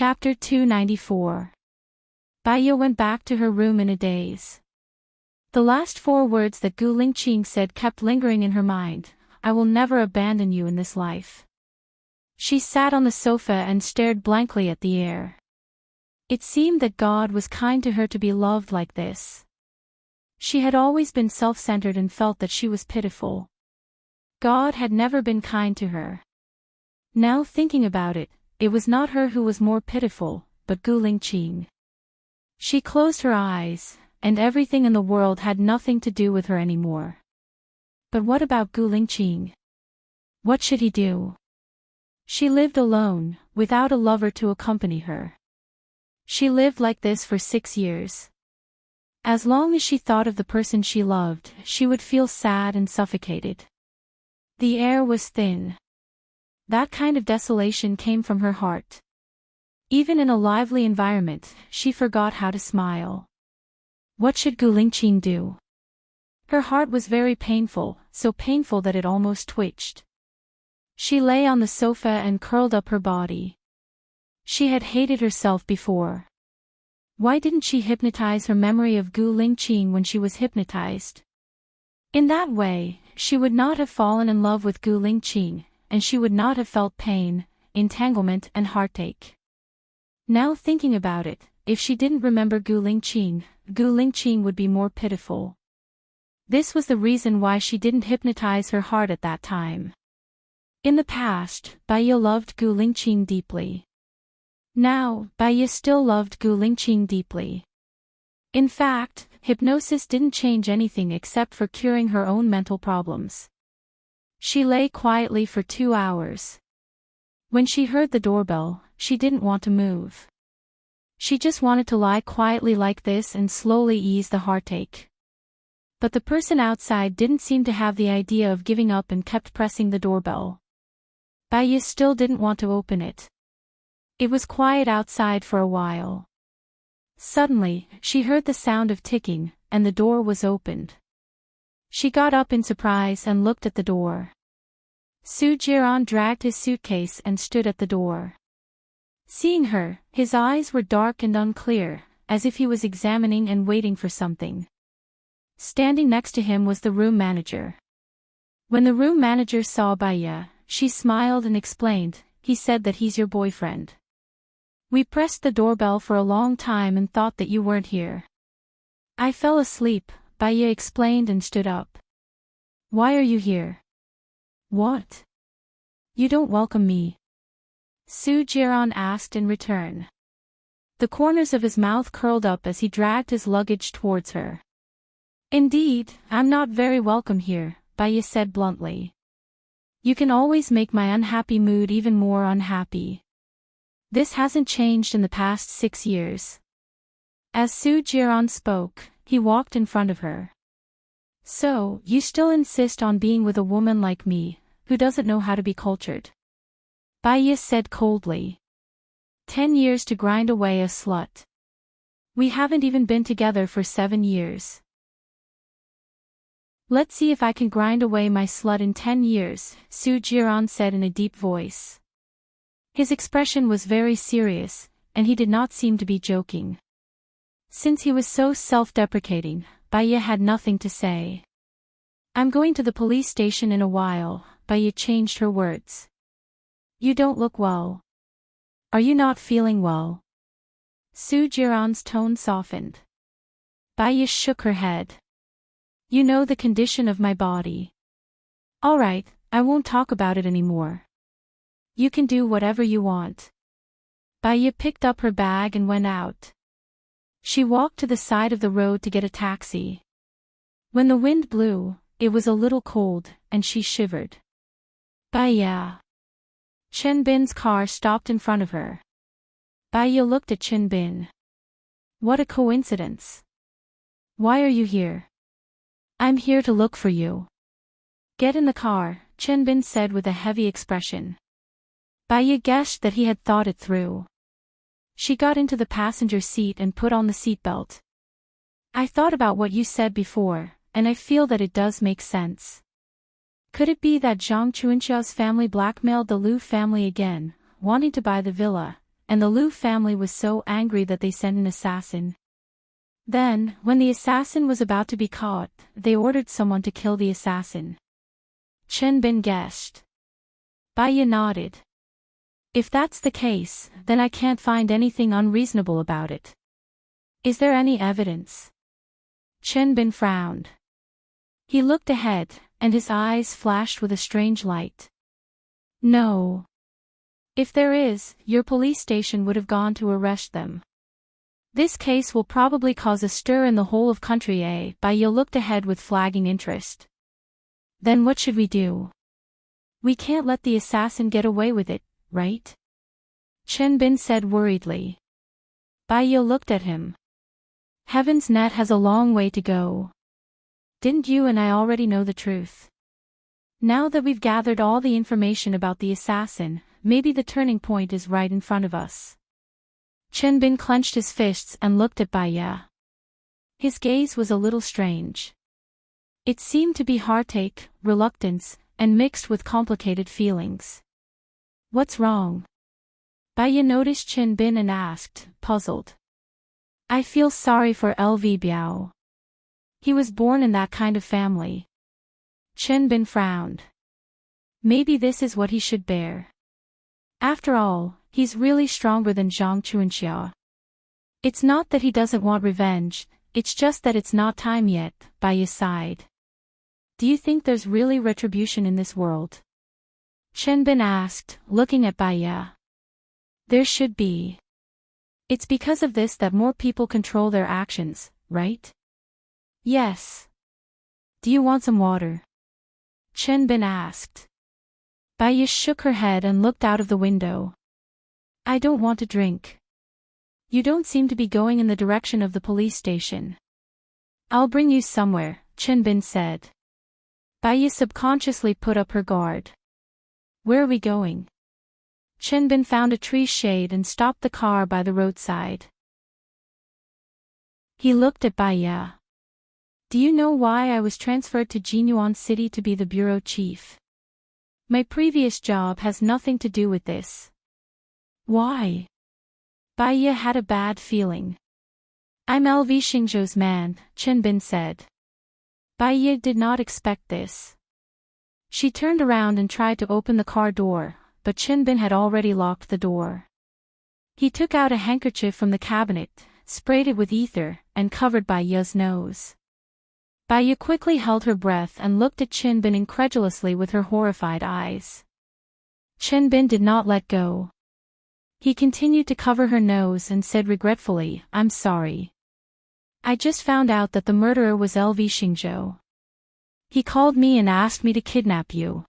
Chapter 294. Baiya went back to her room in a daze. The last 4 words that Gu Lingqing said kept lingering in her mind. I will never abandon you in this life. She sat on the sofa and stared blankly at the air. It seemed that God was kind to her to be loved like this. She had always been self-centered and felt that she was pitiful. God had never been kind to her. Now thinking about it, it was not her who was more pitiful, but Gu Lingqing. She closed her eyes, and everything in the world had nothing to do with her anymore. But what about Gu Lingqing? What should he do? She lived alone, without a lover to accompany her. She lived like this for 6 years. As long as she thought of the person she loved, she would feel sad and suffocated. The air was thin. That kind of desolation came from her heart. Even in a lively environment, she forgot how to smile. What should Gu Lingqing do? Her heart was very painful, so painful that it almost twitched. She lay on the sofa and curled up her body. She had hated herself before. Why didn't she hypnotize her memory of Gu Lingqing when she was hypnotized? In that way, she would not have fallen in love with Gu Lingqing, and she would not have felt pain, entanglement and heartache. Now thinking about it, if she didn't remember Gu Lingqing would be more pitiful. This was the reason why she didn't hypnotize her heart at that time. In the past, Baiya loved Gu Lingqing deeply. Now, Baiya still loved Gu Lingqing deeply. In fact, hypnosis didn't change anything except for curing her own mental problems. She lay quietly for 2 hours. When she heard the doorbell, she didn't want to move. She just wanted to lie quietly like this and slowly ease the heartache. But the person outside didn't seem to have the idea of giving up and kept pressing the doorbell. Baiya still didn't want to open it. It was quiet outside for a while. Suddenly, she heard the sound of ticking, and the door was opened. She got up in surprise and looked at the door. Su Jiran dragged his suitcase and stood at the door. Seeing her, his eyes were dark and unclear, as if he was examining and waiting for something. Standing next to him was the room manager. When the room manager saw Baiya, she smiled and explained, he said that he's your boyfriend. We pressed the doorbell for a long time and thought that you weren't here. I fell asleep, Baiya explained and stood up. Why are you here? What? You don't welcome me? Su Jiran asked in return. The corners of his mouth curled up as he dragged his luggage towards her. Indeed, I'm not very welcome here, Baiya said bluntly. You can always make my unhappy mood even more unhappy. This hasn't changed in the past 6 years. As Su Jiran spoke, he walked in front of her. So, you still insist on being with a woman like me, who doesn't know how to be cultured? Baiya said coldly. 10 years to grind away a slut. We haven't even been together for 7 years. Let's see if I can grind away my slut in 10 years, Su Jiran said in a deep voice. His expression was very serious, and he did not seem to be joking. Since he was so self-deprecating, Baiya had nothing to say. I'm going to the police station in a while, Baiya changed her words. You don't look well. Are you not feeling well? Su Jiran's tone softened. Baiya shook her head. You know the condition of my body. All right, I won't talk about it anymore. You can do whatever you want. Baiya picked up her bag and went out. She walked to the side of the road to get a taxi. When the wind blew, it was a little cold, and she shivered. Baiya. Chen Bin's car stopped in front of her. Baiya looked at Chen Bin. What a coincidence. Why are you here? I'm here to look for you. Get in the car, Chen Bin said with a heavy expression. Baiya guessed that he had thought it through. She got into the passenger seat and put on the seatbelt. I thought about what you said before, and I feel that it does make sense. Could it be that Zhang Chuanxiao's family blackmailed the Liu family again, wanting to buy the villa, and the Liu family was so angry that they sent an assassin. Then, when the assassin was about to be caught, they ordered someone to kill the assassin. Chen Bin guessed. Bai Ye nodded. If that's the case, then I can't find anything unreasonable about it. Is there any evidence? Chen Bin frowned. He looked ahead, and his eyes flashed with a strange light. No. If there is, your police station would have gone to arrest them. This case will probably cause a stir in the whole of country A. Bai Ye looked ahead with flagging interest. Then what should we do? We can't let the assassin get away with it, right? Chen Bin said worriedly. Bai Ye looked at him. Heaven's net has a long way to go. Didn't you and I already know the truth? Now that we've gathered all the information about the assassin, maybe the turning point is right in front of us. Chen Bin clenched his fists and looked at Bai Ye. His gaze was a little strange. It seemed to be heartache, reluctance, and mixed with complicated feelings. What's wrong? Bai Ye noticed Chen Bin and asked, puzzled. I feel sorry for LV Biao. He was born in that kind of family. Chen Bin frowned. Maybe this is what he should bear. After all, he's really stronger than Zhang Chuanxia. It's not that he doesn't want revenge, it's just that it's not time yet. Bai Ye sighed. Do you think there's really retribution in this world? Chen Bin asked, looking at Bai Ye. There should be. It's because of this that more people control their actions, right? Yes. Do you want some water? Chen Bin asked. Bai Ye shook her head and looked out of the window. I don't want to drink. You don't seem to be going in the direction of the police station. I'll bring you somewhere, Chen Bin said. Bai Ye subconsciously put up her guard. Where are we going? Chen Bin found a tree shade and stopped the car by the roadside. He looked at Bai Ye. Do you know why I was transferred to Jinyuan City to be the bureau chief? My previous job has nothing to do with this. Why? Bai Ye had a bad feeling. I'm LV Xingzhou's man, Chen Bin said. Bai Ye did not expect this. She turned around and tried to open the car door, but Chen Bin had already locked the door. He took out a handkerchief from the cabinet, sprayed it with ether, and covered Bai Ye's nose. Bai Ye quickly held her breath and looked at Chen Bin incredulously with her horrified eyes. Chen Bin did not let go. He continued to cover her nose and said regretfully, I'm sorry. I just found out that the murderer was LV Xingzhou. He called me and asked me to kidnap you.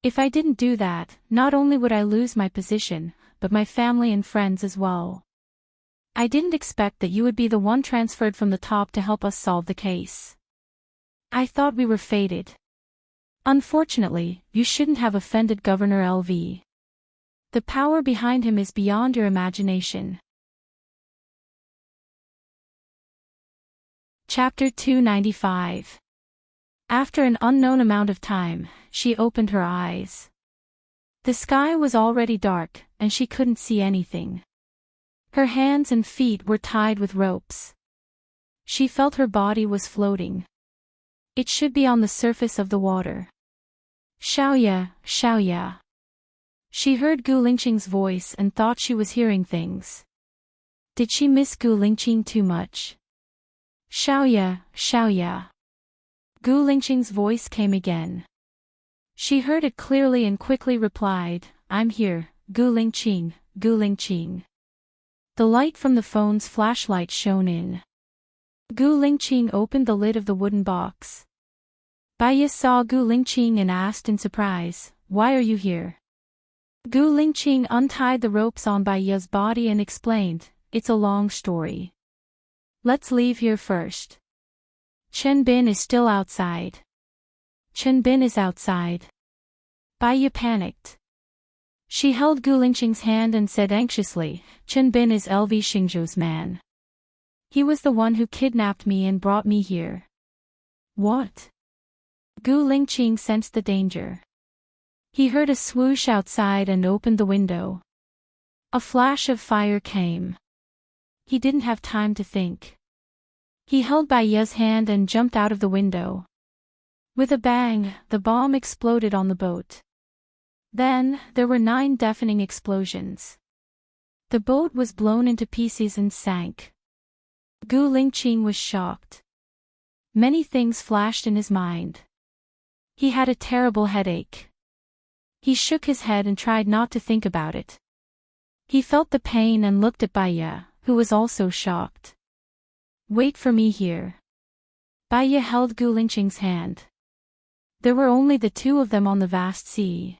If I didn't do that, not only would I lose my position, but my family and friends as well. I didn't expect that you would be the one transferred from the top to help us solve the case. I thought we were fated. Unfortunately, you shouldn't have offended Governor LV. The power behind him is beyond your imagination. Chapter 295. After an unknown amount of time, she opened her eyes. The sky was already dark, and she couldn't see anything. Her hands and feet were tied with ropes. She felt her body was floating. It should be on the surface of the water. Xiaoya, Xiaoya. She heard Gu Lingqing's voice and thought she was hearing things. Did she miss Gu Lingqing too much? Xiaoya, Xiaoya. Gu Lingqing's voice came again. She heard it clearly and quickly replied, I'm here, Gu Lingqing, Gu Lingqing. The light from the phone's flashlight shone in. Gu Lingqing opened the lid of the wooden box. Bai Ye saw Gu Lingqing and asked in surprise, why are you here? Gu Lingqing untied the ropes on Bai Ye's body and explained, it's a long story. Let's leave here first. Chen Bin is still outside. Chen Bin is outside. Bai Ye panicked. She held Gu Lingqing's hand and said anxiously, Chen Bin is LV Xingzhou's man. He was the one who kidnapped me and brought me here. What? Gu Lingqing sensed the danger. He heard a swoosh outside and opened the window. A flash of fire came. He didn't have time to think. He held Baiya's hand and jumped out of the window. With a bang, the bomb exploded on the boat. Then, there were 9 deafening explosions. The boat was blown into pieces and sank. Gu Lingqing was shocked. Many things flashed in his mind. He had a terrible headache. He shook his head and tried not to think about it. He felt the pain and looked at Baiya, who was also shocked. Wait for me here. Baiya held Gu Lingqing's hand. There were only the 2 of them on the vast sea.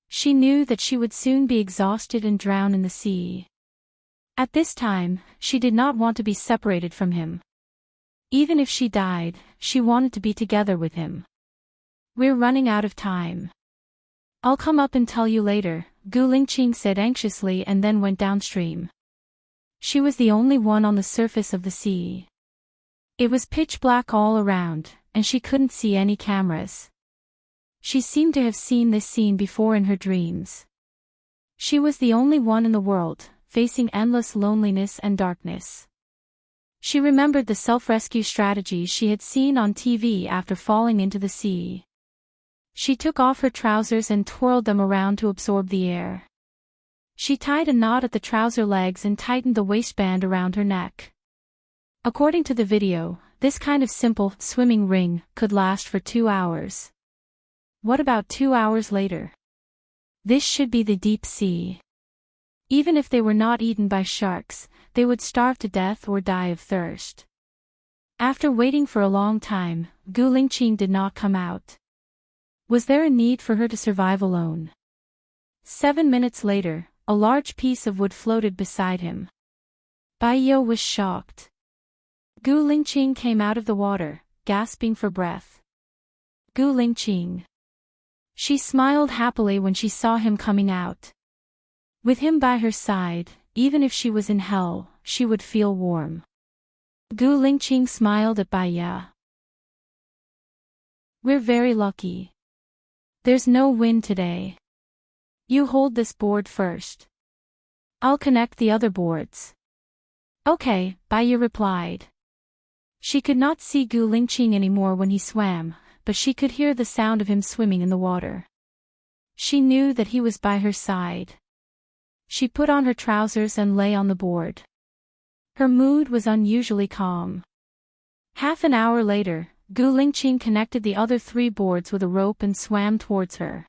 She knew that she would soon be exhausted and drown in the sea. At this time, she did not want to be separated from him. Even if she died, she wanted to be together with him. We're running out of time. I'll come up and tell you later, Gu Lingqing said anxiously and then went downstream. She was the only one on the surface of the sea. It was pitch black all around, and she couldn't see any cameras. She seemed to have seen this scene before in her dreams. She was the only one in the world, facing endless loneliness and darkness. She remembered the self-rescue strategies she had seen on TV after falling into the sea. She took off her trousers and twirled them around to absorb the air. She tied a knot at the trouser legs and tightened the waistband around her neck. According to the video, this kind of simple swimming ring could last for 2 hours. What about 2 hours later? This should be the deep sea. Even if they were not eaten by sharks, they would starve to death or die of thirst. After waiting for a long time, Gu Lingqing did not come out. Was there a need for her to survive alone? 7 minutes later, a large piece of wood floated beside him. Baiya was shocked. Gu Lingqing came out of the water, gasping for breath. Gu Lingqing. She smiled happily when she saw him coming out. With him by her side, even if she was in hell, she would feel warm. Gu Lingqing smiled at Baiya. We're very lucky. There's no wind today. You hold this board first. I'll connect the other boards. Okay, Baiya replied. She could not see Gu Lingqing anymore when he swam, but she could hear the sound of him swimming in the water. She knew that he was by her side. She put on her trousers and lay on the board. Her mood was unusually calm. Half an hour later, Gu Lingqing connected the other 3 boards with a rope and swam towards her.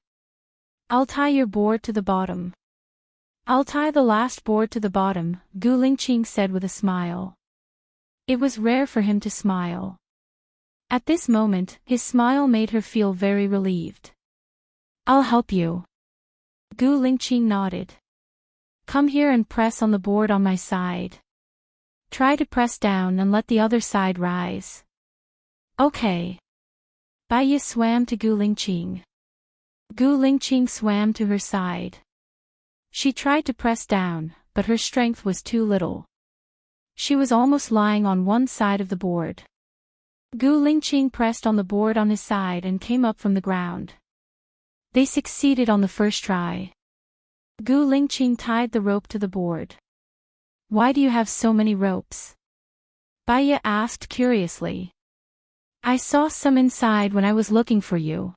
I'll tie your board to the bottom. I'll tie the last board to the bottom, Gu Lingqing said with a smile. It was rare for him to smile. At this moment, his smile made her feel very relieved. I'll help you. Gu Lingqing nodded. Come here and press on the board on my side. Try to press down and let the other side rise. Okay. Baiya swam to Gu Lingqing. Gu Lingqing swam to her side. She tried to press down, but her strength was too little. She was almost lying on one side of the board. Gu Lingqing pressed on the board on his side and came up from the ground. They succeeded on the first try. Gu Lingqing tied the rope to the board. Why do you have so many ropes? Baiya asked curiously. I saw some inside when I was looking for you.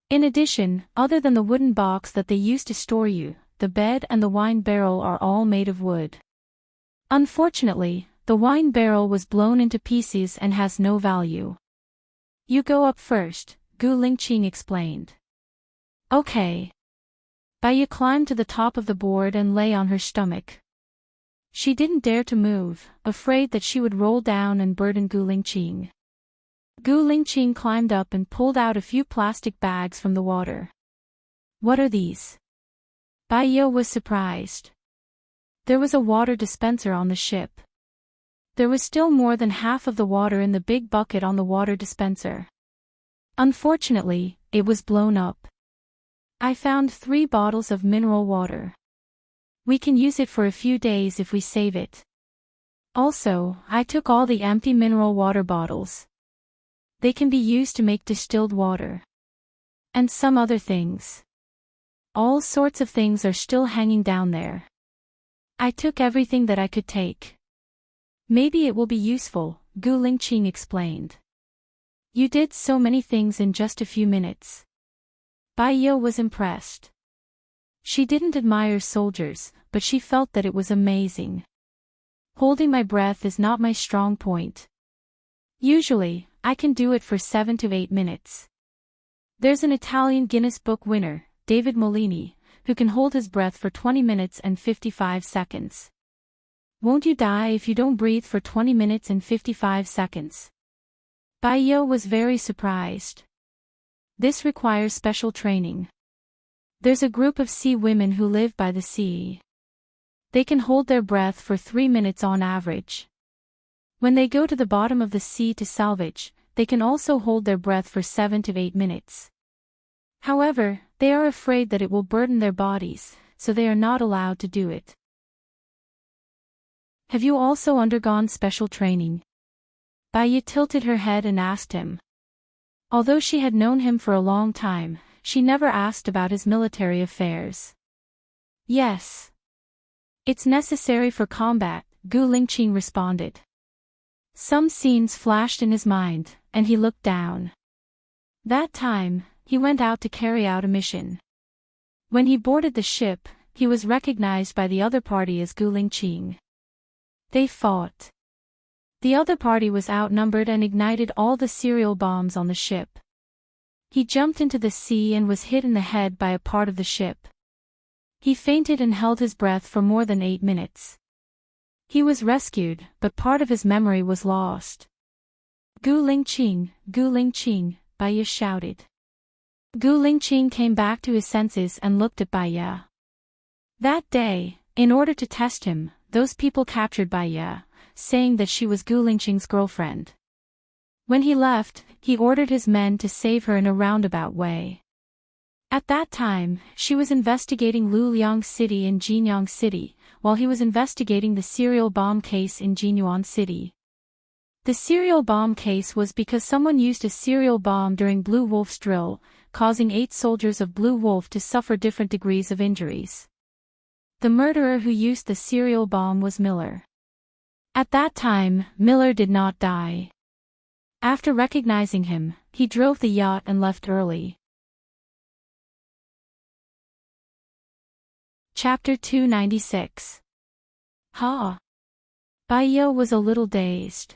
In addition, other than the wooden box that they used to store you, the bed and the wine barrel are all made of wood. Unfortunately, the wine barrel was blown into pieces and has no value. You go up first, Gu Lingqing explained. Okay. Baiya climbed to the top of the board and lay on her stomach. She didn't dare to move, afraid that she would roll down and burden Gu Lingqing. Gu Lingqing climbed up and pulled out a few plastic bags from the water. What are these? Baiya was surprised. There was a water dispenser on the ship. There was still more than half of the water in the big bucket on the water dispenser. Unfortunately, it was blown up. I found 3 bottles of mineral water. We can use it for a few days if we save it. Also, I took all the empty mineral water bottles. They can be used to make distilled water. And some other things. All sorts of things are still hanging down there. I took everything that I could take. Maybe it will be useful, Gu Lingqing explained. You did so many things in just a few minutes. Bai Ye was impressed. She didn't admire soldiers, but she felt that it was amazing. Holding my breath is not my strong point. Usually, I can do it for 7 to 8 minutes. There's an Italian Guinness Book winner, David Molini, who can hold his breath for 20 minutes and 55 seconds. Won't you die if you don't breathe for 20 minutes and 55 seconds? Bai Ye was very surprised. This requires special training. There's a group of sea women who live by the sea. They can hold their breath for 3 minutes on average. When they go to the bottom of the sea to salvage, they can also hold their breath for 7 to 8 minutes. However, they are afraid that it will burden their bodies, so they are not allowed to do it. Have you also undergone special training? Bai Ye tilted her head and asked him. Although she had known him for a long time, she never asked about his military affairs. Yes. It's necessary for combat, Gu Lingqing responded. Some scenes flashed in his mind, and he looked down. That time, he went out to carry out a mission. When he boarded the ship, he was recognized by the other party as Gu Lingqing. They fought. The other party was outnumbered and ignited all the cereal bombs on the ship. He jumped into the sea and was hit in the head by a part of the ship. He fainted and held his breath for more than 8 minutes. He was rescued, but part of his memory was lost. Gu Lingqing, Bai Ye shouted. Gu Lingqing came back to his senses and looked at Bai Ye. That day, in order to test him, those people captured Bai Ye, saying that she was Gu Lingqing's girlfriend. When he left, he ordered his men to save her in a roundabout way. At that time, she was investigating Luliang City in Jinyang City, while he was investigating the serial bomb case in Jinyuan City. The serial bomb case was because someone used a serial bomb during Blue Wolf's drill, causing 8 soldiers of Blue Wolf to suffer different degrees of injuries. The murderer who used the serial bomb was Miller. At that time, Miller did not die. After recognizing him, he drove the yacht and left early. Chapter 296. Ha! Bai Ye was a little dazed.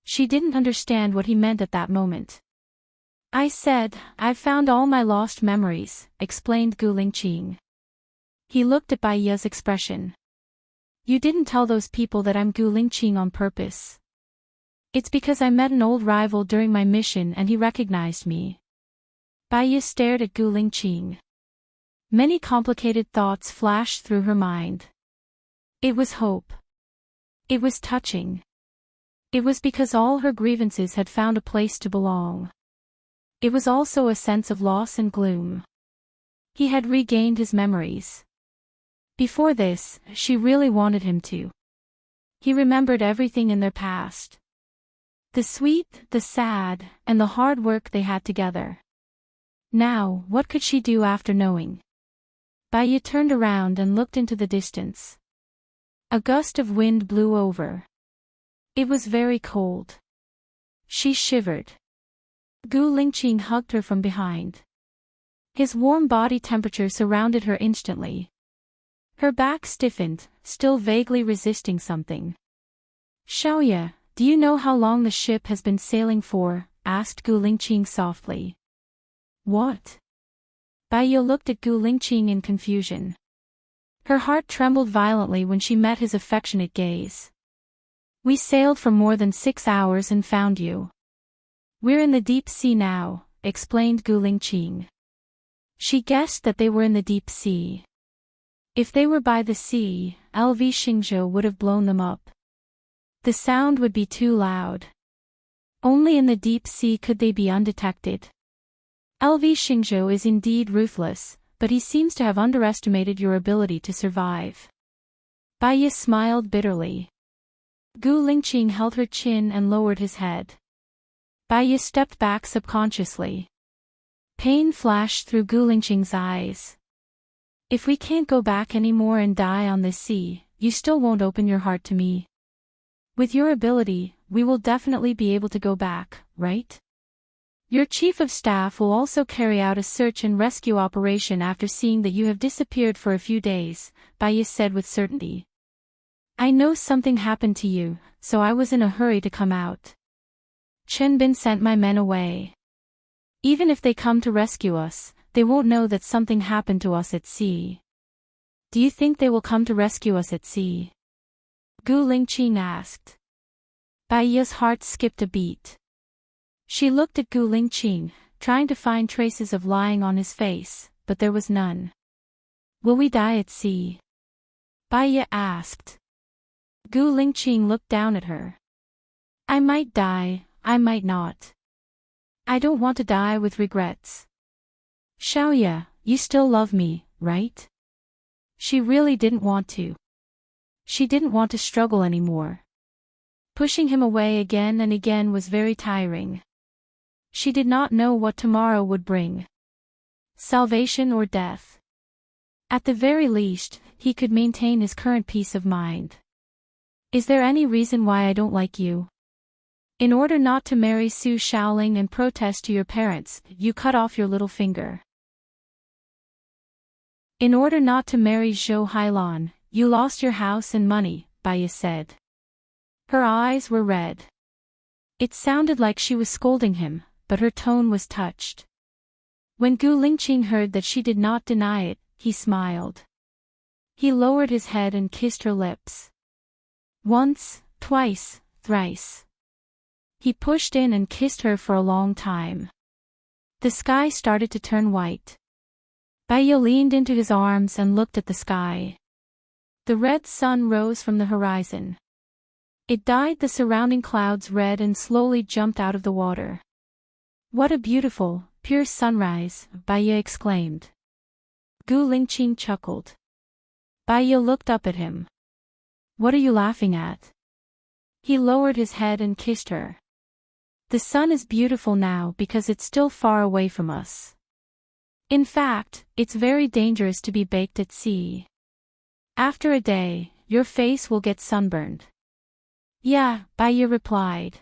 She didn't understand what he meant at that moment. I said, I've found all my lost memories, explained Gu Lingqing. He looked at Bai Ye's expression. You didn't tell those people that I'm Gu Lingqing on purpose. It's because I met an old rival during my mission and he recognized me. Bai Ye stared at Gu Lingqing. Many complicated thoughts flashed through her mind. It was hope. It was touching. It was because all her grievances had found a place to belong. It was also a sense of loss and gloom. He had regained his memories. Before this, she really wanted him to. He remembered everything in their past. The sweet, the sad, and the hard work they had together. Now, what could she do after knowing? Bai Ye turned around and looked into the distance. A gust of wind blew over. It was very cold. She shivered. Gu Lingqing hugged her from behind. His warm body temperature surrounded her instantly. Her back stiffened, still vaguely resisting something. Xiaoye, do you know how long the ship has been sailing for? Asked Gu Lingqing softly. What? Bai Ye looked at Gu Lingqing in confusion. Her heart trembled violently when she met his affectionate gaze. We sailed for more than 6 hours and found you. We're in the deep sea now, explained Gu Lingqing. She guessed that they were in the deep sea. If they were by the sea, LV Xingzhou would have blown them up. The sound would be too loud. Only in the deep sea could they be undetected. LV Xingzhou is indeed ruthless, but he seems to have underestimated your ability to survive. Bai Ye smiled bitterly. Gu Lingqing held her chin and lowered his head. Bai Ye stepped back subconsciously. Pain flashed through Gu Lingqing's eyes. If we can't go back anymore and die on the sea, you still won't open your heart to me. With your ability, we will definitely be able to go back, right? Your chief of staff will also carry out a search and rescue operation after seeing that you have disappeared for a few days, Baya said with certainty. I know something happened to you, so I was in a hurry to come out. Chenbin sent my men away. Even if they come to rescue us, they won't know that something happened to us at sea. Do you think they will come to rescue us at sea? Gu Lingqing asked. Baya's heart skipped a beat. She looked at Gu Lingqing, trying to find traces of lying on his face, but there was none. Will we die at sea? Baya asked. Gu Lingqing looked down at her. I might die, I might not. I don't want to die with regrets. Xiaoya, you still love me, right? She really didn't want to. She didn't want to struggle anymore. Pushing him away again and again was very tiring. She did not know what tomorrow would bring. Salvation or death. At the very least, he could maintain his current peace of mind. Is there any reason why I don't like you? In order not to marry Su Shaoling and protest to your parents, you cut off your little finger. In order not to marry Zhou Hailan, you lost your house and money, Baya said. Her eyes were red. It sounded like she was scolding him, but her tone was touched. When Gu Lingqing heard that she did not deny it, he smiled. He lowered his head and kissed her lips. Once, twice, thrice. He pushed in and kissed her for a long time. The sky started to turn white. Baya leaned into his arms and looked at the sky. The red sun rose from the horizon. It dyed the surrounding clouds red and slowly jumped out of the water. What a beautiful, pure sunrise, Baya exclaimed. Gu Lingqing chuckled. Baya looked up at him. What are you laughing at? He lowered his head and kissed her. The sun is beautiful now because it's still far away from us. In fact, it's very dangerous to be baked at sea. After a day, your face will get sunburned. Yeah, Baya replied.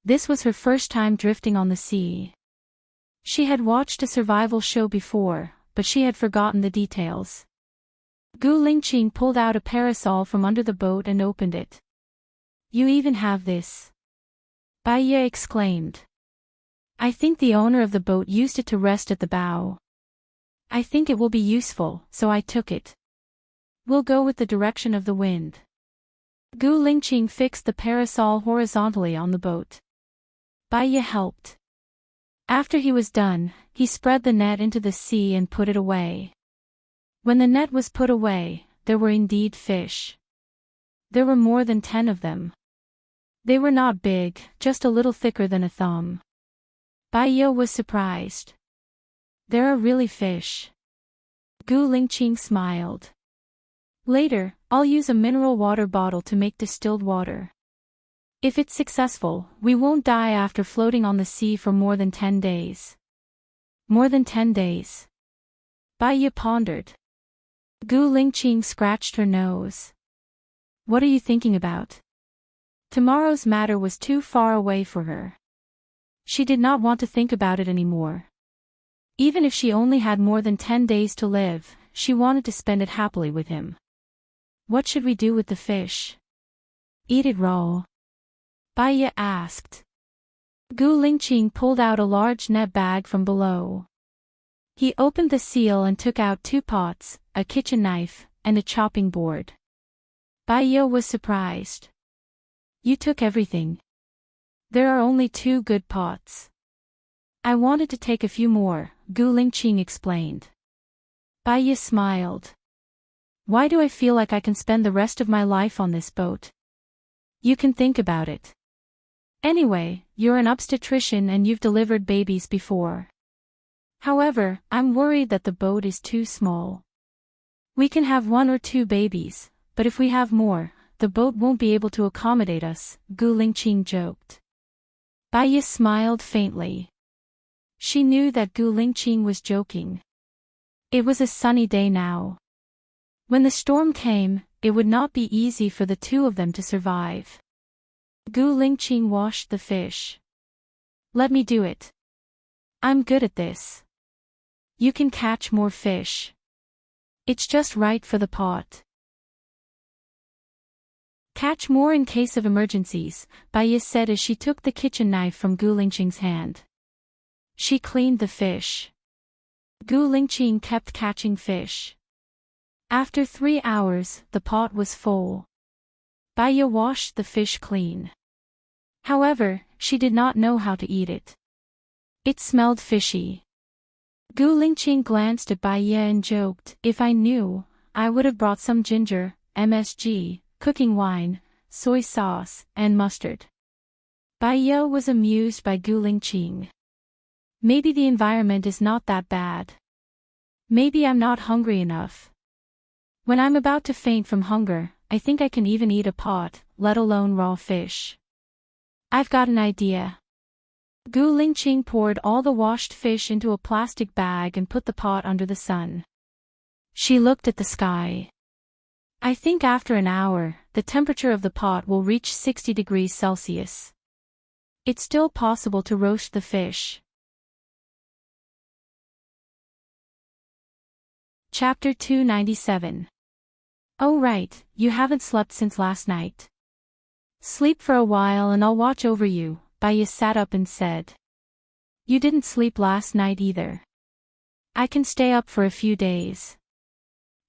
This was her first time drifting on the sea. She had watched a survival show before, but she had forgotten the details. Gu Lingqing pulled out a parasol from under the boat and opened it. You even have this? Baya exclaimed. I think the owner of the boat used it to rest at the bow. I think it will be useful, so I took it. We'll go with the direction of the wind. Gu Lingqing fixed the parasol horizontally on the boat. Baya helped. After he was done, he spread the net into the sea and put it away. When the net was put away, there were indeed fish. There were more than 10 of them. They were not big, just a little thicker than a thumb. Baya was surprised. There are really fish. Gu Lingqing smiled. Later, I'll use a mineral water bottle to make distilled water. If it's successful, we won't die after floating on the sea for more than 10 days. More than 10 days. Baya pondered. Gu Lingqing scratched her nose. What are you thinking about? Tomorrow's matter was too far away for her. She did not want to think about it anymore. Even if she only had more than 10 days to live, she wanted to spend it happily with him. What should we do with the fish? Eat it raw? Baya asked. Gu Lingqing pulled out a large net bag from below. He opened the seal and took out 2 pots, a kitchen knife, and a chopping board. Baya was surprised. You took everything. There are only 2 good pots. I wanted to take a few more, Gu Lingqing explained. Baya smiled. Why do I feel like I can spend the rest of my life on this boat? You can think about it. Anyway, you're an obstetrician and you've delivered babies before. However, I'm worried that the boat is too small. We can have 1 or 2 babies, but if we have more, the boat won't be able to accommodate us, Gu Lingqing joked. Baya smiled faintly. She knew that Gu Lingqing was joking. It was a sunny day now. When the storm came, it would not be easy for the two of them to survive. Gu Lingqing washed the fish. Let me do it. I'm good at this. You can catch more fish. It's just right for the pot. Catch more in case of emergencies, Baiya said as she took the kitchen knife from Gu Lingqing's hand. She cleaned the fish. Gu Lingqing kept catching fish. After 3 hours, the pot was full. Baiya washed the fish clean. However, she did not know how to eat it. It smelled fishy. Gu Lingqing glanced at Baiya and joked, "If I knew, I would have brought some ginger, MSG, cooking wine, soy sauce, and mustard." Baiya was amused by Gu Lingqing. Maybe the environment is not that bad. Maybe I'm not hungry enough. When I'm about to faint from hunger, I think I can even eat a pot, let alone raw fish. I've got an idea. Gu Lingqing poured all the washed fish into a plastic bag and put the pot under the sun. She looked at the sky. I think after an hour, the temperature of the pot will reach 60 degrees Celsius. It's still possible to roast the fish. Chapter 297. Oh right, you haven't slept since last night. Sleep for a while and I'll watch over you, Baiya sat up and said. You didn't sleep last night either. I can stay up for a few days.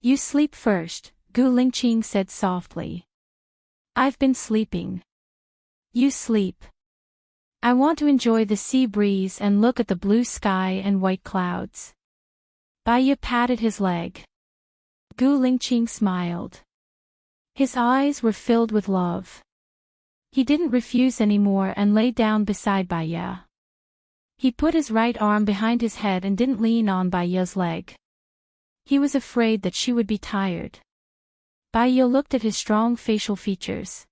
You sleep first, Gu Lingqing said softly. I've been sleeping. You sleep. I want to enjoy the sea breeze and look at the blue sky and white clouds. Baiya patted his leg. Gu Lingqing smiled. His eyes were filled with love. He didn't refuse anymore and lay down beside Baiya. He put his right arm behind his head and didn't lean on Baiya's leg. He was afraid that she would be tired. Baiya looked at his strong facial features.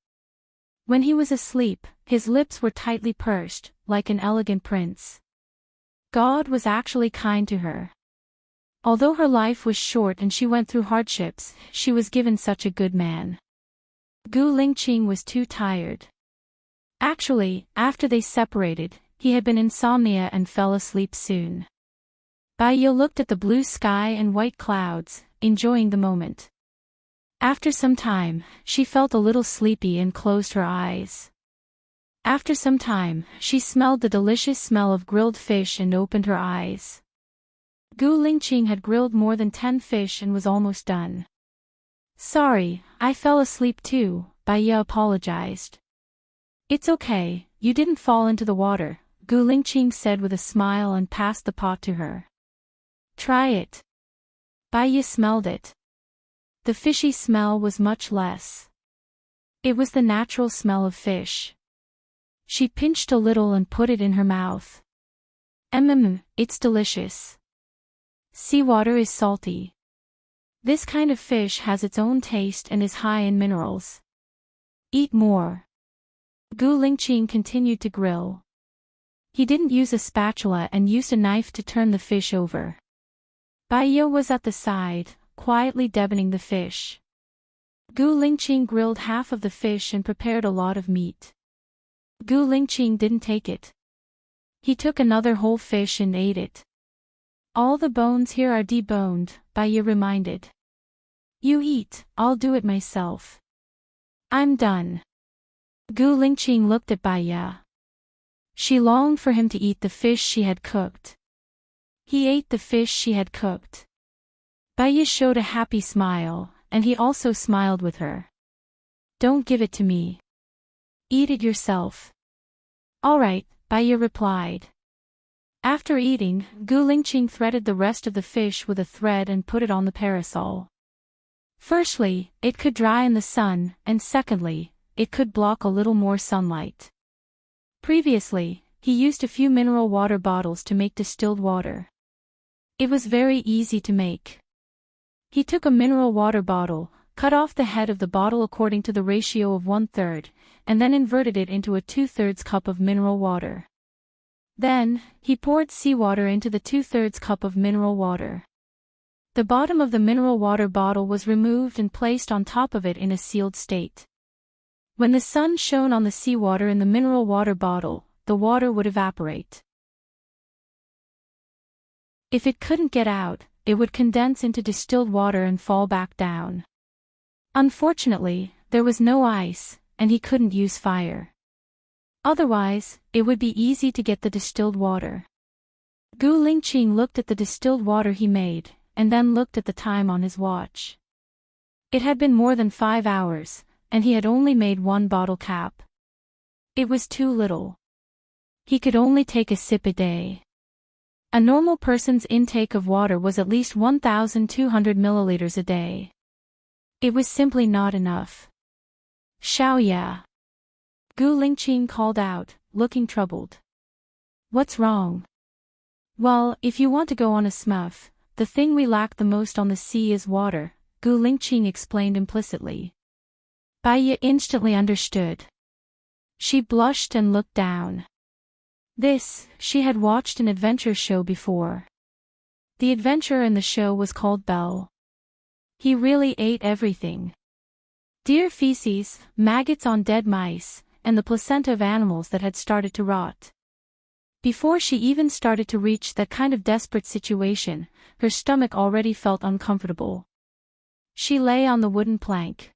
When he was asleep, his lips were tightly pursed, like an elegant prince. God was actually kind to her. Although her life was short and she went through hardships, she was given such a good man. Gu Lingqing was too tired. Actually, after they separated, he had been insomnia and fell asleep soon. Baiya looked at the blue sky and white clouds, enjoying the moment. After some time, she felt a little sleepy and closed her eyes. After some time, she smelled the delicious smell of grilled fish and opened her eyes. Gu Lingqing had grilled more than 10 fish and was almost done. Sorry, I fell asleep too, Baiya apologized. It's okay, you didn't fall into the water, Gu Lingqing said with a smile and passed the pot to her. Try it. Baiya smelled it. The fishy smell was much less. It was the natural smell of fish. She pinched a little and put it in her mouth. It's delicious. Seawater is salty. This kind of fish has its own taste and is high in minerals. Eat more. Gu Lingqing continued to grill. He didn't use a spatula and used a knife to turn the fish over. Baiya was at the side, quietly deboning the fish. Gu Lingqing grilled half of the fish and prepared a lot of meat. Gu Lingqing didn't take it. He took another whole fish and ate it. All the bones here are deboned, Baiya reminded. You eat, I'll do it myself. I'm done. Gu Lingqing looked at Baiya. She longed for him to eat the fish she had cooked. He ate the fish she had cooked. Baiya showed a happy smile, and he also smiled with her. Don't give it to me. Eat it yourself. All right, Baiya replied. After eating, Gu Lingqing threaded the rest of the fish with a thread and put it on the parasol. Firstly, it could dry in the sun, and secondly, it could block a little more sunlight. Previously, he used a few mineral water bottles to make distilled water. It was very easy to make. He took a mineral water bottle, cut off the head of the bottle according to the ratio of 1/3, and then inverted it into a 2/3 cup of mineral water. Then, he poured seawater into the 2/3 cup of mineral water. The bottom of the mineral water bottle was removed and placed on top of it in a sealed state. When the sun shone on the seawater in the mineral water bottle, the water would evaporate. If it couldn't get out, it would condense into distilled water and fall back down. Unfortunately, there was no ice, and he couldn't use fire. Otherwise, it would be easy to get the distilled water. Gu Lingqing looked at the distilled water he made, and then looked at the time on his watch. It had been more than 5 hours, and he had only made 1 bottle cap. It was too little. He could only take a sip a day. A normal person's intake of water was at least 1,200 milliliters a day. It was simply not enough. Xiaoya. Gu Lingqing called out, looking troubled. What's wrong? Well, if you want to go on a smurf, the thing we lack the most on the sea is water, Gu Lingqing explained implicitly. Bai Yi instantly understood. She blushed and looked down. She had watched an adventure show before. The adventurer in the show was called Bell. He really ate everything. Deer feces, maggots on dead mice, and the placenta of animals that had started to rot. Before she even started to reach that kind of desperate situation, her stomach already felt uncomfortable. She lay on the wooden plank.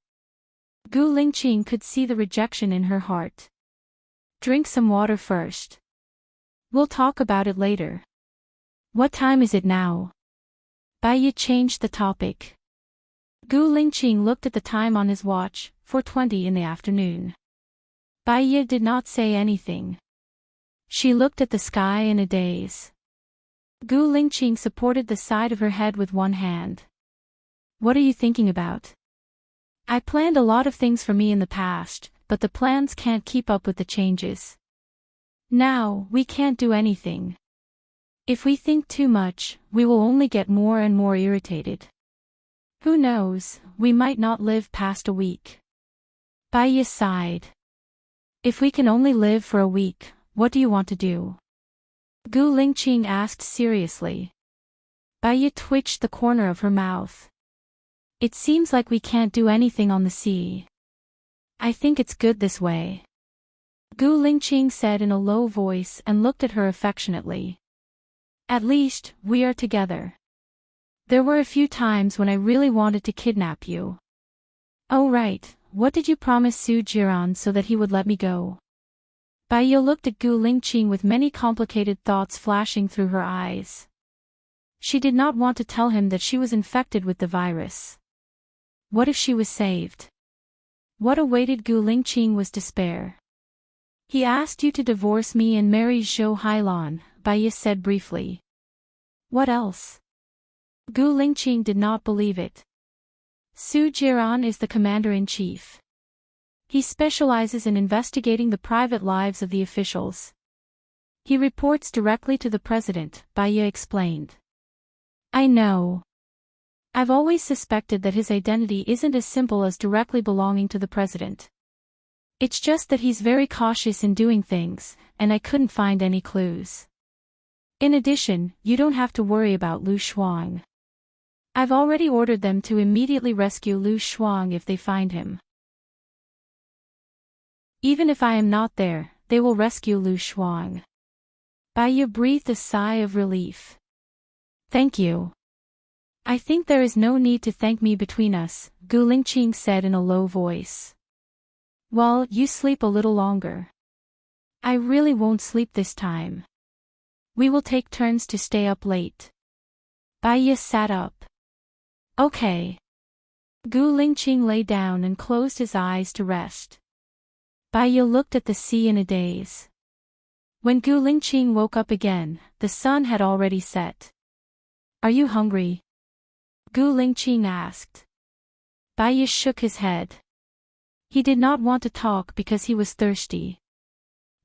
Gu Lingqing could see the rejection in her heart. Drink some water first. We'll talk about it later. What time is it now? Bai Yi changed the topic. Gu Lingqing looked at the time on his watch, 4:20 in the afternoon. Bai Yi did not say anything. She looked at the sky in a daze. Gu Lingqing supported the side of her head with one hand. What are you thinking about? I planned a lot of things for me in the past, but the plans can't keep up with the changes. Now, we can't do anything. If we think too much, we will only get more and more irritated. Who knows, we might not live past a week. Bai Yi sighed. If we can only live for a week, what do you want to do? Gu Lingqing asked seriously. Bai Yi twitched the corner of her mouth. It seems like we can't do anything on the sea. I think it's good this way. Gu Lingqing said in a low voice and looked at her affectionately. At least, we are together. There were a few times when I really wanted to kidnap you. Oh right, what did you promise Su Jiran so that he would let me go? Bai Yi looked at Gu Lingqing with many complicated thoughts flashing through her eyes. She did not want to tell him that she was infected with the virus. What if she was saved? What awaited Gu Lingqing was despair. He asked you to divorce me and marry Zhou Hailan, Bai Yi said briefly. What else? Gu Lingqing did not believe it. Su Jiran is the commander-in-chief. He specializes in investigating the private lives of the officials. He reports directly to the president, Bai Yi explained. I know. I've always suspected that his identity isn't as simple as directly belonging to the president. It's just that he's very cautious in doing things, and I couldn't find any clues. In addition, you don't have to worry about Lu Shuang. I've already ordered them to immediately rescue Lu Shuang if they find him. Even if I am not there, they will rescue Lu Shuang. Bai Yi breathed a sigh of relief. Thank you. I think there is no need to thank me between us, Gu Lingqing said in a low voice. Well, you sleep a little longer. I really won't sleep this time. We will take turns to stay up late. Bai Yi sat up. Okay. Gu Lingqing lay down and closed his eyes to rest. Bai Yi looked at the sea in a daze. When Gu Lingqing woke up again, the sun had already set. Are you hungry? Gu Lingqing asked. Bai Yi shook his head. He did not want to talk because he was thirsty.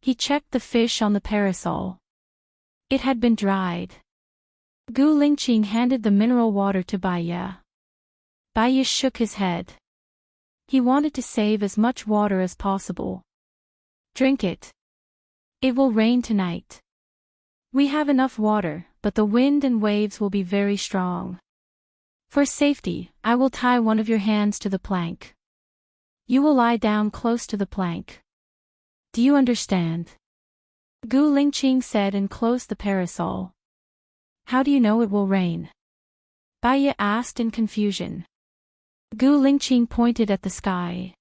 He checked the fish on the parasol. It had been dried. Gu Lingqing handed the mineral water to Bai Yi. Bai Yi shook his head. He wanted to save as much water as possible. Drink it. It will rain tonight. We have enough water, but the wind and waves will be very strong. For safety, I will tie one of your hands to the plank. You will lie down close to the plank. Do you understand? Gu Lingqing said and closed the parasol. How do you know it will rain? Bai Ye asked in confusion. Gu Lingqing pointed at the sky.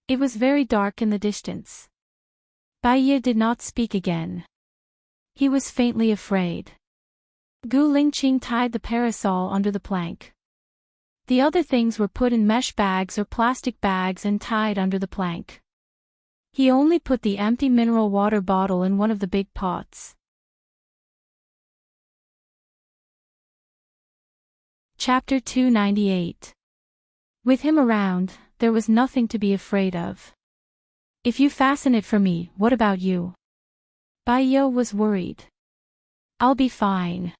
It was very dark in the distance. Bai Ye did not speak again. He was faintly afraid. Gu Lingqing tied the parasol under the plank. The other things were put in mesh bags or plastic bags and tied under the plank. He only put the empty mineral water bottle in one of the big pots. Chapter 298. With him around, there was nothing to be afraid of. If you fasten it for me, what about you? Bai Ye was worried. I'll be fine.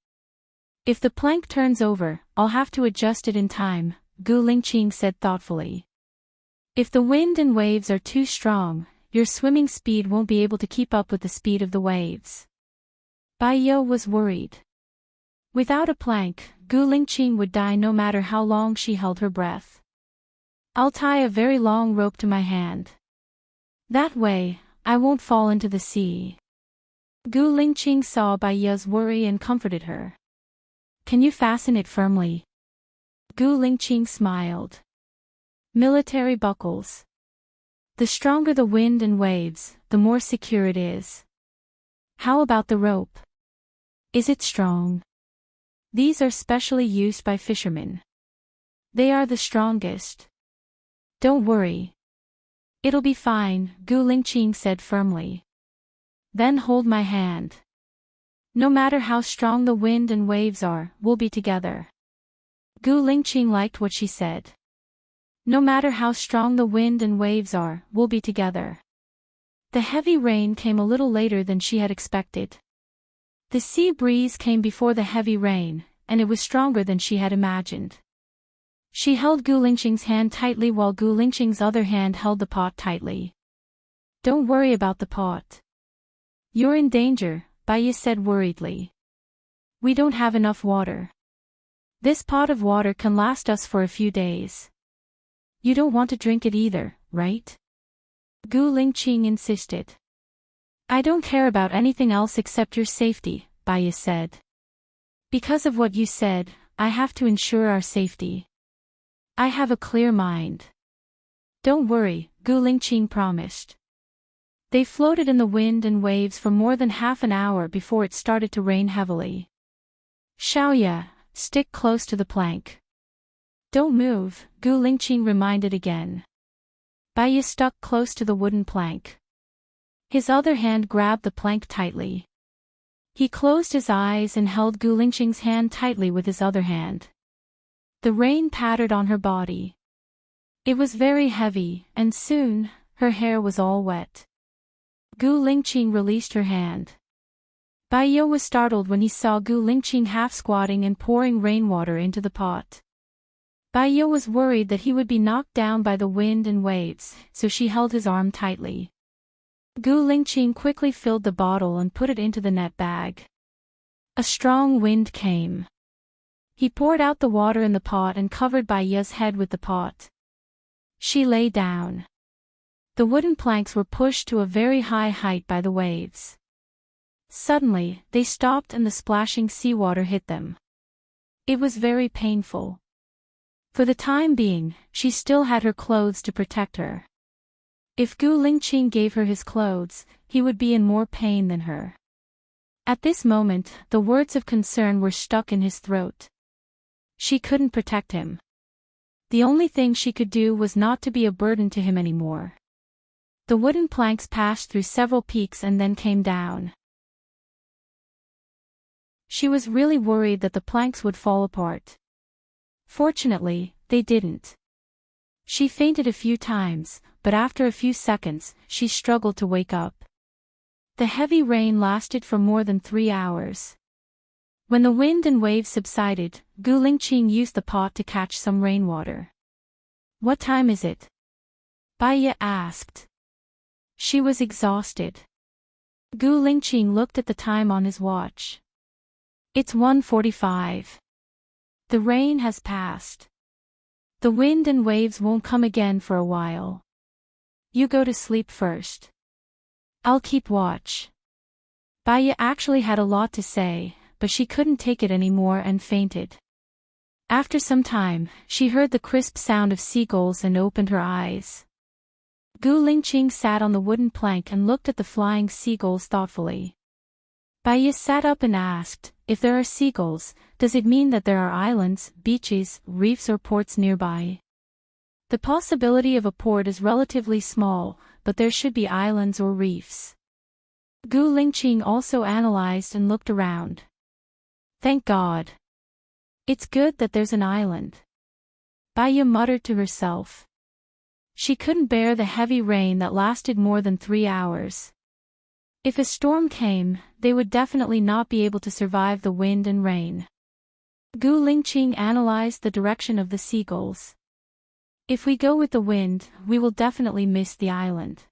If the plank turns over, I'll have to adjust it in time, Gu Lingqing said thoughtfully. If the wind and waves are too strong, your swimming speed won't be able to keep up with the speed of the waves. Bai Ye was worried. Without a plank, Gu Lingqing would die no matter how long she held her breath. I'll tie a very long rope to my hand. That way, I won't fall into the sea. Gu Lingqing saw Bai Ye's worry and comforted her. Can you fasten it firmly? Gu Lingqing smiled. Military buckles. The stronger the wind and waves, the more secure it is. How about the rope? Is it strong? These are specially used by fishermen. They are the strongest. Don't worry. It'll be fine, Gu Lingqing said firmly. Then hold my hand. No matter how strong the wind and waves are, we'll be together. Gu Lingqing liked what she said. No matter how strong the wind and waves are, we'll be together. The heavy rain came a little later than she had expected. The sea breeze came before the heavy rain, and it was stronger than she had imagined. She held Gu Lingqing's hand tightly while Gu Lingqing's other hand held the pot tightly. Don't worry about the pot. You're in danger, Bai Ye said worriedly. We don't have enough water. This pot of water can last us for a few days. You don't want to drink it either, right? Gu Lingqing insisted. I don't care about anything else except your safety, Bai Ye said. Because of what you said, I have to ensure our safety. I have a clear mind. Don't worry, Gu Lingqing promised. They floated in the wind and waves for more than half an hour before it started to rain heavily. Xiaoya, stick close to the plank. Don't move, Gu Lingqing reminded again. Bai Ye stuck close to the wooden plank. His other hand grabbed the plank tightly. He closed his eyes and held Gu Lingqing's hand tightly with his other hand. The rain pattered on her body. It was very heavy, and soon, her hair was all wet. Gu Lingqing released her hand. Bai Ye was startled when he saw Gu Lingqing half squatting and pouring rainwater into the pot. Bai Ye was worried that he would be knocked down by the wind and waves, so she held his arm tightly. Gu Lingqing quickly filled the bottle and put it into the net bag. A strong wind came. He poured out the water in the pot and covered Bai Ye's head with the pot. She lay down. The wooden planks were pushed to a very high height by the waves. Suddenly, they stopped and the splashing seawater hit them. It was very painful. For the time being, she still had her clothes to protect her. If Gu Lingqing gave her his clothes, he would be in more pain than her. At this moment, the words of concern were stuck in his throat. She couldn't protect him. The only thing she could do was not to be a burden to him anymore. The wooden planks passed through several peaks and then came down. She was really worried that the planks would fall apart. Fortunately, they didn't. She fainted a few times, but after a few seconds, she struggled to wake up. The heavy rain lasted for more than 3 hours. When the wind and waves subsided, Gu Lingqing used the pot to catch some rainwater. What time is it? Bai Ye asked. She was exhausted. Gu Lingqing looked at the time on his watch. It's 1:45. The rain has passed. The wind and waves won't come again for a while. You go to sleep first. I'll keep watch. Baya actually had a lot to say, but she couldn't take it anymore and fainted. After some time, she heard the crisp sound of seagulls and opened her eyes. Gu Lingqing sat on the wooden plank and looked at the flying seagulls thoughtfully. Baya sat up and asked, if there are seagulls, does it mean that there are islands, beaches, reefs or ports nearby? The possibility of a port is relatively small, but there should be islands or reefs. Gu Lingqing also analyzed and looked around. Thank God. It's good that there's an island. Baya muttered to herself. She couldn't bear the heavy rain that lasted more than 3 hours. If a storm came, they would definitely not be able to survive the wind and rain. Gu Lingqing analyzed the direction of the seagulls. If we go with the wind, we will definitely miss the island.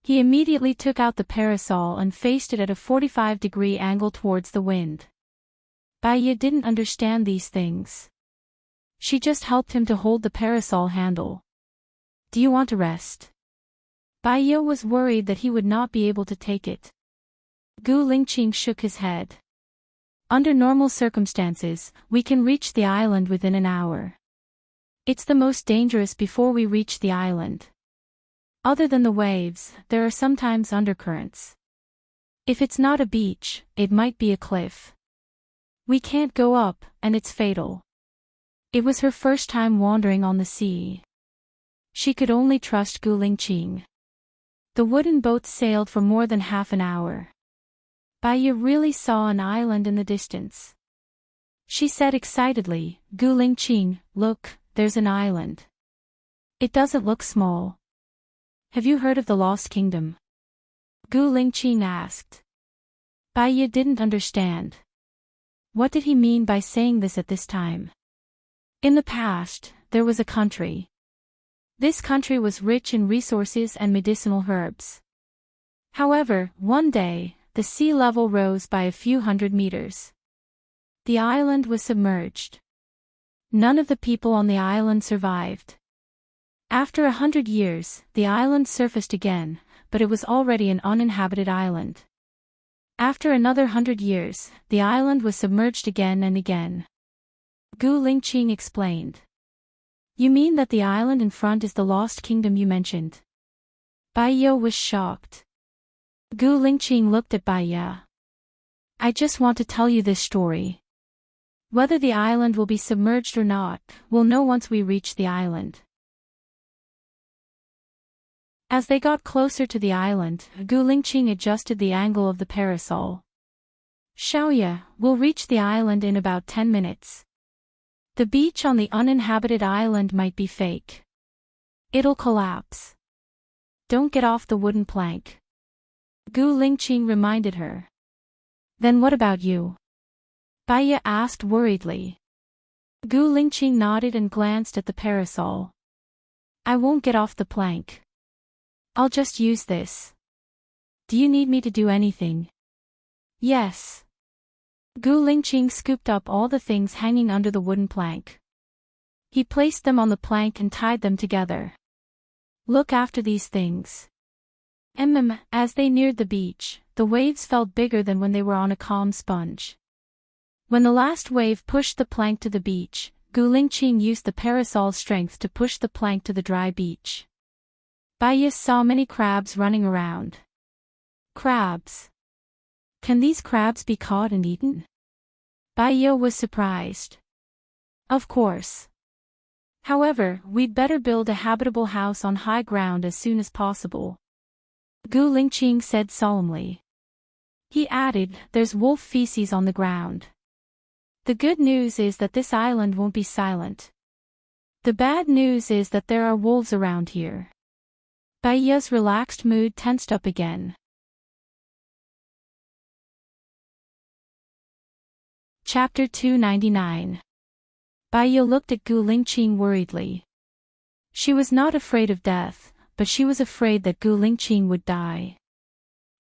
He immediately took out the parasol and faced it at a 45-degree angle towards the wind. Baya didn't understand these things. She just helped him to hold the parasol handle. Do you want to rest? Baya was worried that he would not be able to take it. Gu Lingqing shook his head. Under normal circumstances, we can reach the island within an hour. It's the most dangerous before we reach the island. Other than the waves, there are sometimes undercurrents. If it's not a beach, it might be a cliff. We can't go up, and it's fatal. It was her first time wandering on the sea. She could only trust Gu Lingqing. The wooden boat sailed for more than half an hour. Baya really saw an island in the distance. She said excitedly, Gu Lingqing, look, there's an island. It doesn't look small. Have you heard of the Lost Kingdom? Gu Lingqing asked. Baya didn't understand. What did he mean by saying this at this time? In the past, there was a country. This country was rich in resources and medicinal herbs. However, one day, the sea level rose by a few hundred meters. The island was submerged. None of the people on the island survived. After 100 years, the island surfaced again, but it was already an uninhabited island. After another 100 years, the island was submerged again and again. Gu Lingqing explained. You mean that the island in front is the Lost Kingdom you mentioned? Baya was shocked. Gu Lingqing looked at Baya. I just want to tell you this story. Whether the island will be submerged or not, we'll know once we reach the island. As they got closer to the island, Gu Lingqing adjusted the angle of the parasol. Xiaoya, we'll reach the island in about 10 minutes. The beach on the uninhabited island might be fake. It'll collapse. Don't get off the wooden plank. Gu Lingqing reminded her. Then what about you? Baya asked worriedly. Gu Lingqing nodded and glanced at the parasol. I won't get off the plank. I'll just use this. Do you need me to do anything? Yes. Gu Lingqing scooped up all the things hanging under the wooden plank. He placed them on the plank and tied them together. Look after these things. As they neared the beach, the waves felt bigger than when they were on a calm sponge. When the last wave pushed the plank to the beach, Gu Lingqing used the parasol's strength to push the plank to the dry beach. Baya saw many crabs running around. Crabs. Can these crabs be caught and eaten? Baya was surprised. Of course. However, we'd better build a habitable house on high ground as soon as possible. Gu Lingqing said solemnly. He added, there's wolf feces on the ground. The good news is that this island won't be silent. The bad news is that there are wolves around here. Baya's relaxed mood tensed up again. Chapter 299. Baya looked at Gu Lingqing worriedly. She was not afraid of death, but she was afraid that Gu Lingqing would die.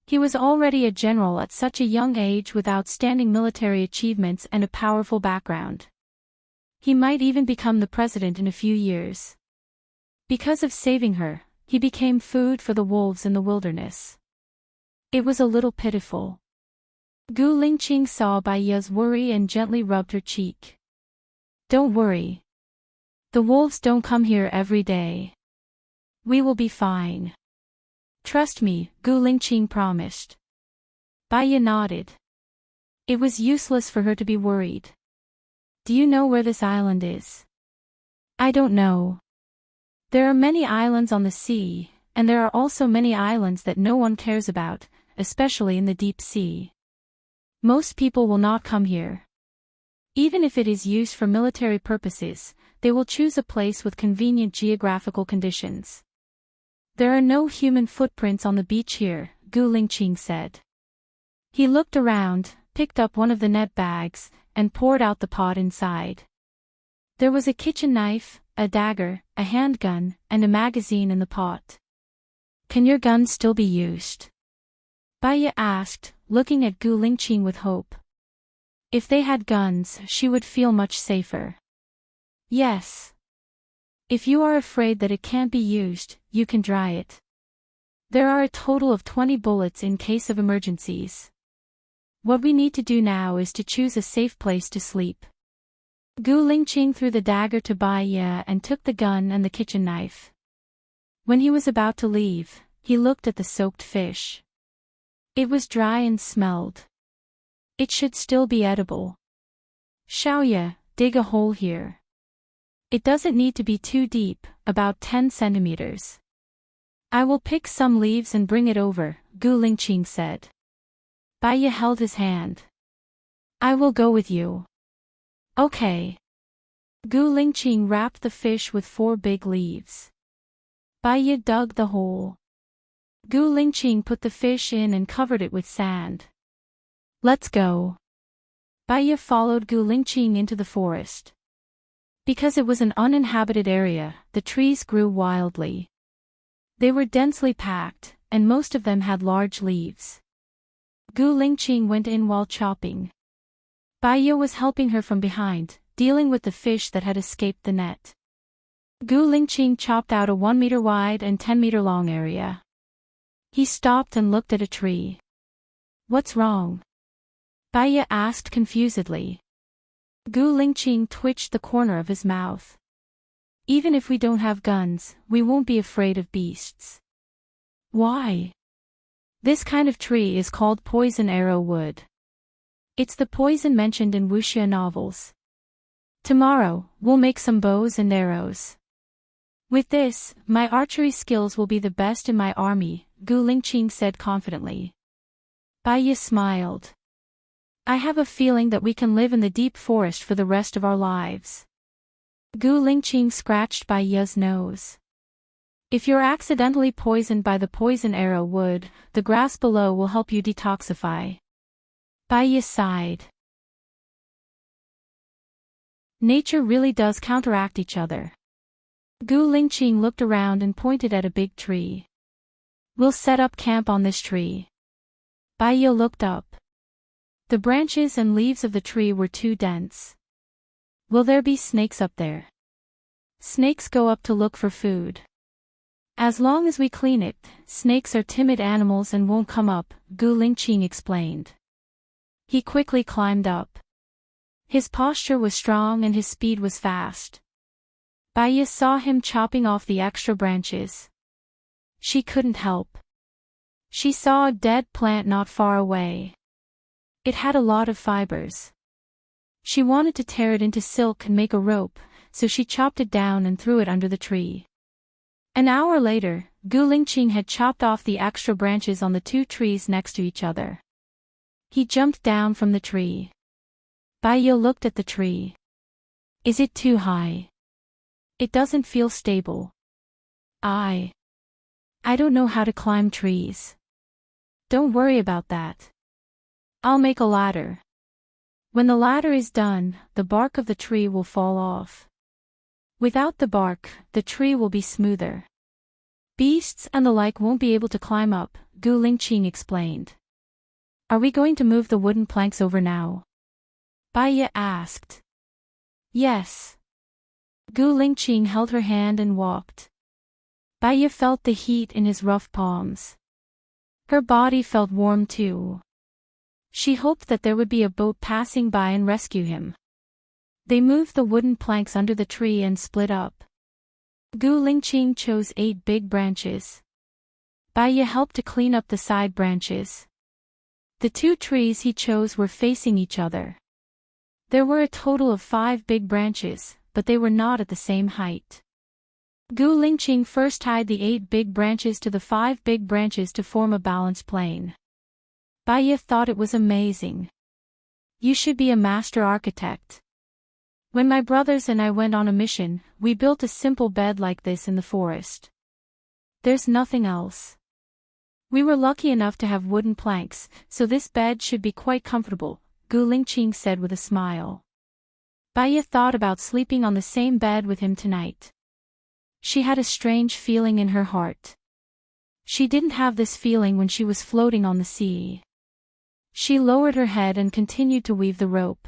He was already a general at such a young age with outstanding military achievements and a powerful background. He might even become the president in a few years. Because of saving her, he became food for the wolves in the wilderness. It was a little pitiful. Gu Lingqing saw Bai Ye's worry and gently rubbed her cheek. Don't worry. The wolves don't come here every day. We will be fine. Trust me, Gu Lingqing promised. Bai Ye nodded. It was useless for her to be worried. Do you know where this island is? I don't know. There are many islands on the sea, and there are also many islands that no one cares about, especially in the deep sea. Most people will not come here. Even if it is used for military purposes, they will choose a place with convenient geographical conditions. There are no human footprints on the beach here, Gu Lingqing said. He looked around, picked up one of the net bags, and poured out the pot inside. There was a kitchen knife, a dagger, a handgun, and a magazine in the pot. Can your gun still be used? Bai Ye asked, looking at Gu Lingqing with hope. If they had guns, she would feel much safer. Yes. If you are afraid that it can't be used, you can dry it. There are a total of 20 bullets in case of emergencies. What we need to do now is to choose a safe place to sleep. Gu Lingqing threw the dagger to Bai Ye and took the gun and the kitchen knife. When he was about to leave, he looked at the soaked fish. It was dry and smelled. It should still be edible. Xiaoye, dig a hole here. It doesn't need to be too deep, about 10 centimeters. I will pick some leaves and bring it over, Gu Lingqing said. Bai Ye held his hand. I will go with you. Okay. Gu Lingqing wrapped the fish with 4 big leaves. Bai Ye dug the hole. Gu Lingqing put the fish in and covered it with sand. Let's go. Bai Ye followed Gu Lingqing into the forest. Because it was an uninhabited area, the trees grew wildly. They were densely packed, and most of them had large leaves. Gu Lingqing went in while chopping. Bai Ye was helping her from behind, dealing with the fish that had escaped the net. Gu Lingqing chopped out a 1 meter wide and 10 meter long area. He stopped and looked at a tree. What's wrong? Bai Ye asked confusedly. Gu Lingqing twitched the corner of his mouth. Even if we don't have guns, we won't be afraid of beasts. Why? This kind of tree is called poison arrow wood. It's the poison mentioned in wuxia novels. Tomorrow, we'll make some bows and arrows. With this, my archery skills will be the best in my army, Gu Lingqing said confidently. Bai Ye smiled. I have a feeling that we can live in the deep forest for the rest of our lives. Gu Lingqing scratched Bai Ye's nose. If you're accidentally poisoned by the poison arrow wood, the grass below will help you detoxify. Bai Ye sighed. Nature really does counteract each other. Gu Lingqing looked around and pointed at a big tree. We'll set up camp on this tree. Bai Ye looked up. The branches and leaves of the tree were too dense. Will there be snakes up there? Snakes go up to look for food. As long as we clean it, snakes are timid animals and won't come up, Gu Lingqing explained. He quickly climbed up. His posture was strong and his speed was fast. Bai Ye saw him chopping off the extra branches. She couldn't help. She saw a dead plant not far away. It had a lot of fibers. She wanted to tear it into silk and make a rope, so she chopped it down and threw it under the tree. An hour later, Gu Lingqing had chopped off the extra branches on the 2 trees next to each other. He jumped down from the tree. Bai Ye looked at the tree. Is it too high? It doesn't feel stable. I don't know how to climb trees. Don't worry about that. I'll make a ladder. When the ladder is done, the bark of the tree will fall off. Without the bark, the tree will be smoother. Beasts and the like won't be able to climb up, Gu Lingqing explained. Are we going to move the wooden planks over now? Bai Ye asked. Yes. Gu Lingqing held her hand and walked. Baiya felt the heat in his rough palms. Her body felt warm too. She hoped that there would be a boat passing by and rescue him. They moved the wooden planks under the tree and split up. Gu Lingqing chose 8 big branches. Baiya helped to clean up the side branches. The 2 trees he chose were facing each other. There were a total of 5 big branches, but they were not at the same height. Gu Lingqing first tied the 8 big branches to the 5 big branches to form a balanced plane. Baiya thought it was amazing. You should be a master architect. When my brothers and I went on a mission, we built a simple bed like this in the forest. There's nothing else. We were lucky enough to have wooden planks, so this bed should be quite comfortable, Gu Lingqing said with a smile. Baiya thought about sleeping on the same bed with him tonight. She had a strange feeling in her heart. She didn't have this feeling when she was floating on the sea. She lowered her head and continued to weave the rope.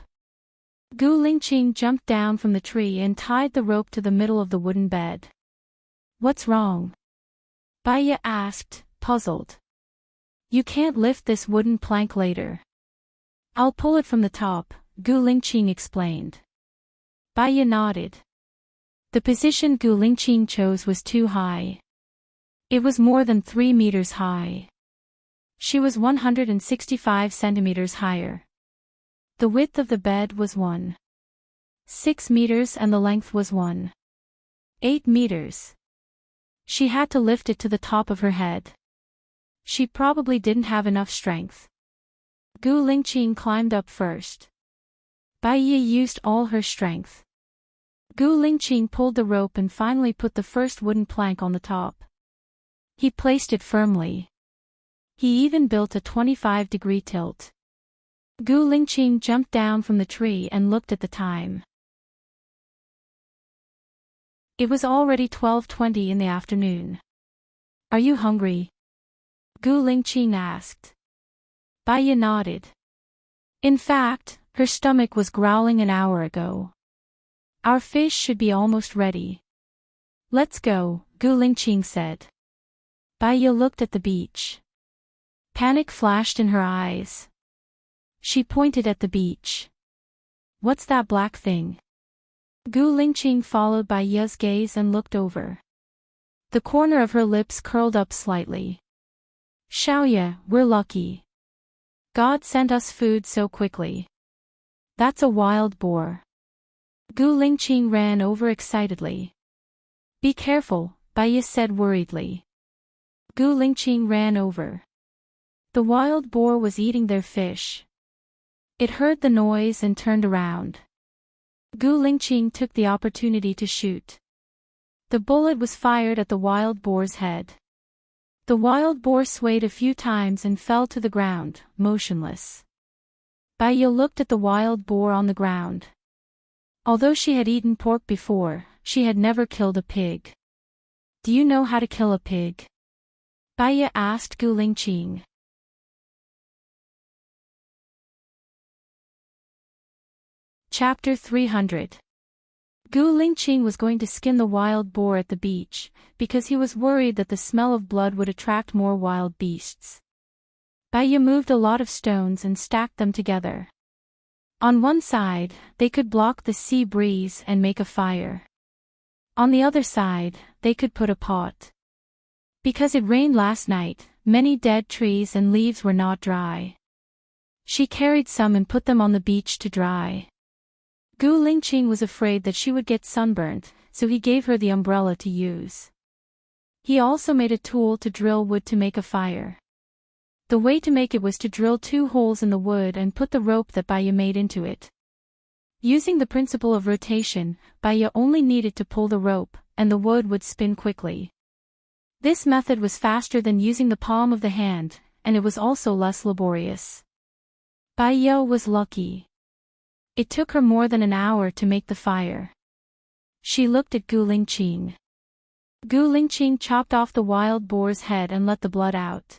Gu Lingqing jumped down from the tree and tied the rope to the middle of the wooden bed. What's wrong? Baiya asked, puzzled. You can't lift this wooden plank later. I'll pull it from the top, Gu Lingqing explained. Baiya nodded. The position Gu Lingqing chose was too high. It was more than 3 meters high. She was 165 centimeters higher. The width of the bed was 1.6 meters and the length was 1.8 meters. She had to lift it to the top of her head. She probably didn't have enough strength. Gu Lingqing climbed up first. Baiya used all her strength. Gu Lingqing pulled the rope and finally put the first wooden plank on the top. He placed it firmly. He even built a 25-degree tilt. Gu Lingqing jumped down from the tree and looked at the time. It was already 12:20 in the afternoon. Are you hungry? Gu Lingqing asked. Baiya nodded. In fact, her stomach was growling an hour ago. Our fish should be almost ready. Let's go, Gu Lingqing said. Baiya looked at the beach. Panic flashed in her eyes. She pointed at the beach. What's that black thing? Gu Lingqing followed Baiya's gaze and looked over. The corner of her lips curled up slightly. Xiaoya, we're lucky. God sent us food so quickly. That's a wild boar. Gu Lingqing ran over excitedly. Be careful, Baiya said worriedly. Gu Lingqing ran over. The wild boar was eating their fish. It heard the noise and turned around. Gu Lingqing took the opportunity to shoot. The bullet was fired at the wild boar's head. The wild boar swayed a few times and fell to the ground, motionless. Baiya looked at the wild boar on the ground. Although she had eaten pork before, she had never killed a pig. Do you know how to kill a pig? Baiya asked Gu Lingqing. Chapter 300. Gu Lingqing was going to skin the wild boar at the beach, because he was worried that the smell of blood would attract more wild beasts. Baiya moved a lot of stones and stacked them together. On one side, they could block the sea breeze and make a fire. On the other side, they could put a pot. Because it rained last night, many dead trees and leaves were not dry. She carried some and put them on the beach to dry. Gu Lingqing was afraid that she would get sunburnt, so he gave her the umbrella to use. He also made a tool to drill wood to make a fire. The way to make it was to drill 2 holes in the wood and put the rope that Baiya made into it. Using the principle of rotation, Baiya only needed to pull the rope, and the wood would spin quickly. This method was faster than using the palm of the hand, and it was also less laborious. Baiya was lucky. It took her more than an hour to make the fire. She looked at Gu Lingqing. Gu Lingqing chopped off the wild boar's head and let the blood out.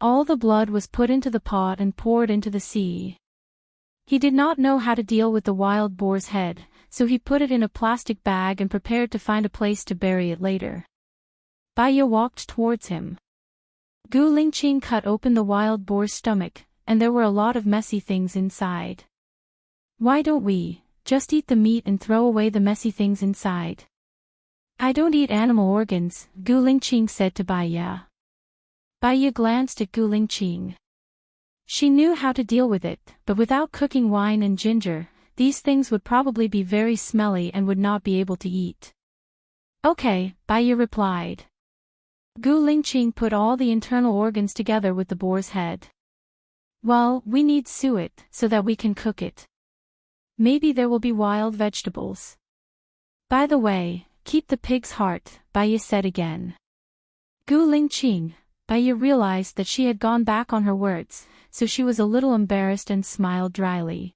All the blood was put into the pot and poured into the sea. He did not know how to deal with the wild boar's head, so he put it in a plastic bag and prepared to find a place to bury it later. Baya walked towards him. Gu Lingqing cut open the wild boar's stomach, and there were a lot of messy things inside. Why don't we just eat the meat and throw away the messy things inside? I don't eat animal organs, Gu Lingqing said to Baya. Baya glanced at Gu Lingqing. She knew how to deal with it, but without cooking wine and ginger, these things would probably be very smelly and would not be able to eat. Okay, Baya replied. Gu Lingqing put all the internal organs together with the boar's head. Well, we need suet so that we can cook it. Maybe there will be wild vegetables. By the way, keep the pig's heart, Baya said again. Gu Lingqing, Baya realized that she had gone back on her words, so she was a little embarrassed and smiled dryly.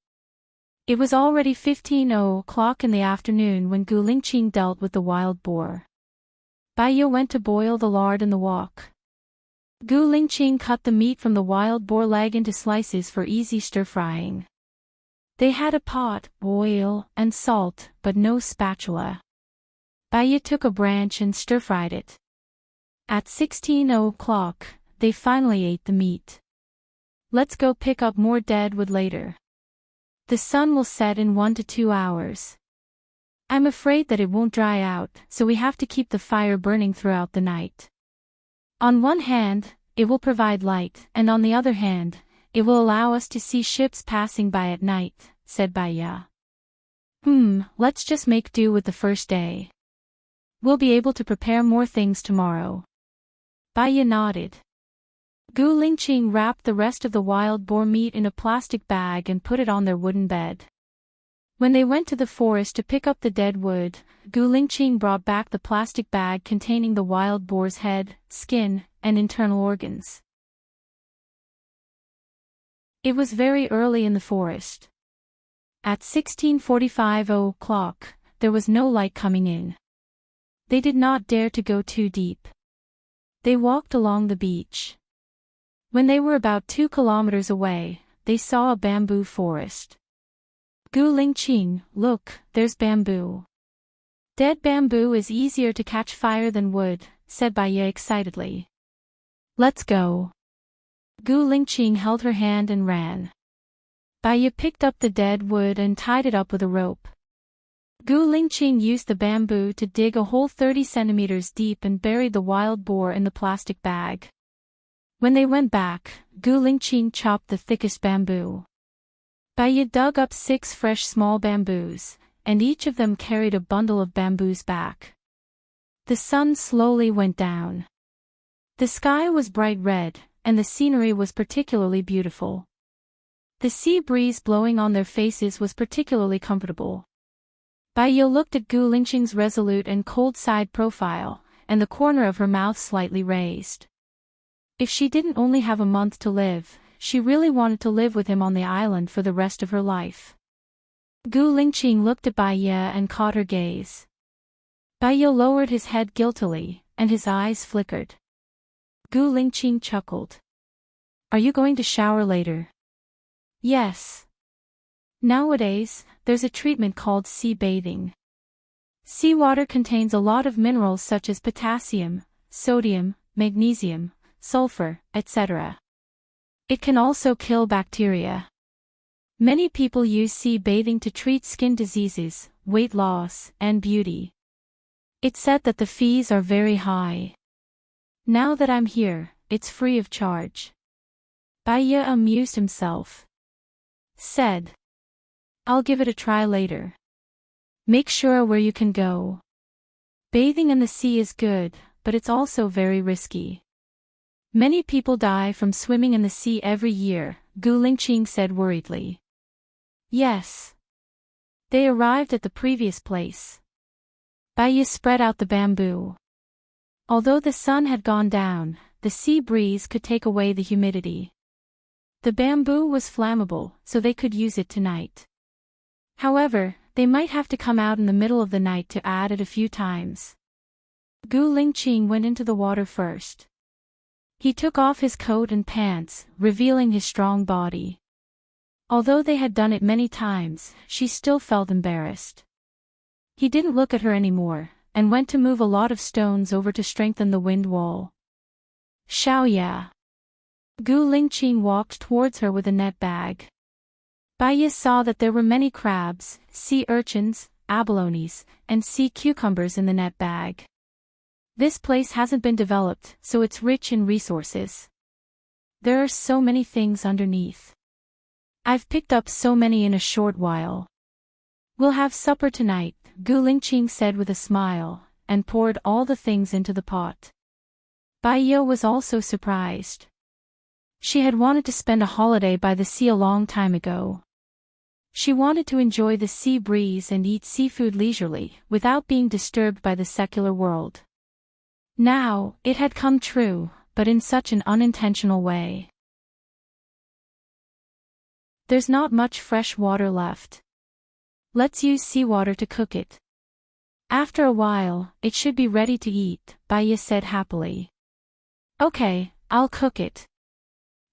It was already 15:00 in the afternoon when Gu Lingqing dealt with the wild boar. Baya went to boil the lard in the wok. Gu Lingqing cut the meat from the wild boar leg into slices for easy stir-frying. They had a pot, oil, and salt, but no spatula. Baya took a branch and stir-fried it. At 16:00, they finally ate the meat. Let's go pick up more dead wood later. The sun will set in 1 to 2 hours. I'm afraid that it won't dry out, so we have to keep the fire burning throughout the night. On one hand, it will provide light, and on the other hand, it will allow us to see ships passing by at night, said Baya. Let's just make do with the first day. We'll be able to prepare more things tomorrow. Baya nodded. Gu Lingqing wrapped the rest of the wild boar meat in a plastic bag and put it on their wooden bed. When they went to the forest to pick up the dead wood, Gu Lingqing brought back the plastic bag containing the wild boar's head, skin, and internal organs. It was very early in the forest. At 16:45, there was no light coming in. They did not dare to go too deep. They walked along the beach. When they were about 2 kilometers away, they saw a bamboo forest. Gu Lingqing, look, there's bamboo. Dead bamboo is easier to catch fire than wood, said Baya excitedly. Let's go. Gu Lingqing held her hand and ran. Baya picked up the dead wood and tied it up with a rope. Gu Lingqing used the bamboo to dig a hole 30 centimeters deep and buried the wild boar in the plastic bag. When they went back, Gu Lingqing chopped the thickest bamboo. Baya dug up 6 fresh small bamboos, and each of them carried a bundle of bamboos back. The sun slowly went down. The sky was bright red, and the scenery was particularly beautiful. The sea breeze blowing on their faces was particularly comfortable. Baya looked at Gu Lingqing's resolute and cold side profile, and the corner of her mouth slightly raised. If she didn't only have a month to live, she really wanted to live with him on the island for the rest of her life. Gu Lingqing looked at Baya and caught her gaze. Baya lowered his head guiltily, and his eyes flickered. Gu Lingqing chuckled. Are you going to shower later? Yes. Nowadays, there's a treatment called sea bathing. Seawater contains a lot of minerals such as potassium, sodium, magnesium, sulfur, etc. It can also kill bacteria. Many people use sea bathing to treat skin diseases, weight loss, and beauty. It's said that the fees are very high. Now that I'm here, it's free of charge. Baya amused himself. Said. I'll give it a try later. Make sure where you can go. Bathing in the sea is good, but it's also very risky. Many people die from swimming in the sea every year, Gu Lingqing said worriedly. Yes. They arrived at the previous place. Baya spread out the bamboo. Although the sun had gone down, the sea breeze could take away the humidity. The bamboo was flammable, so they could use it tonight. However, they might have to come out in the middle of the night to add it a few times. Gu Lingqing went into the water first. He took off his coat and pants, revealing his strong body. Although they had done it many times, she still felt embarrassed. He didn't look at her anymore, and went to move a lot of stones over to strengthen the wind wall. Xiaoya. Gu Lingqing walked towards her with a net bag. Baiya saw that there were many crabs, sea urchins, abalones, and sea cucumbers in the net bag. This place hasn't been developed, so it's rich in resources. There are so many things underneath. I've picked up so many in a short while. We'll have supper tonight, Gu Lingqing said with a smile, and poured all the things into the pot. Baiya was also surprised. She had wanted to spend a holiday by the sea a long time ago. She wanted to enjoy the sea breeze and eat seafood leisurely, without being disturbed by the secular world. Now, it had come true, but in such an unintentional way. There's not much fresh water left. Let's use seawater to cook it. After a while, it should be ready to eat, Baiya said happily. Okay, I'll cook it.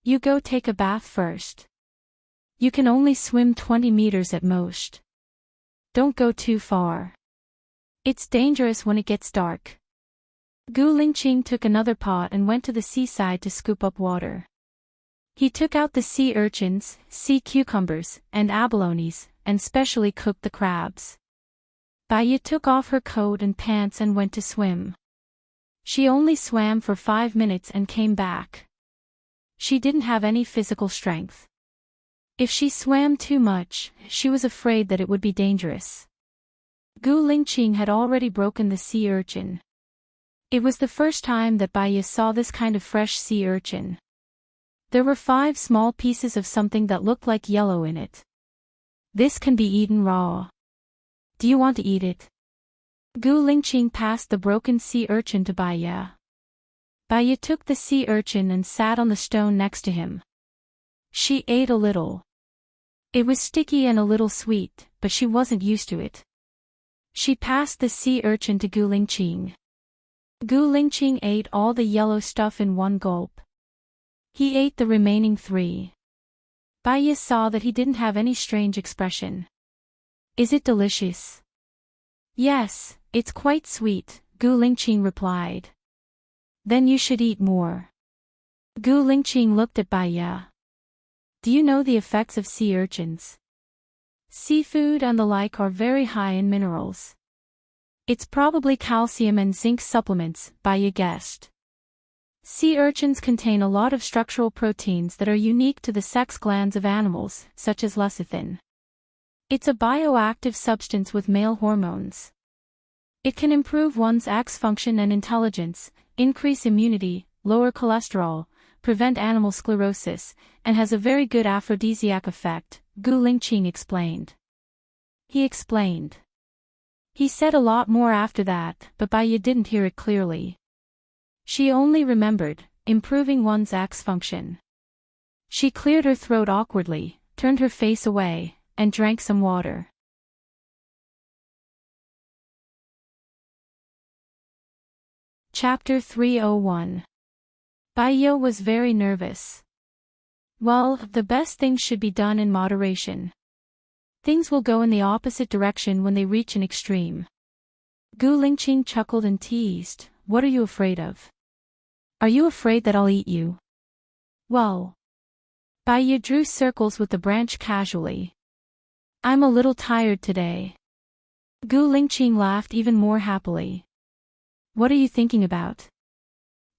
You go take a bath first. You can only swim 20 meters at most. Don't go too far. It's dangerous when it gets dark. Gu Lingqing took another pot and went to the seaside to scoop up water. He took out the sea urchins, sea cucumbers, and abalones, and specially cooked the crabs. Baiya took off her coat and pants and went to swim. She only swam for 5 minutes and came back. She didn't have any physical strength. If she swam too much, she was afraid that it would be dangerous. Gu Lingqing had already broken the sea urchin. It was the first time that Baiya saw this kind of fresh sea urchin. There were 5 small pieces of something that looked like yellow in it. This can be eaten raw. Do you want to eat it? Gu Lingqing passed the broken sea urchin to Baiya. Baiya took the sea urchin and sat on the stone next to him. She ate a little. It was sticky and a little sweet, but she wasn't used to it. She passed the sea urchin to Gu Lingqing. Gu Lingqing ate all the yellow stuff in one gulp. He ate the remaining 3. Baiya saw that he didn't have any strange expression. Is it delicious? Yes, it's quite sweet, Gu Lingqing replied. Then you should eat more. Gu Lingqing looked at Baiya. Do you know the effects of sea urchins? Seafood and the like are very high in minerals. It's probably calcium and zinc supplements, Baiya guessed. Sea urchins contain a lot of structural proteins that are unique to the sex glands of animals, such as lecithin. It's a bioactive substance with male hormones. It can improve one's sex function and intelligence, increase immunity, lower cholesterol, prevent animal sclerosis, and has a very good aphrodisiac effect, Gu Lingqing explained. He explained. He said a lot more after that, but Baiya didn't hear it clearly. She only remembered, improving one's sex function. She cleared her throat awkwardly, turned her face away, and drank some water. Chapter 301. Baiya was very nervous. Well, the best things should be done in moderation. Things will go in the opposite direction when they reach an extreme. Gu Lingqing chuckled and teased, What are you afraid of? Are you afraid that I'll eat you? Well. Baiya drew circles with the branch casually. I'm a little tired today. Gu Lingqing laughed even more happily. What are you thinking about?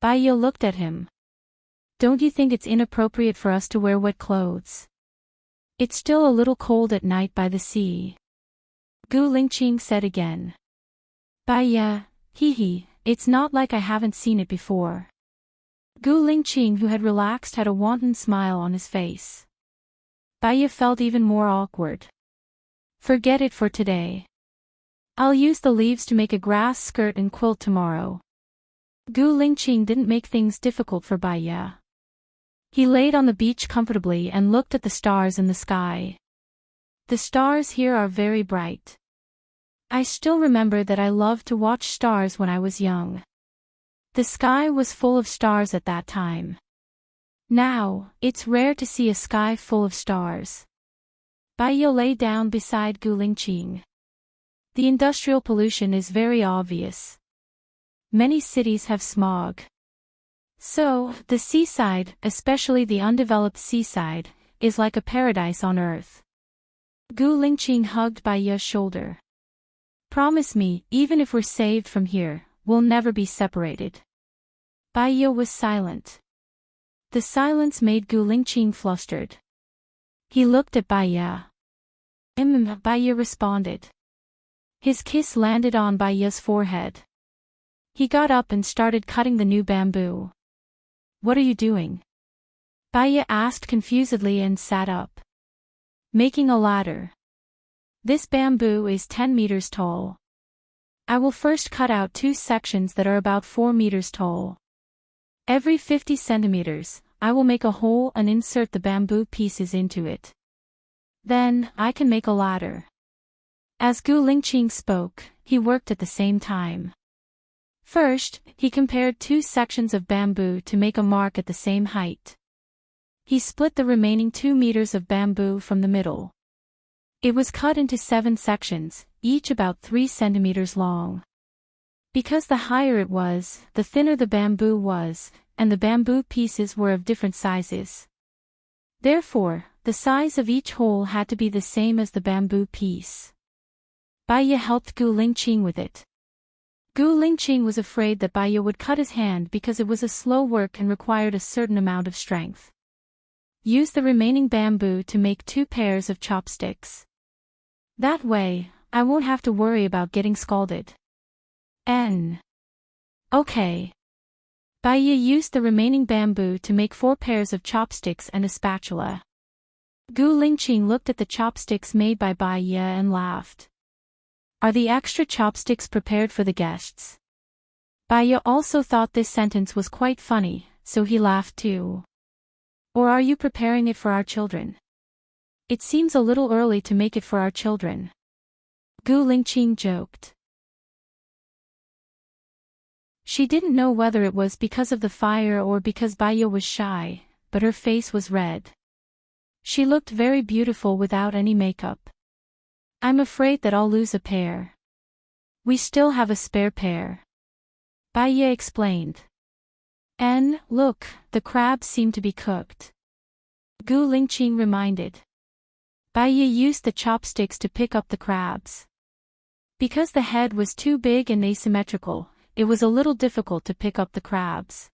Baiya looked at him. Don't you think it's inappropriate for us to wear wet clothes? It's still a little cold at night by the sea. Gu Lingqing said again. Baiya, it's not like I haven't seen it before. Gu Lingqing, who had relaxed, had a wanton smile on his face. Baiya felt even more awkward. Forget it for today. I'll use the leaves to make a grass skirt and quilt tomorrow. Gu Lingqing didn't make things difficult for Baiya. He laid on the beach comfortably and looked at the stars in the sky. The stars here are very bright. I still remember that I loved to watch stars when I was young. The sky was full of stars at that time. Now, it's rare to see a sky full of stars. Baiya lay down beside Gu Lingqing. The industrial pollution is very obvious. Many cities have smog. So, the seaside, especially the undeveloped seaside, is like a paradise on earth. Gu Lingqing hugged Bai Ye's shoulder. Promise me, even if we're saved from here, we'll never be separated. Bai Ye was silent. The silence made Gu Lingqing flustered. He looked at Bai Ye. Bai Ye responded. His kiss landed on Bai Ye's forehead. He got up and started cutting the new bamboo. What are you doing? Bai Ye asked confusedly and sat up. Making a ladder. This bamboo is 10 meters tall. I will first cut out 2 sections that are about 4 meters tall. Every 50 centimeters, I will make a hole and insert the bamboo pieces into it. Then, I can make a ladder. As Gu Lingqing spoke, he worked at the same time. First, he compared 2 sections of bamboo to make a mark at the same height. He split the remaining 2 meters of bamboo from the middle. It was cut into 7 sections, each about 3 centimeters long. Because the higher it was, the thinner the bamboo was, and the bamboo pieces were of different sizes. Therefore, the size of each hole had to be the same as the bamboo piece. Bai Ye helped Gu Lingqing with it. Gu Lingqing was afraid that Bai Ye would cut his hand because it was a slow work and required a certain amount of strength. Use the remaining bamboo to make 2 pairs of chopsticks. That way, I won't have to worry about getting scalded. Okay. Bai Ye used the remaining bamboo to make 4 pairs of chopsticks and a spatula. Gu Lingqing looked at the chopsticks made by Bai Ye and laughed. Are the extra chopsticks prepared for the guests? Bai Ye also thought this sentence was quite funny, so he laughed too. Or are you preparing it for our children? It seems a little early to make it for our children. Gu Lingqing joked. She didn't know whether it was because of the fire or because Bai Ye was shy, but her face was red. She looked very beautiful without any makeup. I'm afraid that I'll lose a pair. We still have a spare pair. Bai Ye explained. Look, the crabs seem to be cooked. Gu Lingqing reminded. Bai Ye used the chopsticks to pick up the crabs. Because the head was too big and asymmetrical, it was a little difficult to pick up the crabs.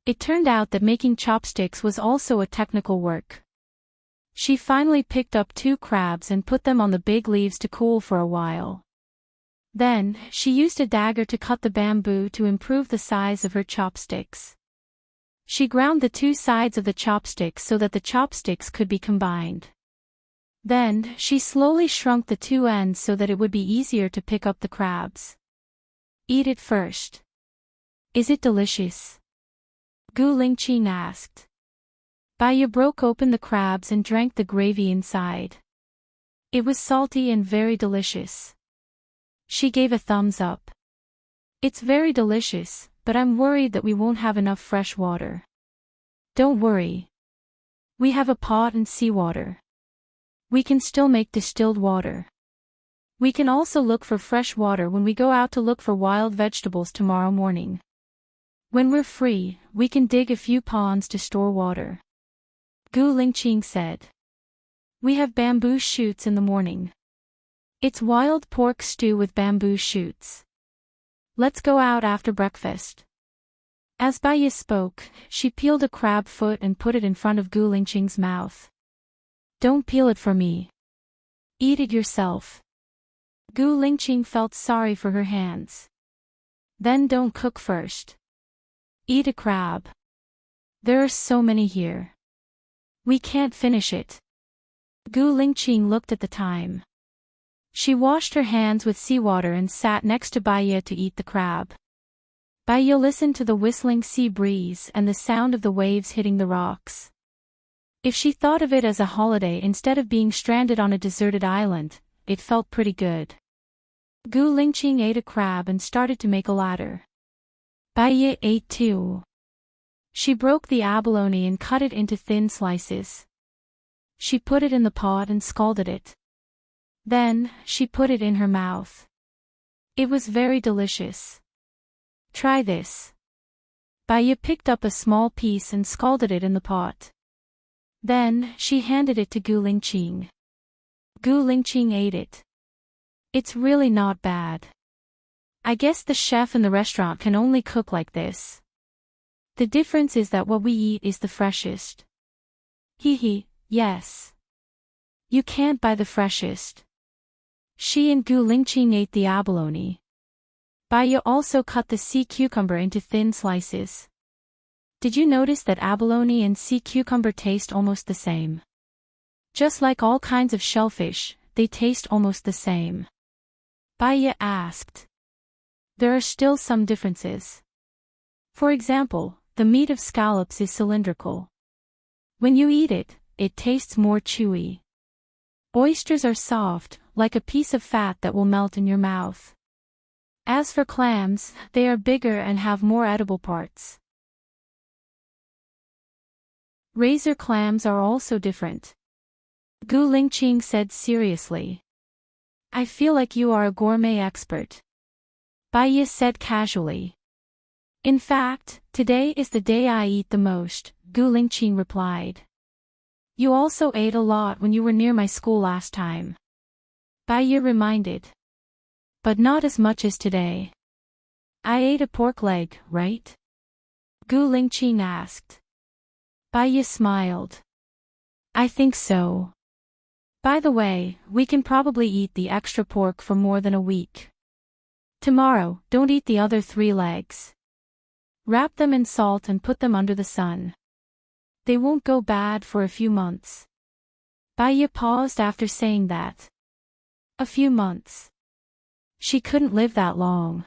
It turned out that making chopsticks was also a technical work. She finally picked up 2 crabs and put them on the big leaves to cool for a while. Then, she used a dagger to cut the bamboo to improve the size of her chopsticks. She ground the 2 sides of the chopsticks so that the chopsticks could be combined. Then, she slowly shrunk the 2 ends so that it would be easier to pick up the crabs. Eat it first. Is it delicious? Gu Lingqing asked. Bai Ye broke open the crabs and drank the gravy inside. It was salty and very delicious. She gave a thumbs up. It's very delicious, but I'm worried that we won't have enough fresh water. Don't worry. We have a pot and seawater. We can still make distilled water. We can also look for fresh water when we go out to look for wild vegetables tomorrow morning. When we're free, we can dig a few ponds to store water. Gu Lingqing said. We have bamboo shoots in the morning. It's wild pork stew with bamboo shoots. Let's go out after breakfast. As Bai Ye spoke, she peeled a crab foot and put it in front of Gu Lingqing's mouth. Don't peel it for me. Eat it yourself. Gu Lingqing felt sorry for her hands. Then don't cook first. Eat a crab. There are so many here. We can't finish it. Gu Lingqing looked at the time. She washed her hands with seawater and sat next to Bai Ye to eat the crab. Bai Ye listened to the whistling sea breeze and the sound of the waves hitting the rocks. If she thought of it as a holiday instead of being stranded on a deserted island, it felt pretty good. Gu Lingqing ate a crab and started to make a ladder. Bai Ye ate too. She broke the abalone and cut it into thin slices. She put it in the pot and scalded it. Then, she put it in her mouth. It was very delicious. Try this. Baya picked up a small piece and scalded it in the pot. Then, she handed it to Gu Lingqing. Gu Lingqing ate it. It's really not bad. I guess the chef in the restaurant can only cook like this. The difference is that what we eat is the freshest. Hee, yes. You can't buy the freshest. She and Gu Lingqing ate the abalone. Baya also cut the sea cucumber into thin slices. Did you notice that abalone and sea cucumber taste almost the same? Just like all kinds of shellfish, they taste almost the same. Baya asked. There are still some differences. For example, the meat of scallops is cylindrical. When you eat it, it tastes more chewy. Oysters are soft, like a piece of fat that will melt in your mouth. As for clams, they are bigger and have more edible parts. Razor clams are also different. Gu Lingqing said seriously. I feel like you are a gourmet expert. Baya said casually. In fact, today is the day I eat the most, Gu Lingqing replied. You also ate a lot when you were near my school last time. Baya reminded. But not as much as today. I ate a pork leg, right? Gu Lingqing asked. Baya smiled. I think so. By the way, we can probably eat the extra pork for more than a week. Tomorrow, don't eat the other 3 legs. Wrap them in salt and put them under the sun. They won't go bad for a few months. Baya paused after saying that. A few months. She couldn't live that long.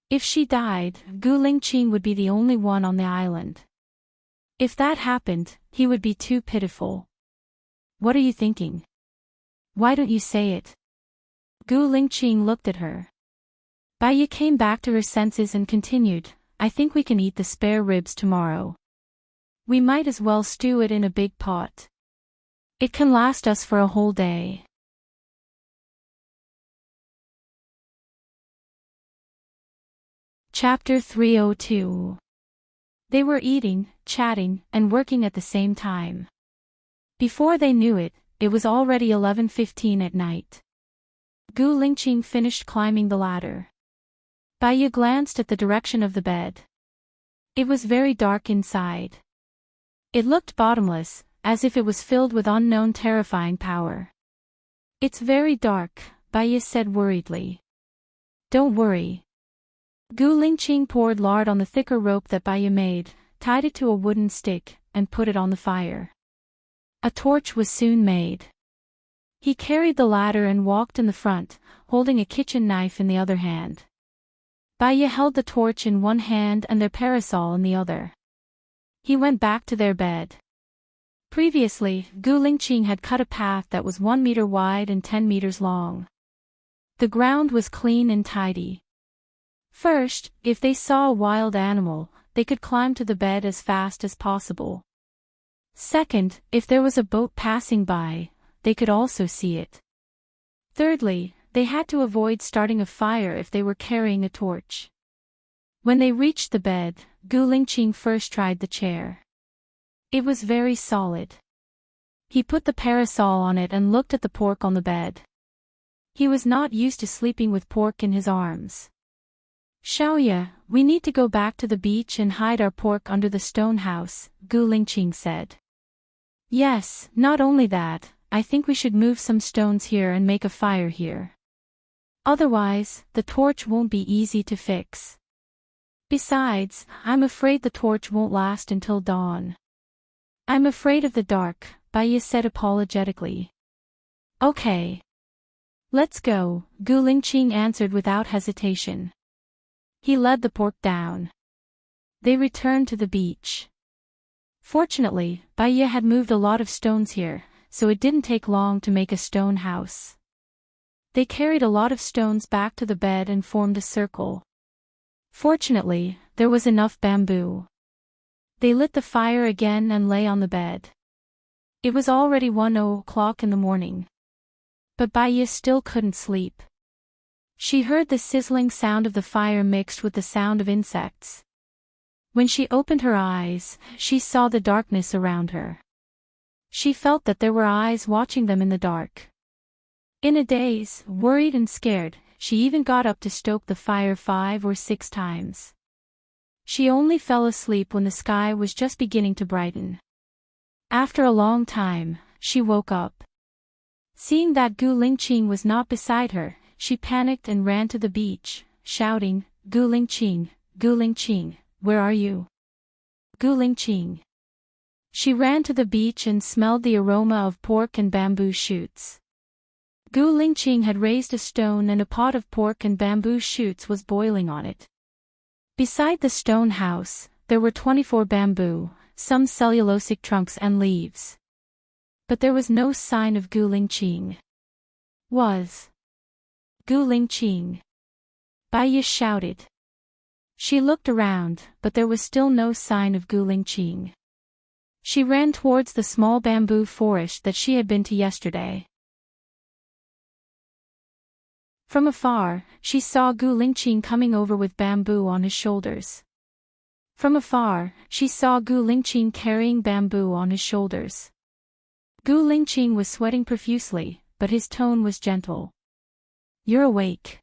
If she died, Gu Lingqing would be the only one on the island. If that happened, he would be too pitiful. What are you thinking? Why don't you say it? Gu Lingqing looked at her. Baya came back to her senses and continued, I think we can eat the spare ribs tomorrow. We might as well stew it in a big pot. It can last us for a whole day. Chapter 302. They were eating, chatting, and working at the same time. Before they knew it, it was already 11:15 at night. Gu Lingqing finished climbing the ladder. Baya glanced at the direction of the bed. It was very dark inside. It looked bottomless, as if it was filled with unknown terrifying power. It's very dark, Baya said worriedly. Don't worry. Gu Lingqing poured lard on the thicker rope that Baya made, tied it to a wooden stick, and put it on the fire. A torch was soon made. He carried the ladder and walked in the front, holding a kitchen knife in the other hand. Baya held the torch in one hand and their parasol in the other. He went back to their bed. Previously, Gu Lingqing had cut a path that was 1 meter wide and 10 meters long. The ground was clean and tidy. First, if they saw a wild animal, they could climb to the bed as fast as possible. Second, if there was a boat passing by, they could also see it. Thirdly, they had to avoid starting a fire if they were carrying a torch. When they reached the bed, Gu Lingqing first tried the chair. It was very solid. He put the parasol on it and looked at the pork on the bed. He was not used to sleeping with pork in his arms. Xiaoya, we need to go back to the beach and hide our pork under the stone house, Gu Lingqing said. Yes, not only that, I think we should move some stones here and make a fire here. Otherwise, the torch won't be easy to fix. Besides, I'm afraid the torch won't last until dawn. I'm afraid of the dark, Baya said apologetically. Okay. Let's go, Gu Lingqing answered without hesitation. He led the pork down. They returned to the beach. Fortunately, Baya had moved a lot of stones here, so it didn't take long to make a stone house. They carried a lot of stones back to the bed and formed a circle. Fortunately, there was enough bamboo. They lit the fire again and lay on the bed. It was already 1 o'clock in the morning. But Baya still couldn't sleep. She heard the sizzling sound of the fire mixed with the sound of insects. When she opened her eyes, she saw the darkness around her. She felt that there were eyes watching them in the dark. In a daze, worried and scared, she even got up to stoke the fire 5 or 6 times. She only fell asleep when the sky was just beginning to brighten. After a long time, she woke up. Seeing that Gu Lingqing was not beside her, she panicked and ran to the beach, shouting, "Gu Lingqing, Gu Lingqing, where are you? Gu Lingqing." She ran to the beach and smelled the aroma of pork and bamboo shoots. Gu Lingqing had raised a stone and a pot of pork and bamboo shoots was boiling on it. Beside the stone house, there were 24 bamboo, some cellulosic trunks and leaves. But there was no sign of Gu Lingqing. Was Gu Lingqing? Baya shouted. She looked around, but there was still no sign of Gu Lingqing. She ran towards the small bamboo forest that she had been to yesterday. From afar, she saw Gu Lingqing coming over with bamboo on his shoulders. From afar, she saw Gu Lingqing carrying bamboo on his shoulders. Gu Lingqing was sweating profusely, but his tone was gentle. "You're awake.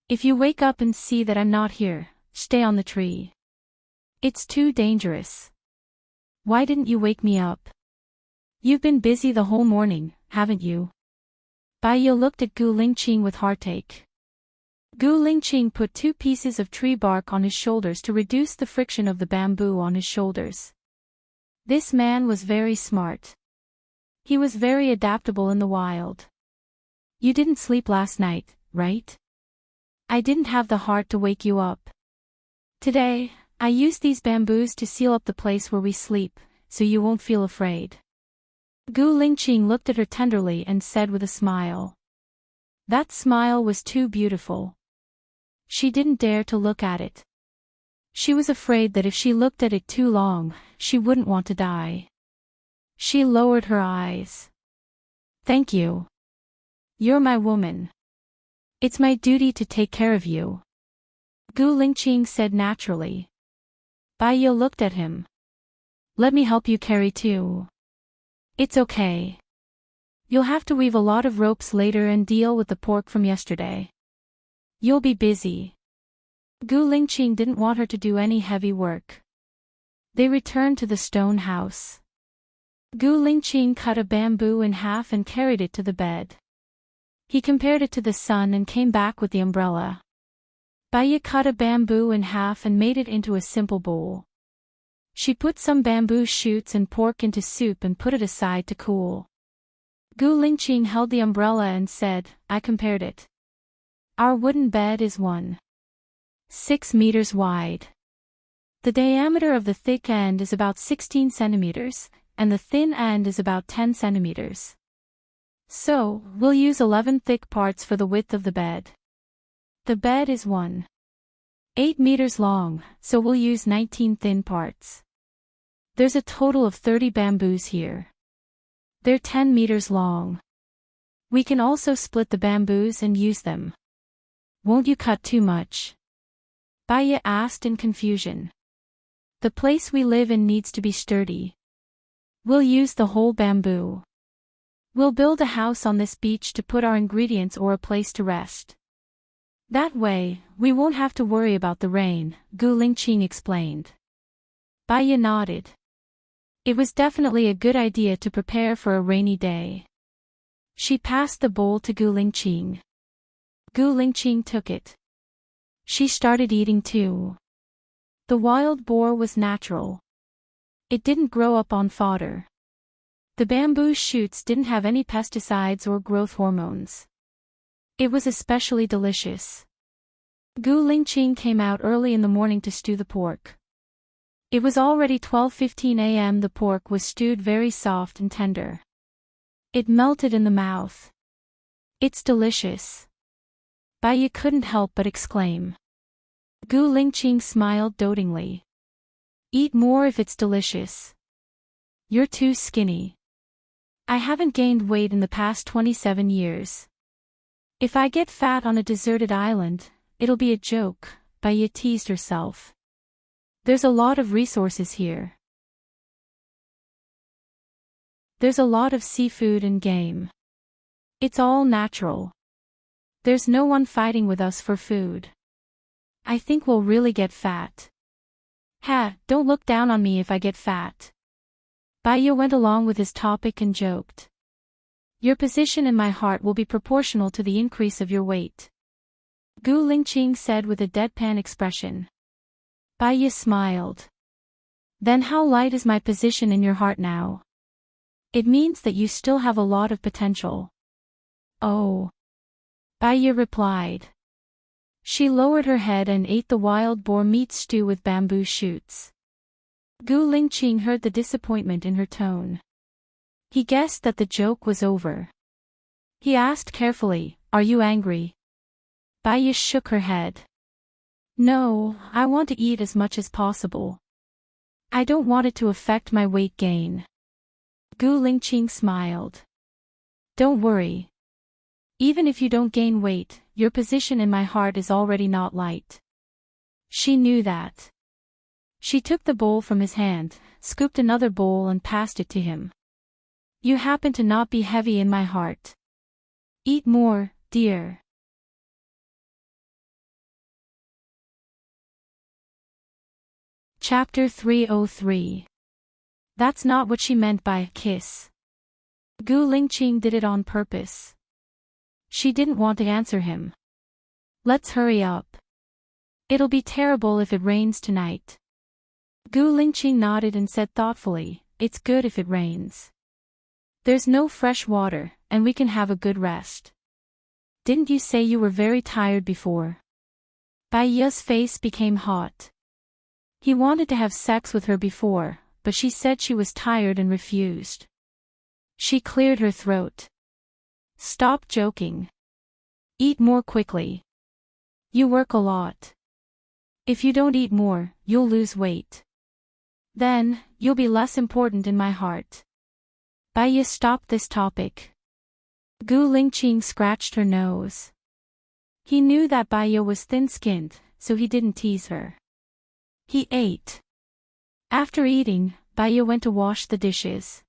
If you wake up and see that I'm not here, stay on the tree. It's too dangerous. Why didn't you wake me up? You've been busy the whole morning, haven't you?" Baya looked at Gu Lingqing with heartache. Gu Lingqing put 2 pieces of tree bark on his shoulders to reduce the friction of the bamboo on his shoulders. This man was very smart. He was very adaptable in the wild. "You didn't sleep last night, right? I didn't have the heart to wake you up. Today, I used these bamboos to seal up the place where we sleep, so you won't feel afraid." Gu Lingqing looked at her tenderly and said with a smile. That smile was too beautiful. She didn't dare to look at it. She was afraid that if she looked at it too long, she wouldn't want to die. She lowered her eyes. "Thank you. You're my woman. It's my duty to take care of you," Gu Lingqing said naturally. Baya looked at him. "Let me help you carry too." "It's okay. You'll have to weave a lot of ropes later and deal with the pork from yesterday. You'll be busy." Gu Lingqing didn't want her to do any heavy work. They returned to the stone house. Gu Lingqing cut a bamboo in half and carried it to the bed. He compared it to the sun and came back with the umbrella. Baya cut a bamboo in half and made it into a simple bowl. She put some bamboo shoots and pork into soup and put it aside to cool. Gu Lingqing held the umbrella and said, "I compared it. Our wooden bed is 1.6 meters wide. The diameter of the thick end is about 16 centimeters, and the thin end is about 10 centimeters. So, we'll use 11 thick parts for the width of the bed. The bed is 1.8 meters long, so we'll use 19 thin parts. There's a total of 30 bamboos here. They're 10 meters long. We can also split the bamboos and use them. Won't you cut too much?" Baya asked in confusion. "The place we live in needs to be sturdy. We'll use the whole bamboo. We'll build a house on this beach to put our ingredients or a place to rest. That way, we won't have to worry about the rain," Gu Lingqing explained. Baya nodded. It was definitely a good idea to prepare for a rainy day. She passed the bowl to Gu Lingqing. Gu Lingqing took it. She started eating too. The wild boar was natural. It didn't grow up on fodder. The bamboo shoots didn't have any pesticides or growth hormones. It was especially delicious. Gu Lingqing came out early in the morning to stew the pork. It was already 12:15 a.m. The pork was stewed very soft and tender. It melted in the mouth. "It's delicious." Baya couldn't help but exclaim. Gu Lingqing smiled dotingly. "Eat more if it's delicious. You're too skinny." I haven't gained weight in the past 27 years. If I get fat on a deserted island, it'll be a joke, Baya teased herself. There's a lot of resources here. There's a lot of seafood and game. It's all natural. There's no one fighting with us for food. I think we'll really get fat. Ha, don't look down on me if I get fat. Baya went along with his topic and joked. Your position in my heart will be proportional to the increase of your weight. Gu Lingqing said with a deadpan expression. Baya smiled. Then how light is my position in your heart now? It means that you still have a lot of potential. Oh. Baya replied. She lowered her head and ate the wild boar meat stew with bamboo shoots. Gu Lingqing heard the disappointment in her tone. He guessed that the joke was over. He asked carefully, Are you angry? Baya shook her head. No, I want to eat as much as possible. I don't want it to affect my weight gain. Gu Lingqing smiled. Don't worry. Even if you don't gain weight, your position in my heart is already not light. She knew that. She took the bowl from his hand, scooped another bowl and passed it to him. You happen to not be heavy in my heart. Eat more, dear. Chapter 303. That's not what she meant by kiss. Gu Lingqing did it on purpose. She didn't want to answer him. Let's hurry up. It'll be terrible if it rains tonight. Gu Lingqing nodded and said thoughtfully, It's good if it rains. There's no fresh water, and we can have a good rest. Didn't you say you were very tired before? Baya's face became hot. He wanted to have sex with her before, but she said she was tired and refused. She cleared her throat. Stop joking. Eat more quickly. You work a lot. If you don't eat more, you'll lose weight. Then, you'll be less important in my heart. Baya stopped this topic. Gu Lingqing scratched her nose. He knew that Baya was thin-skinned, so he didn't tease her. He ate. After eating, Baya went to wash the dishes.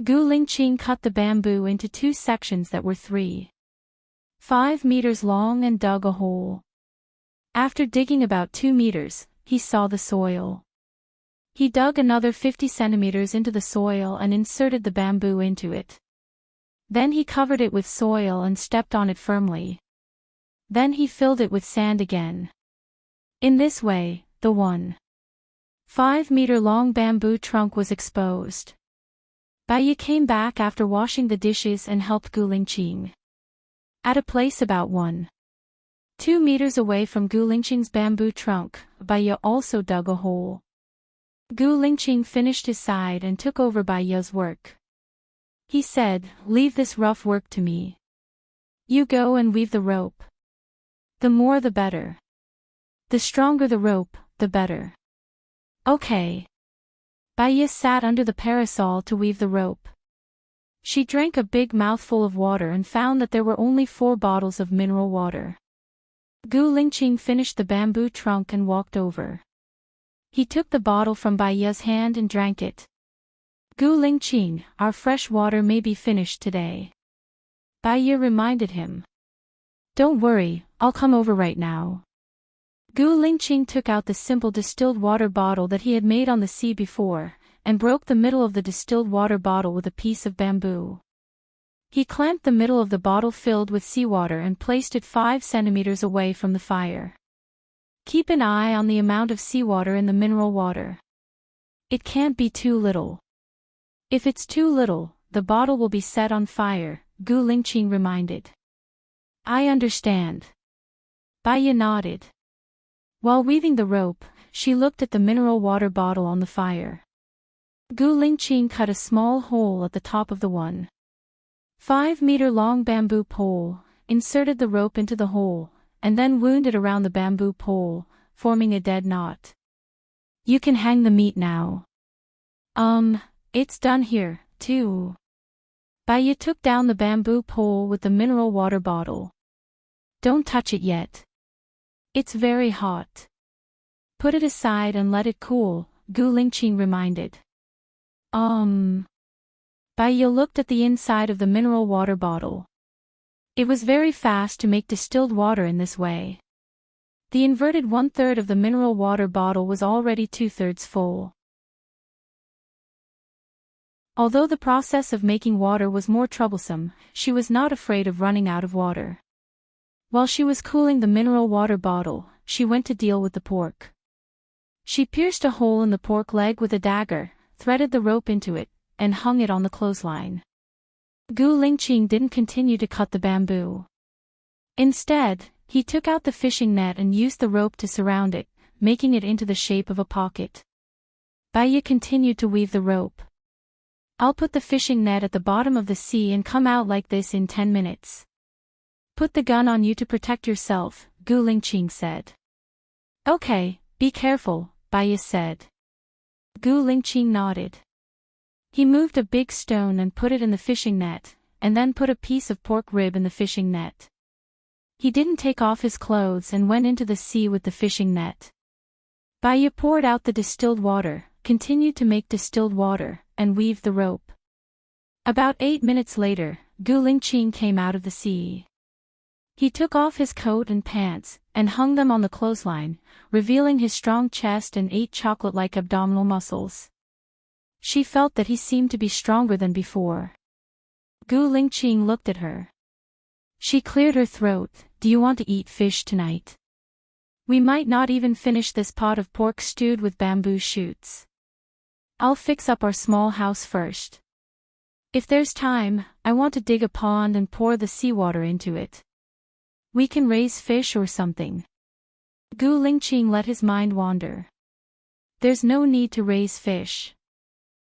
Gu Lingqing cut the bamboo into 2 sections that were 3.5 meters long and dug a hole. After digging about 2 meters, he saw the soil. He dug another 50 centimeters into the soil and inserted the bamboo into it. Then he covered it with soil and stepped on it firmly. Then he filled it with sand again. In this way, the 1.5-meter-long bamboo trunk was exposed. Baya came back after washing the dishes and helped Gu Lingqing. At a place about 1.2 meters away from Gu Lingqing's bamboo trunk, Baya also dug a hole. Gu Lingqing finished his side and took over Baya's work. He said, Leave this rough work to me. You go and weave the rope. The more the better. The stronger the rope, the better. Okay. Baya sat under the parasol to weave the rope. She drank a big mouthful of water and found that there were only 4 bottles of mineral water. Gu Lingqing finished the bamboo trunk and walked over. He took the bottle from Baya's hand and drank it. Gu Lingqing, our fresh water may be finished today. Baya reminded him. Don't worry, I'll come over right now. Gu Lingqing took out the simple distilled water bottle that he had made on the sea before, and broke the middle of the distilled water bottle with a piece of bamboo. He clamped the middle of the bottle filled with seawater and placed it 5 centimeters away from the fire. Keep an eye on the amount of seawater in the mineral water. It can't be too little. If it's too little, the bottle will be set on fire, Gu Lingqing reminded. I understand. Baya nodded. While weaving the rope, she looked at the mineral water bottle on the fire. Gu Lingqing cut a small hole at the top of the 1.5-meter-long bamboo pole, inserted the rope into the hole, and then wound it around the bamboo pole, forming a dead knot. You can hang the meat now. It's done here, too. Baya took down the bamboo pole with the mineral water bottle. Don't touch it yet. It's very hot. Put it aside and let it cool, Gu Lingqing reminded. Baya looked at the inside of the mineral water bottle. It was very fast to make distilled water in this way. The inverted 1/3 of the mineral water bottle was already 2/3 full. Although the process of making water was more troublesome, she was not afraid of running out of water. While she was cooling the mineral water bottle, she went to deal with the pork. She pierced a hole in the pork leg with a dagger, threaded the rope into it, and hung it on the clothesline. Gu Lingqing didn't continue to cut the bamboo. Instead, he took out the fishing net and used the rope to surround it, making it into the shape of a pocket. Baya continued to weave the rope. I'll put the fishing net at the bottom of the sea and come out like this in 10 minutes. Put the gun on you to protect yourself, Gu Lingqing said. Okay, be careful, Baya said. Gu Lingqing nodded. He moved a big stone and put it in the fishing net, and then put a piece of pork rib in the fishing net. He didn't take off his clothes and went into the sea with the fishing net. Baya poured out the distilled water, continued to make distilled water, and weaved the rope. About 8 minutes later, Gu Lingqing came out of the sea. He took off his coat and pants, and hung them on the clothesline, revealing his strong chest and 8 chocolate-like abdominal muscles. She felt that he seemed to be stronger than before. Gu Lingqing looked at her. She cleared her throat. Do you want to eat fish tonight? We might not even finish this pot of pork stewed with bamboo shoots. I'll fix up our small house first. If there's time, I want to dig a pond and pour the seawater into it. We can raise fish or something. Gu Lingqing let his mind wander. There's no need to raise fish.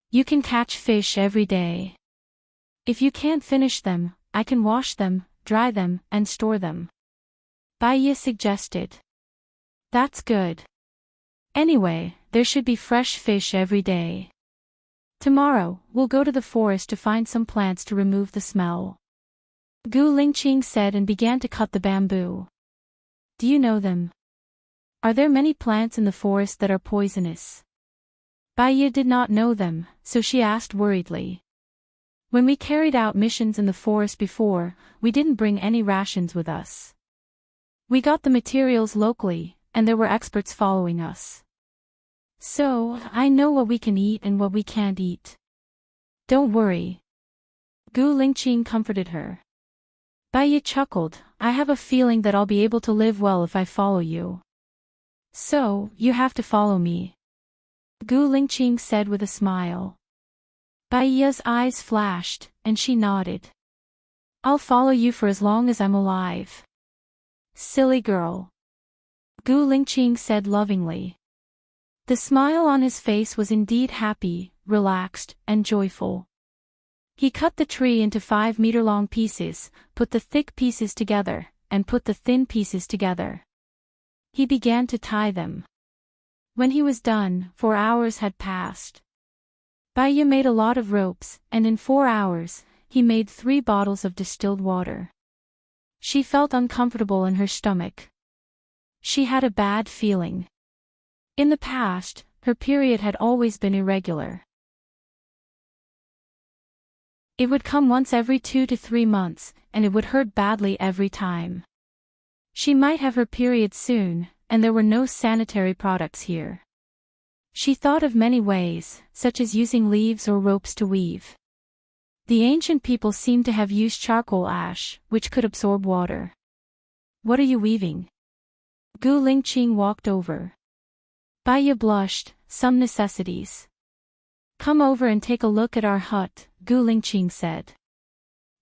You can catch fish every day. If you can't finish them, I can wash them, dry them, and store them. Baya suggested. That's good. Anyway, there should be fresh fish every day. Tomorrow, we'll go to the forest to find some plants to remove the smell. Gu Lingqing said and began to cut the bamboo. Do you know them? Are there many plants in the forest that are poisonous? Baya did not know them, so she asked worriedly. When we carried out missions in the forest before, we didn't bring any rations with us. We got the materials locally, and there were experts following us. So, I know what we can eat and what we can't eat. Don't worry. Gu Lingqing comforted her. Baya chuckled. I have a feeling that I'll be able to live well if I follow you. So, you have to follow me. Gu Lingqing said with a smile. Baya's eyes flashed, and she nodded. I'll follow you for as long as I'm alive. Silly girl. Gu Lingqing said lovingly. The smile on his face was indeed happy, relaxed, and joyful. He cut the tree into 5-meter-long pieces, put the thick pieces together, and put the thin pieces together. He began to tie them. When he was done, 4 hours had passed. Baya made a lot of ropes, and in 4 hours, he made 3 bottles of distilled water. She felt uncomfortable in her stomach. She had a bad feeling. In the past, her period had always been irregular. It would come once every 2 to 3 months, and it would hurt badly every time. She might have her period soon, and there were no sanitary products here. She thought of many ways, such as using leaves or ropes to weave. The ancient people seemed to have used charcoal ash, which could absorb water. What are you weaving? Gu Lingqing walked over. Baya blushed. Some necessities. Come over and take a look at our hut, Gu Lingqing said.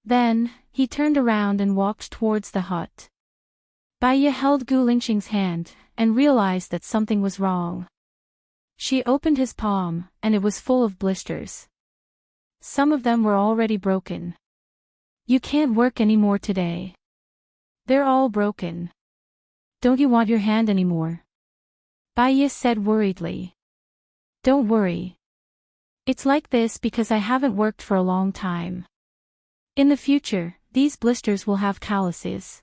Then, he turned around and walked towards the hut. Baya held Gu Lingqing's hand, and realized that something was wrong. She opened his palm, and it was full of blisters. Some of them were already broken. You can't work anymore today. They're all broken. Don't you want your hand anymore? Baya said worriedly. Don't worry. It's like this because I haven't worked for a long time. In the future, these blisters will have calluses.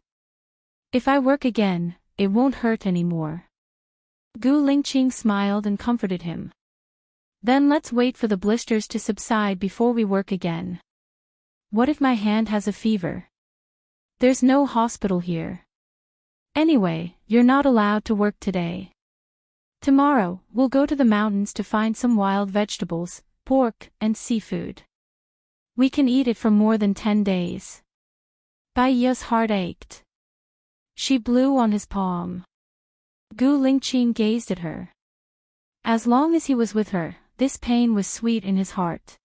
If I work again, it won't hurt anymore. Gu Lingqing smiled and comforted him. Then let's wait for the blisters to subside before we work again. What if my hand has a fever? There's no hospital here. Anyway, you're not allowed to work today. Tomorrow, we'll go to the mountains to find some wild vegetables, pork, and seafood. We can eat it for more than 10 days. Bai Ye's heart ached. She blew on his palm. Gu Lingqing gazed at her. As long as he was with her, this pain was sweet in his heart.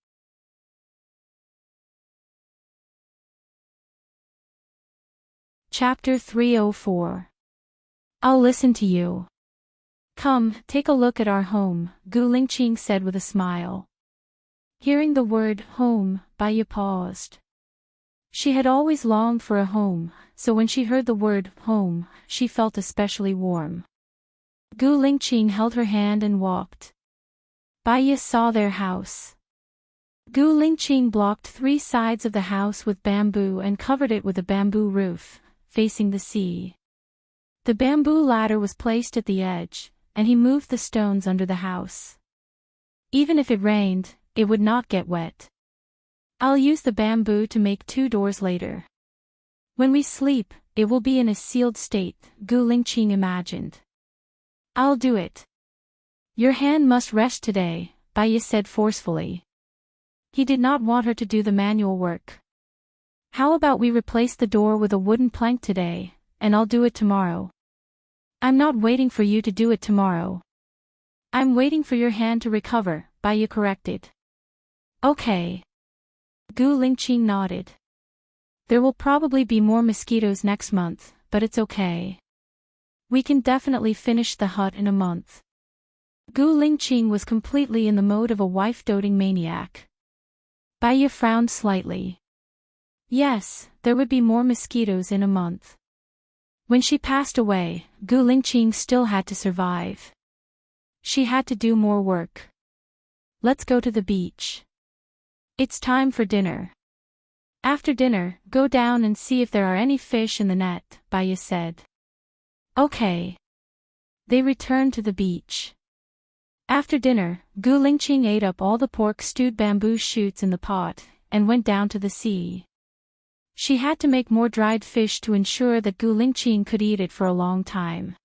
Chapter 304. I'll listen to you. Come, take a look at our home, Gu Lingqing said with a smile. Hearing the word home, Bai Ye paused. She had always longed for a home, so when she heard the word home, she felt especially warm. Gu Lingqing held her hand and walked. Bai Ye saw their house. Gu Lingqing blocked 3 sides of the house with bamboo and covered it with a bamboo roof, facing the sea. The bamboo ladder was placed at the edge, and he moved the stones under the house. Even if it rained, it would not get wet. I'll use the bamboo to make 2 doors later. When we sleep, it will be in a sealed state, Gu Lingqing imagined. I'll do it. Your hand must rest today, Bai Ye said forcefully. He did not want her to do the manual work. How about we replace the door with a wooden plank today, and I'll do it tomorrow. I'm not waiting for you to do it tomorrow. I'm waiting for your hand to recover, Bai Ye corrected. Okay. Gu Lingqing nodded. There will probably be more mosquitoes next month, but it's okay. We can definitely finish the hut in a month. Gu Lingqing was completely in the mode of a wife-doting maniac. Bai Ye frowned slightly. Yes, there would be more mosquitoes in a month. When she passed away, Gu Lingqing still had to survive. She had to do more work. Let's go to the beach. It's time for dinner. After dinner, go down and see if there are any fish in the net, Bai Ye said. Okay. They returned to the beach. After dinner, Gu Lingqing ate up all the pork stewed bamboo shoots in the pot, and went down to the sea. She had to make more dried fish to ensure that Gu Lingqing could eat it for a long time.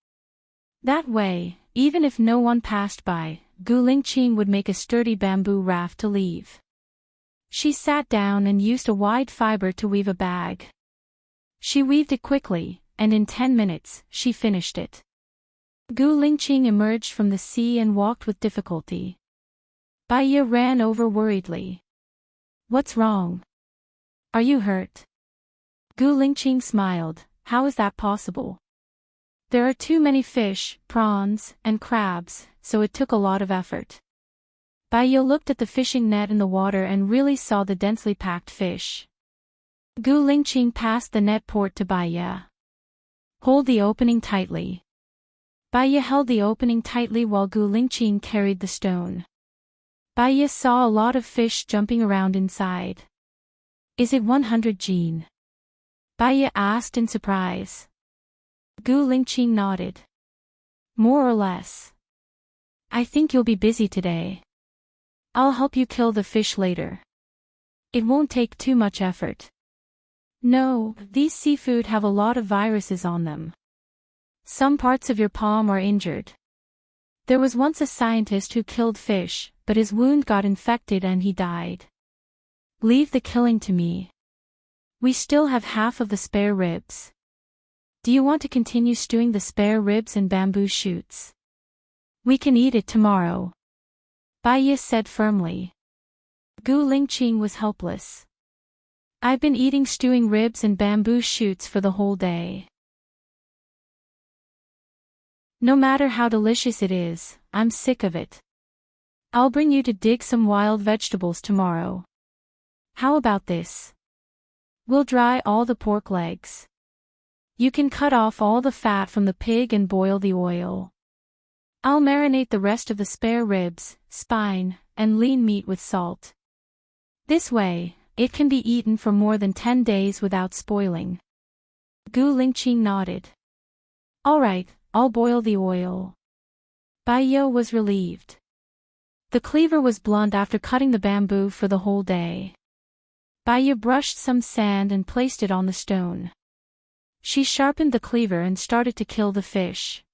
That way, even if no one passed by, Gu Lingqing would make a sturdy bamboo raft to leave. She sat down and used a wide fiber to weave a bag. She weaved it quickly, and in 10 minutes, she finished it. Gu Lingqing emerged from the sea and walked with difficulty. Bai Ye ran over worriedly. What's wrong? Are you hurt? Gu Lingqing smiled. How is that possible? There are too many fish, prawns, and crabs, so it took a lot of effort. Bai Ye looked at the fishing net in the water and really saw the densely packed fish. Gu Lingqing passed the net port to Bai Ye. Hold the opening tightly. Bai Ye held the opening tightly while Gu Lingqing carried the stone. Bai Ye saw a lot of fish jumping around inside. Is it 100 jin? Bai Ye asked in surprise. Gu Lingqing nodded. More or less. I think you'll be busy today. I'll help you kill the fish later. It won't take too much effort. No, these seafood have a lot of viruses on them. Some parts of your palm are injured. There was once a scientist who killed fish, but his wound got infected and he died. Leave the killing to me. We still have half of the spare ribs. Do you want to continue stewing the spare ribs and bamboo shoots? We can eat it tomorrow. Bai Ye said firmly. Gu Lingqing was helpless. I've been eating stewing ribs and bamboo shoots for the whole day. No matter how delicious it is, I'm sick of it. I'll bring you to dig some wild vegetables tomorrow. How about this? We'll dry all the pork legs. You can cut off all the fat from the pig and boil the oil. I'll marinate the rest of the spare ribs, spine, and lean meat with salt. This way, It can be eaten for more than 10 days without spoiling. Gu Lingqing nodded. All right, I'll boil the oil. Bai Ye was relieved. The cleaver was blunt after cutting the bamboo for the whole day. Bai Ye brushed some sand and placed it on the stone. She sharpened the cleaver and started to kill the fish.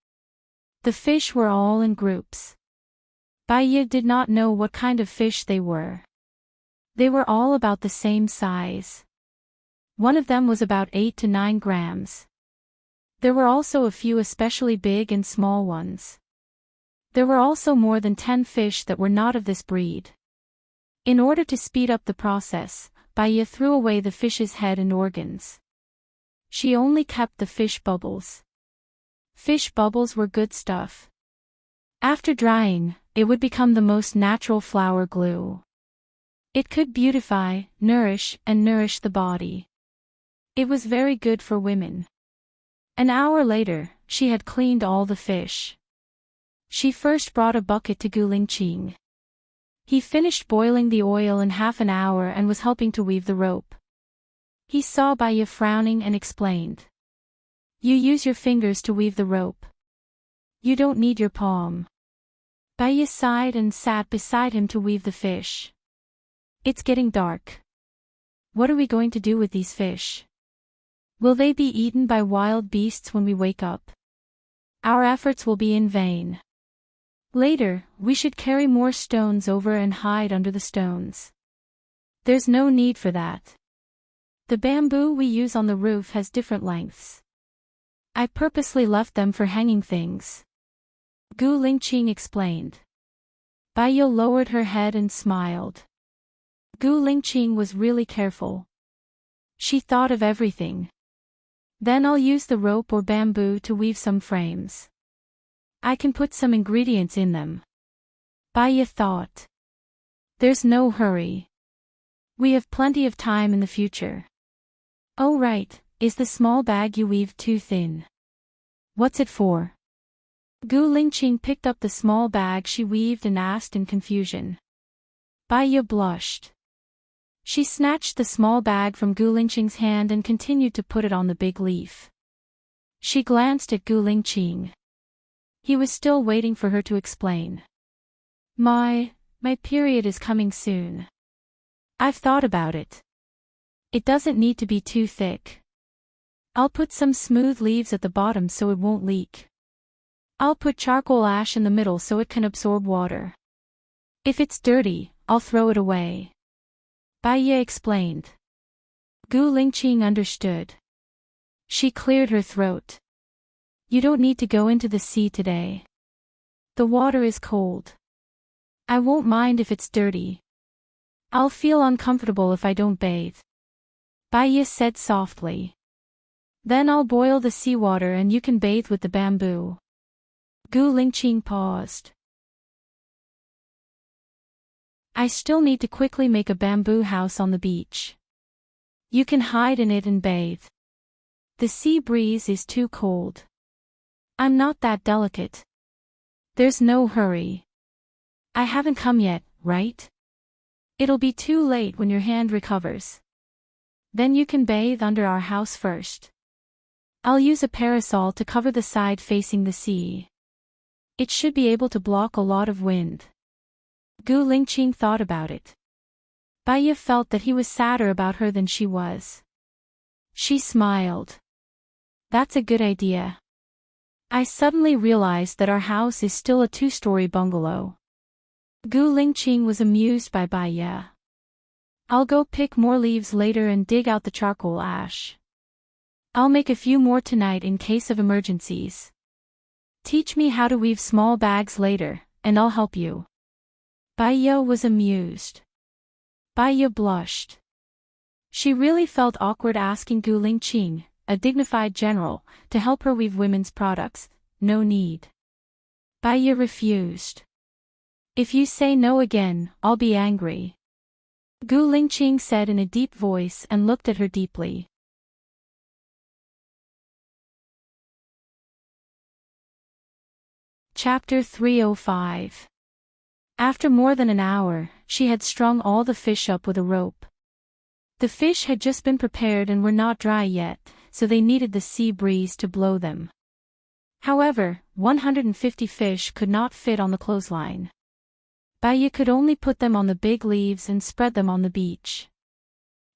The fish were all in groups. Bai Ye did not know what kind of fish they were. They were all about the same size. One of them was about 8 to 9 grams. There were also a few especially big and small ones. There were also more than 10 fish that were not of this breed. In order to speed up the process, Bai Ye threw away the fish's head and organs. She only kept the fish bubbles. Fish bubbles were good stuff. After drying, it would become the most natural flour glue. It could beautify, nourish the body. It was very good for women. An hour later, she had cleaned all the fish. She first brought a bucket to Gu Lingqing. He finished boiling the oil in half an hour and was helping to weave the rope. He saw Bai Ye frowning and explained. You use your fingers to weave the rope. You don't need your palm. Bai Ye sighed and sat beside him to weave the fish. It's getting dark. What are we going to do with these fish? Will they be eaten by wild beasts when we wake up? Our efforts will be in vain. Later, we should carry more stones over and hide under the stones. There's no need for that. The bamboo we use on the roof has different lengths. I purposely left them for hanging things. Gu Lingqing explained. Bai Ye lowered her head and smiled. Gu Lingqing was really careful. She thought of everything. Then I'll use the rope or bamboo to weave some frames. I can put some ingredients in them. Bai Ye thought. There's no hurry. We have plenty of time in the future. Oh right, is the small bag you weave too thin? What's it for? Gu Lingqing picked up the small bag she weaved and asked in confusion. Bai Ye blushed. She snatched the small bag from Gu Lingqing's hand and continued to put it on the big leaf. She glanced at Gu Lingqing. He was still waiting for her to explain. My period is coming soon. I've thought about it. It doesn't need to be too thick. I'll put some smooth leaves at the bottom so it won't leak. I'll put charcoal ash in the middle so it can absorb water. If it's dirty, I'll throw it away. Bai Ye explained. Gu Lingqing understood. She cleared her throat. You don't need to go into the sea today. The water is cold. I won't mind if it's dirty. I'll feel uncomfortable if I don't bathe. Bai Ye said softly. Then I'll boil the seawater and you can bathe with the bamboo. Gu Lingqing paused. I still need to quickly make a bamboo house on the beach. You can hide in it and bathe. The sea breeze is too cold. I'm not that delicate. There's no hurry. I haven't come yet, right? It'll be too late when your hand recovers. Then you can bathe under our house first. I'll use a parasol to cover the side facing the sea. It should be able to block a lot of wind. Gu Lingqing thought about it. Bai Ye felt that he was sadder about her than she was. She smiled. That's a good idea. I suddenly realized that our house is still a 2-story bungalow. Gu Lingqing was amused by Bai Ye. I'll go pick more leaves later and dig out the charcoal ash. I'll make a few more tonight in case of emergencies. Teach me how to weave small bags later, and I'll help you. Bai Ye was amused. Bai Ye blushed. She really felt awkward asking Gu Lingqing, a dignified general, to help her weave women's products. No need. Bai Ye refused. If you say no again, I'll be angry. Gu Lingqing said in a deep voice and looked at her deeply. Chapter 305. After more than an hour, she had strung all the fish up with a rope. The fish had just been prepared and were not dry yet, so they needed the sea breeze to blow them. However, 150 fish could not fit on the clothesline. Baya could only put them on the big leaves and spread them on the beach.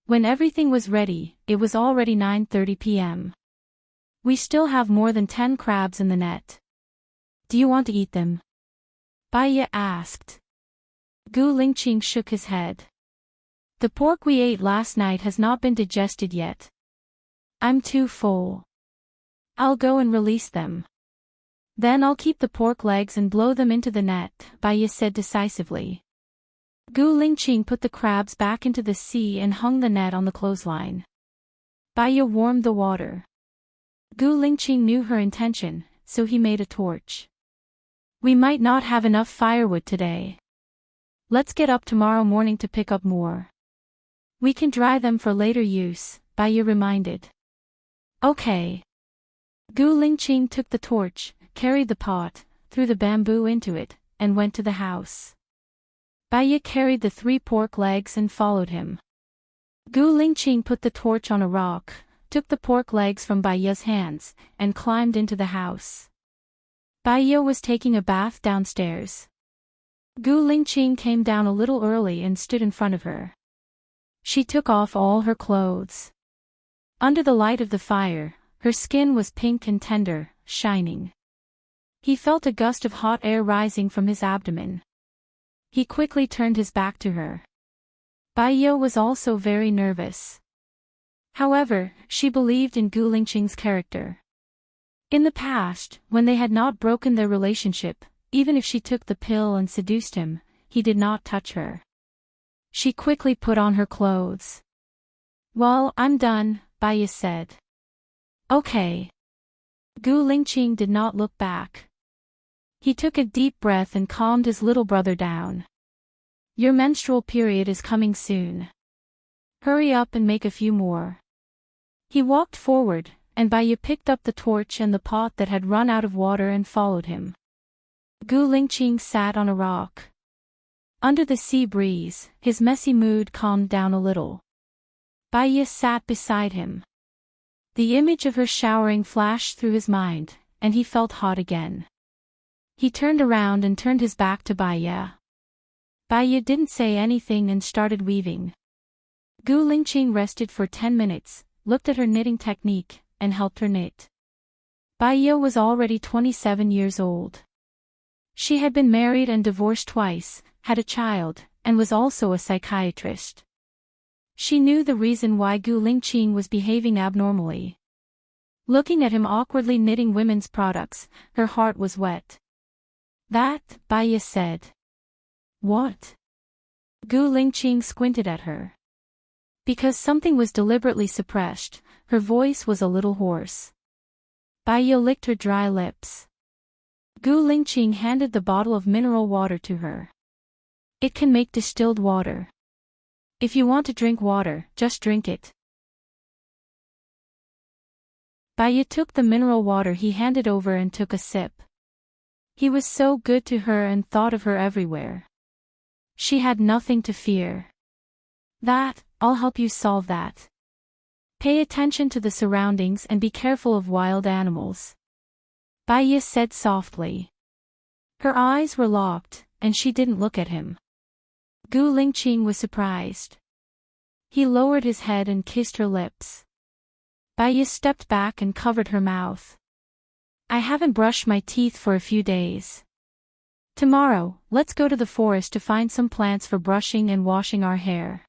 When everything was ready, it was already 9:30 p.m. We still have more than 10 crabs in the net. Do you want to eat them? Baya asked. Gu Lingqing shook his head. The pork we ate last night has not been digested yet. I'm too full. I'll go and release them. Then I'll keep the pork legs and blow them into the net, Baya said decisively. Gu Lingqing put the crabs back into the sea and hung the net on the clothesline. Baya warmed the water. Gu Lingqing knew her intention, so he made a torch. We might not have enough firewood today. Let's get up tomorrow morning to pick up more. We can dry them for later use, Baya reminded. Okay. Gu Lingqing took the torch, carried the pot, threw the bamboo into it, and went to the house. Baya carried the 3 pork legs and followed him. Gu Lingqing put the torch on a rock, took the pork legs from Baya's hands, and climbed into the house. Baya was taking a bath downstairs. Gu Lingqing came down a little early and stood in front of her. She took off all her clothes. Under the light of the fire, her skin was pink and tender, shining. He felt a gust of hot air rising from his abdomen. He quickly turned his back to her. Baya was also very nervous. However, she believed in Gu Lingqing's character. In the past, when they had not broken their relationship, even if she took the pill and seduced him, he did not touch her. She quickly put on her clothes. Well, I'm done, Baya said. Okay. Gu Lingqing did not look back. He took a deep breath and calmed his little brother down. Your menstrual period is coming soon. Hurry up and make a few more. He walked forward, and Baya picked up the torch and the pot that had run out of water and followed him. Gu Lingqing sat on a rock. Under the sea breeze, his messy mood calmed down a little. Baya sat beside him. The image of her showering flashed through his mind, and he felt hot again. He turned around and turned his back to Baya. Baya didn't say anything and started weaving. Gu Lingqing rested for 10 minutes, looked at her knitting technique, and helped her knit. Baya was already 27 years old. She had been married and divorced twice, had a child, and was also a psychiatrist. She knew the reason why Gu Lingqing was behaving abnormally. Looking at him awkwardly knitting women's products, her heart was wet. That, Baya said. What? Gu Lingqing squinted at her. Because something was deliberately suppressed, her voice was a little hoarse. Baya licked her dry lips. Gu Lingqing handed the bottle of mineral water to her. It can make distilled water. If you want to drink water, just drink it. Baya took the mineral water he handed over and took a sip. He was so good to her and thought of her everywhere. She had nothing to fear. That, I'll help you solve that. Pay attention to the surroundings and be careful of wild animals. Baya said softly. Her eyes were locked, and she didn't look at him. Gu Lingqing was surprised. He lowered his head and kissed her lips. Baya stepped back and covered her mouth. I haven't brushed my teeth for a few days. Tomorrow, let's go to the forest to find some plants for brushing and washing our hair.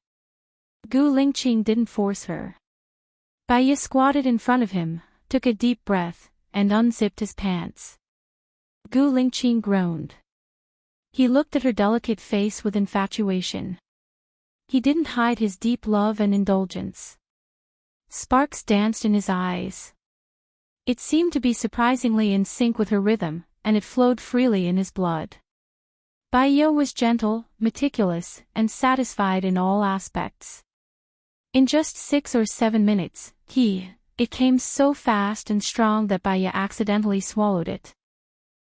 Gu Lingqing didn't force her. Baya squatted in front of him, took a deep breath, and unzipped his pants. Gu Lingqing groaned. He looked at her delicate face with infatuation. He didn't hide his deep love and indulgence. Sparks danced in his eyes. It seemed to be surprisingly in sync with her rhythm, and it flowed freely in his blood. Baya was gentle, meticulous, and satisfied in all aspects. In just 6 or 7 minutes, it came so fast and strong that Baya accidentally swallowed it.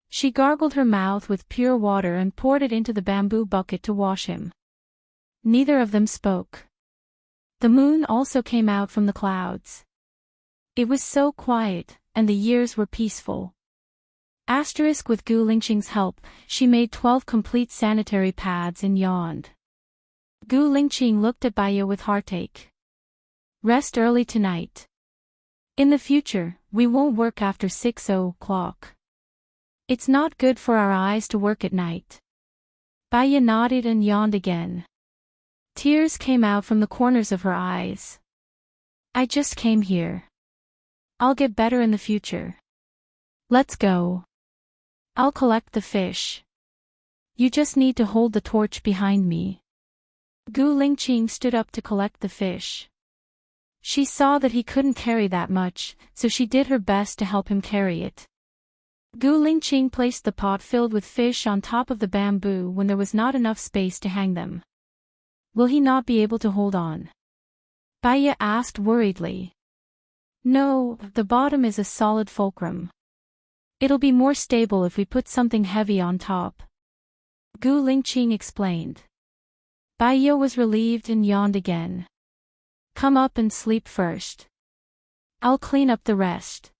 She gargled her mouth with pure water and poured it into the bamboo bucket to wash him. Neither of them spoke. The moon also came out from the clouds. It was so quiet, and the years were peaceful. With Gu Lingqing's help, she made 12 complete sanitary pads and yawned. Gu Lingqing looked at Baiya with heartache. Rest early tonight. In the future, we won't work after 6 o'clock. It's not good for our eyes to work at night. Baiya nodded and yawned again. Tears came out from the corners of her eyes. I just came here. I'll get better in the future. Let's go. I'll collect the fish. You just need to hold the torch behind me. Gu Lingqing stood up to collect the fish. She saw that he couldn't carry that much, so she did her best to help him carry it. Gu Lingqing placed the pot filled with fish on top of the bamboo when there was not enough space to hang them. Will he not be able to hold on? Baiya asked worriedly. No, the bottom is a solid fulcrum. It'll be more stable if we put something heavy on top. Gu Lingqing explained. Baiya was relieved and yawned again. Come up and sleep first. I'll clean up the rest.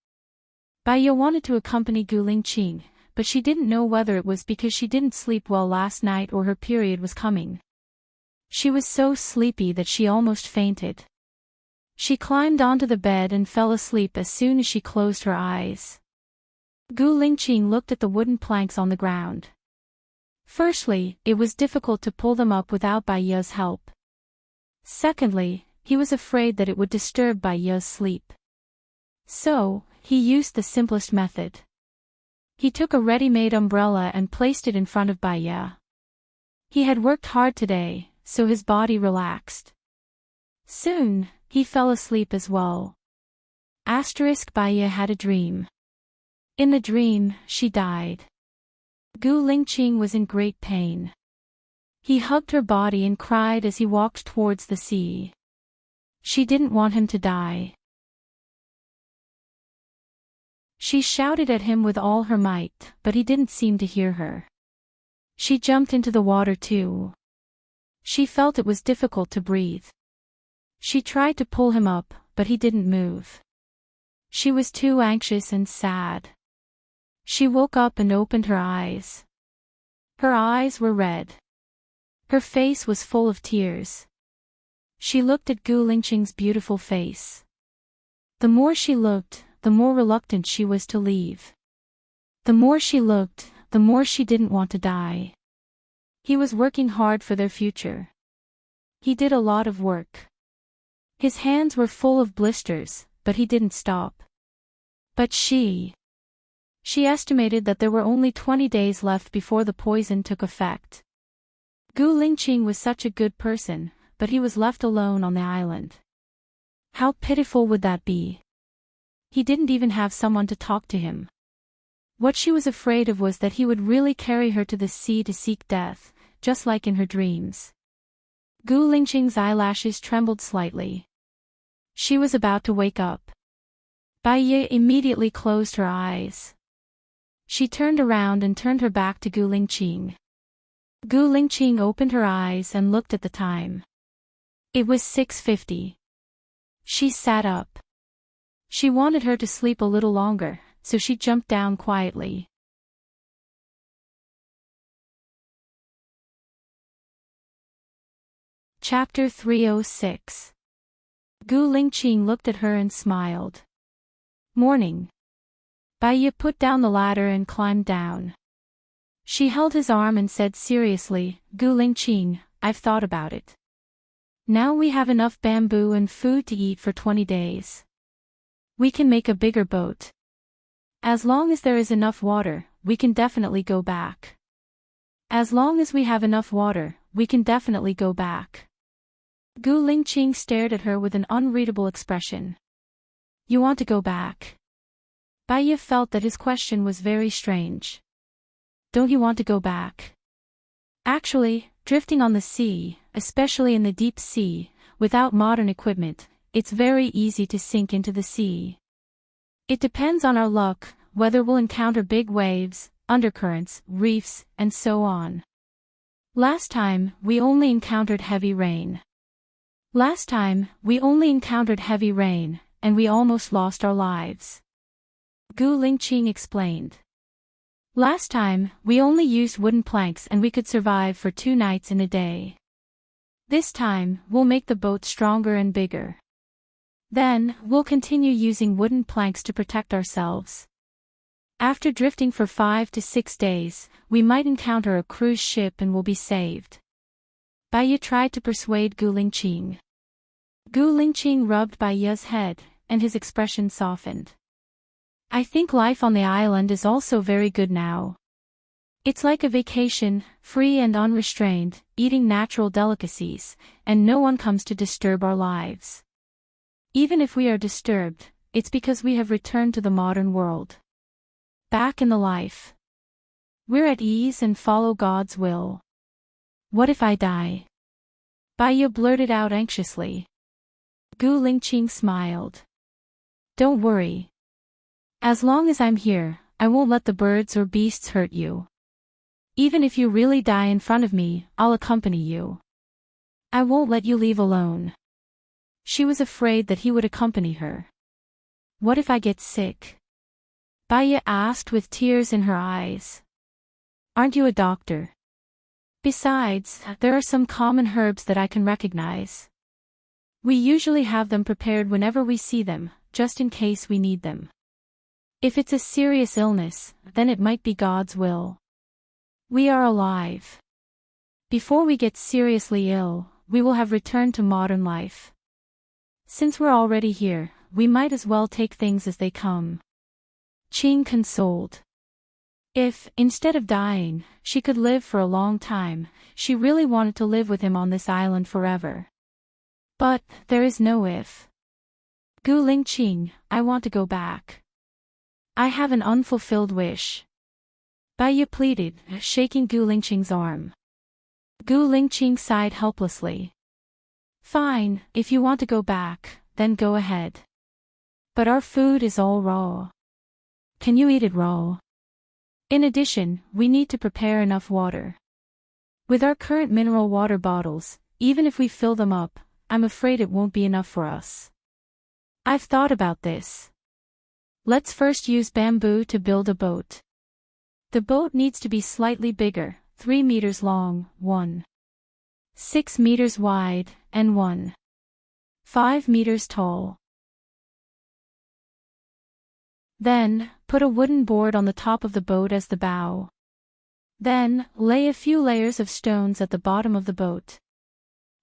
Baiya wanted to accompany Gu Lingqing, but she didn't know whether it was because she didn't sleep well last night or her period was coming. She was so sleepy that she almost fainted. She climbed onto the bed and fell asleep as soon as she closed her eyes. Gu Lingqing looked at the wooden planks on the ground. Firstly, it was difficult to pull them up without Baiya's help. Secondly, he was afraid that it would disturb Baiya's sleep. So, he used the simplest method. He took a ready-made umbrella and placed it in front of Baiya. He had worked hard today, so his body relaxed. Soon, he fell asleep as well. Baiya had a dream. In the dream, she died. Gu Lingqing was in great pain. He hugged her body and cried as he walked towards the sea. She didn't want him to die. She shouted at him with all her might, but he didn't seem to hear her. She jumped into the water too. She felt it was difficult to breathe. She tried to pull him up, but he didn't move. She was too anxious and sad. She woke up and opened her eyes. Her eyes were red. Her face was full of tears. She looked at Gu Lingqing's beautiful face. The more she looked, the more reluctant she was to leave. The more she looked, the more she didn't want to die. He was working hard for their future. He did a lot of work. His hands were full of blisters, but he didn't stop. But she estimated that there were only 20 days left before the poison took effect. Gu Lingqing was such a good person, but he was left alone on the island. How pitiful would that be? He didn't even have someone to talk to him. What she was afraid of was that he would really carry her to the sea to seek death, just like in her dreams. Gu Lingqing's eyelashes trembled slightly. She was about to wake up. Baiya immediately closed her eyes. She turned around and turned her back to Gu Lingqing. Gu Lingqing opened her eyes and looked at the time. It was 6:50. She sat up. She wanted her to sleep a little longer, so she jumped down quietly. Chapter 306. Gu Lingqing looked at her and smiled. Morning. Baiya put down the ladder and climbed down. She held his arm and said seriously, Gu Lingqing, I've thought about it. Now we have enough bamboo and food to eat for 20 days. We can make a bigger boat. As long as there is enough water, we can definitely go back. As long as we have enough water, we can definitely go back. Gu Lingqing stared at her with an unreadable expression. You want to go back? Baiya felt that his question was very strange. Don't you want to go back? Actually, drifting on the sea, especially in the deep sea, without modern equipment, it's very easy to sink into the sea. It depends on our luck, whether we'll encounter big waves, undercurrents, reefs, and so on. Last time, we only encountered heavy rain. Last time, we only encountered heavy rain, and we almost lost our lives. Gu Lingqing explained. Last time, we only used wooden planks and we could survive for 2 nights and a day. This time, we'll make the boat stronger and bigger. Then, we'll continue using wooden planks to protect ourselves. After drifting for 5 to 6 days, we might encounter a cruise ship and will be saved. Bai Ye tried to persuade Gu Lingqing. Gu Lingqing rubbed Bai Ye's head, and his expression softened. I think life on the island is also very good now. It's like a vacation, free and unrestrained, eating natural delicacies, and no one comes to disturb our lives. Even if we are disturbed, it's because we have returned to the modern world. Back in the life. We're at ease and follow God's will. What if I die? Bai Ye blurted out anxiously. Gu Lingqing smiled. Don't worry. As long as I'm here, I won't let the birds or beasts hurt you. Even if you really die in front of me, I'll accompany you. I won't let you leave alone. She was afraid that he would accompany her. What if I get sick? Bai Ye asked with tears in her eyes. Aren't you a doctor? Besides, there are some common herbs that I can recognize. We usually have them prepared whenever we see them, just in case we need them. If it's a serious illness, then it might be God's will. We are alive. Before we get seriously ill, we will have returned to modern life. Since we're already here, we might as well take things as they come. Qing consoled. If, instead of dying, she could live for a long time, she really wanted to live with him on this island forever. But, there is no if. Gu Lingqing, I want to go back. I have an unfulfilled wish. Bai Ye pleaded, shaking Gu Lingqing's arm. Gu Lingqing sighed helplessly. Fine, if you want to go back, then go ahead. But our food is all raw. Can you eat it raw? In addition, we need to prepare enough water. With our current mineral water bottles, even if we fill them up, I'm afraid it won't be enough for us. I've thought about this. Let's first use bamboo to build a boat. The boat needs to be slightly bigger, 3 meters long, 1.6 meters wide, and 1.5 meters tall. Then, put a wooden board on the top of the boat as the bow. Then, lay a few layers of stones at the bottom of the boat.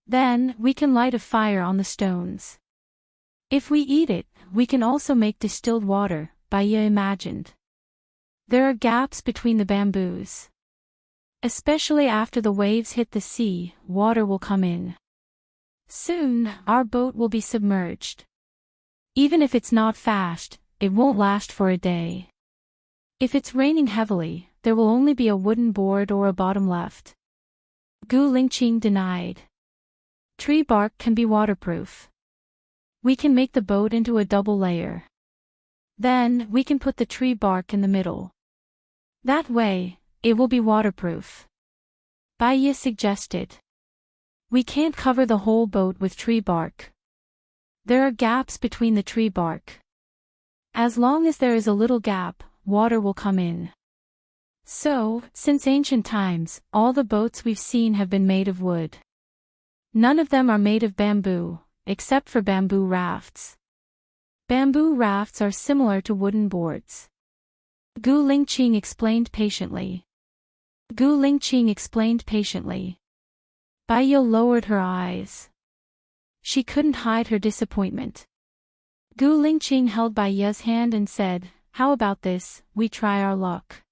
Then, we can light a fire on the stones. If we eat it, we can also make distilled water, Bai Ye imagined. There are gaps between the bamboos. Especially after the waves hit the sea, water will come in. Soon, our boat will be submerged. Even if it's not fast, it won't last for a day. If it's raining heavily, there will only be a wooden board or a bottom left. Gu Lingqing denied. Tree bark can be waterproof. We can make the boat into a double layer. Then, we can put the tree bark in the middle. That way, it will be waterproof. Bai Ye suggested. We can't cover the whole boat with tree bark. There are gaps between the tree bark. As long as there is a little gap, water will come in. So, since ancient times, all the boats we've seen have been made of wood. None of them are made of bamboo, except for bamboo rafts. Bamboo rafts are similar to wooden boards. Gu Lingqing explained patiently. Gu Lingqing explained patiently. Bai Ye lowered her eyes. She couldn't hide her disappointment. Gu Lingqing held Bai Ye's hand and said, how about this, we try our luck.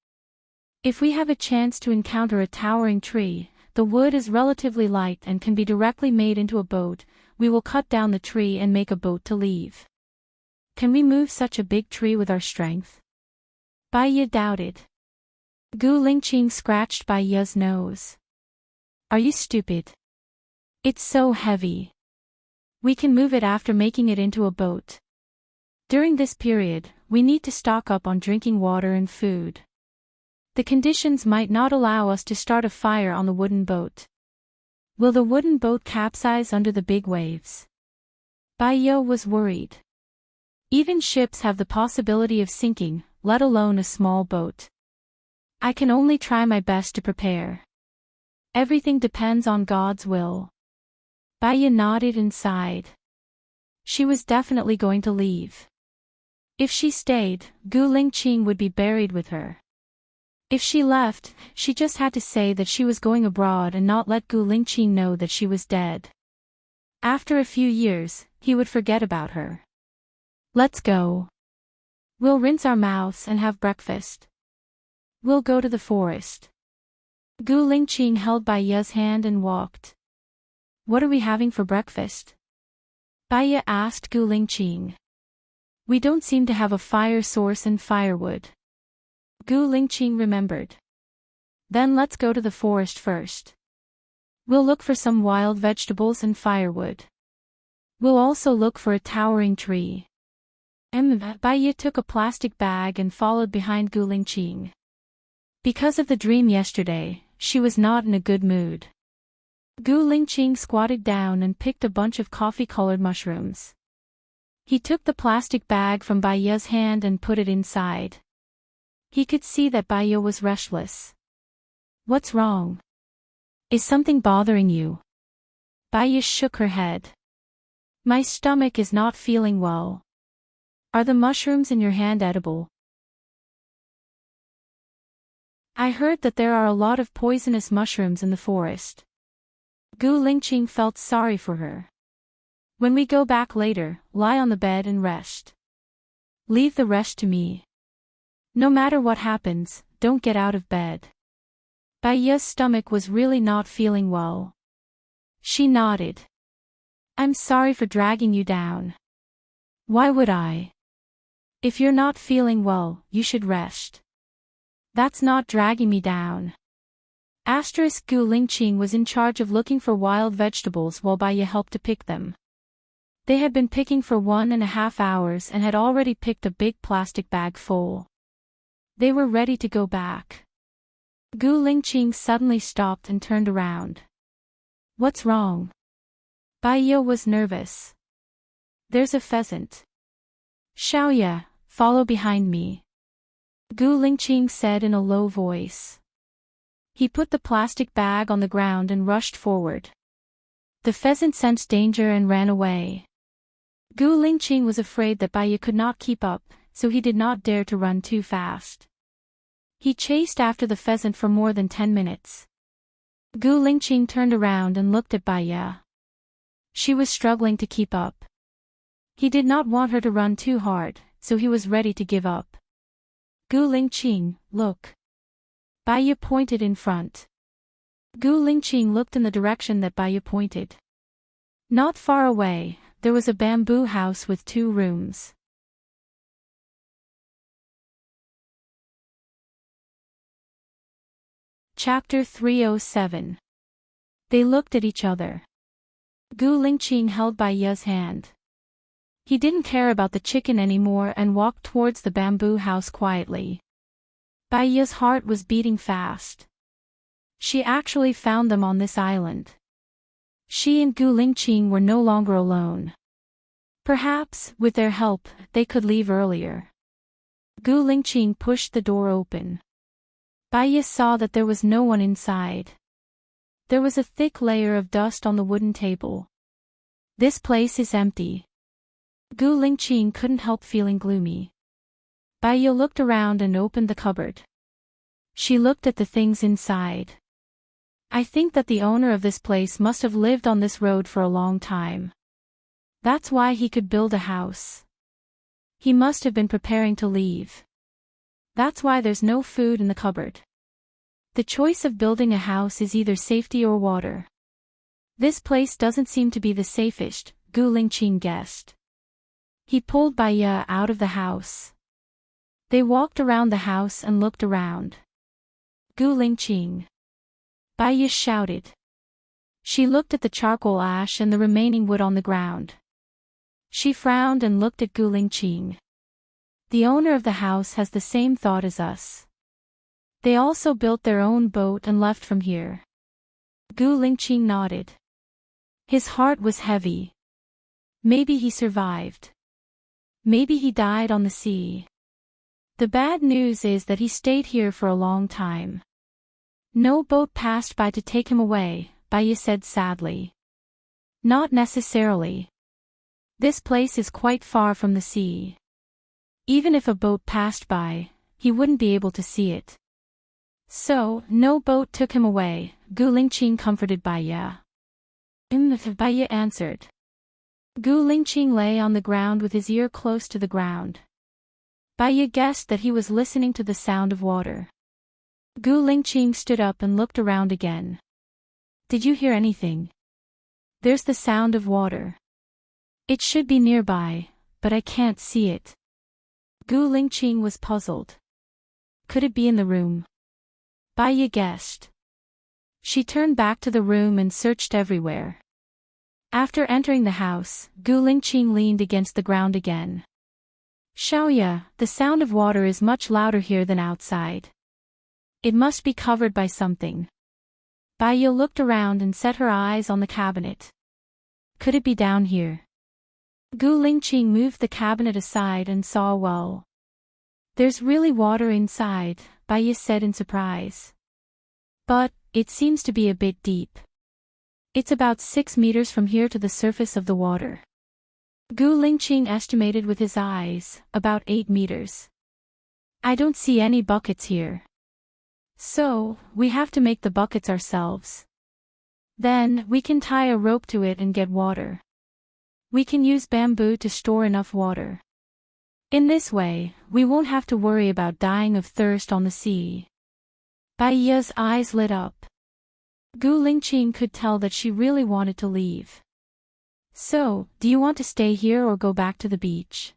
If we have a chance to encounter a towering tree, the wood is relatively light and can be directly made into a boat, we will cut down the tree and make a boat to leave. Can we move such a big tree with our strength? Bai Ye doubted. Gu Lingqing scratched Bai Ye's nose. Are you stupid? It's so heavy. We can move it after making it into a boat. During this period, we need to stock up on drinking water and food. The conditions might not allow us to start a fire on the wooden boat. Will the wooden boat capsize under the big waves? Baya was worried. Even ships have the possibility of sinking, let alone a small boat. I can only try my best to prepare. Everything depends on God's will. Baya nodded and sighed. She was definitely going to leave. If she stayed, Gu Lingqing would be buried with her. If she left, she just had to say that she was going abroad and not let Gu Lingqing know that she was dead. After a few years, he would forget about her. Let's go. We'll rinse our mouths and have breakfast. We'll go to the forest. Gu Lingqing held Baya's hand and walked. What are we having for breakfast? Baya asked Gu Lingqing. We don't seem to have a fire source and firewood. Gu Lingqing remembered. Then let's go to the forest first. We'll look for some wild vegetables and firewood. We'll also look for a towering tree. Baya took a plastic bag and followed behind Gu Lingqing. Because of the dream yesterday, she was not in a good mood. Gu Lingqing squatted down and picked a bunch of coffee-colored mushrooms. He took the plastic bag from Baya's hand and put it inside. He could see that Baya was restless. What's wrong? Is something bothering you? Baya shook her head. My stomach is not feeling well. Are the mushrooms in your hand edible? I heard that there are a lot of poisonous mushrooms in the forest. Gu Lingqing felt sorry for her. When we go back later, lie on the bed and rest. Leave the rest to me. No matter what happens, don't get out of bed. Baya's stomach was really not feeling well. She nodded. I'm sorry for dragging you down. Why would I? If you're not feeling well, you should rest. That's not dragging me down. Gu Lingqing was in charge of looking for wild vegetables while Baya helped to pick them. They had been picking for 1.5 hours and had already picked a big plastic bag full. They were ready to go back. Gu Lingqing suddenly stopped and turned around. What's wrong? Baya was nervous. There's a pheasant. Xiaoya, follow behind me. Gu Lingqing said in a low voice. He put the plastic bag on the ground and rushed forward. The pheasant sensed danger and ran away. Gu Lingqing was afraid that Baya could not keep up, so he did not dare to run too fast. He chased after the pheasant for more than 10 minutes. Gu Lingqing turned around and looked at Baya. She was struggling to keep up. He did not want her to run too hard, so he was ready to give up. Gu Lingqing, look. Baya pointed in front. Gu Lingqing looked in the direction that Baya pointed. Not far away, there was a bamboo house with 2 rooms. Chapter 307. They looked at each other. Gu Lingqing held Baya's hand. He didn't care about the chicken anymore and walked towards the bamboo house quietly. Baya's heart was beating fast. She actually found them on this island. She and Gu Lingqing were no longer alone. Perhaps, with their help, they could leave earlier. Gu Lingqing pushed the door open. Baya saw that there was no one inside. There was a thick layer of dust on the wooden table. This place is empty. Gu Lingqing couldn't help feeling gloomy. Baya looked around and opened the cupboard. She looked at the things inside. I think that the owner of this place must have lived on this road for a long time. That's why he could build a house. He must have been preparing to leave. That's why there's no food in the cupboard. The choice of building a house is either safety or water. This place doesn't seem to be the safest, Gu Lingqing guessed. He pulled Baya out of the house. They walked around the house and looked around. Gu Lingqing. Baya shouted. She looked at the charcoal ash and the remaining wood on the ground. She frowned and looked at Gu Lingqing. The owner of the house has the same thought as us. They also built their own boat and left from here. Gu Lingqing nodded. His heart was heavy. Maybe he survived. Maybe he died on the sea. The bad news is that he stayed here for a long time. No boat passed by to take him away, Baiya said sadly. Not necessarily. This place is quite far from the sea. Even if a boat passed by, he wouldn't be able to see it. So, no boat took him away, Gu Lingqing comforted Baiya. Baiya answered. Gu Lingqing lay on the ground with his ear close to the ground. Baiya guessed that he was listening to the sound of water. Gu Lingqing stood up and looked around again. Did you hear anything? There's the sound of water. It should be nearby, but I can't see it. Gu Lingqing was puzzled. Could it be in the room? Baiya guessed. She turned back to the room and searched everywhere. After entering the house, Gu Lingqing leaned against the ground again. Xiaoya, the sound of water is much louder here than outside. It must be covered by something. Baiya looked around and set her eyes on the cabinet. Could it be down here? Gu Lingqing moved the cabinet aside and saw a well. There's really water inside, Baiya said in surprise. But, it seems to be a bit deep. It's about 6 meters from here to the surface of the water. Gu Lingqing estimated with his eyes, about 8 meters. I don't see any buckets here. So, we have to make the buckets ourselves. Then, we can tie a rope to it and get water. We can use bamboo to store enough water. In this way, we won't have to worry about dying of thirst on the sea. Baiya's eyes lit up. Gu Lingqing could tell that she really wanted to leave. So, do you want to stay here or go back to the beach?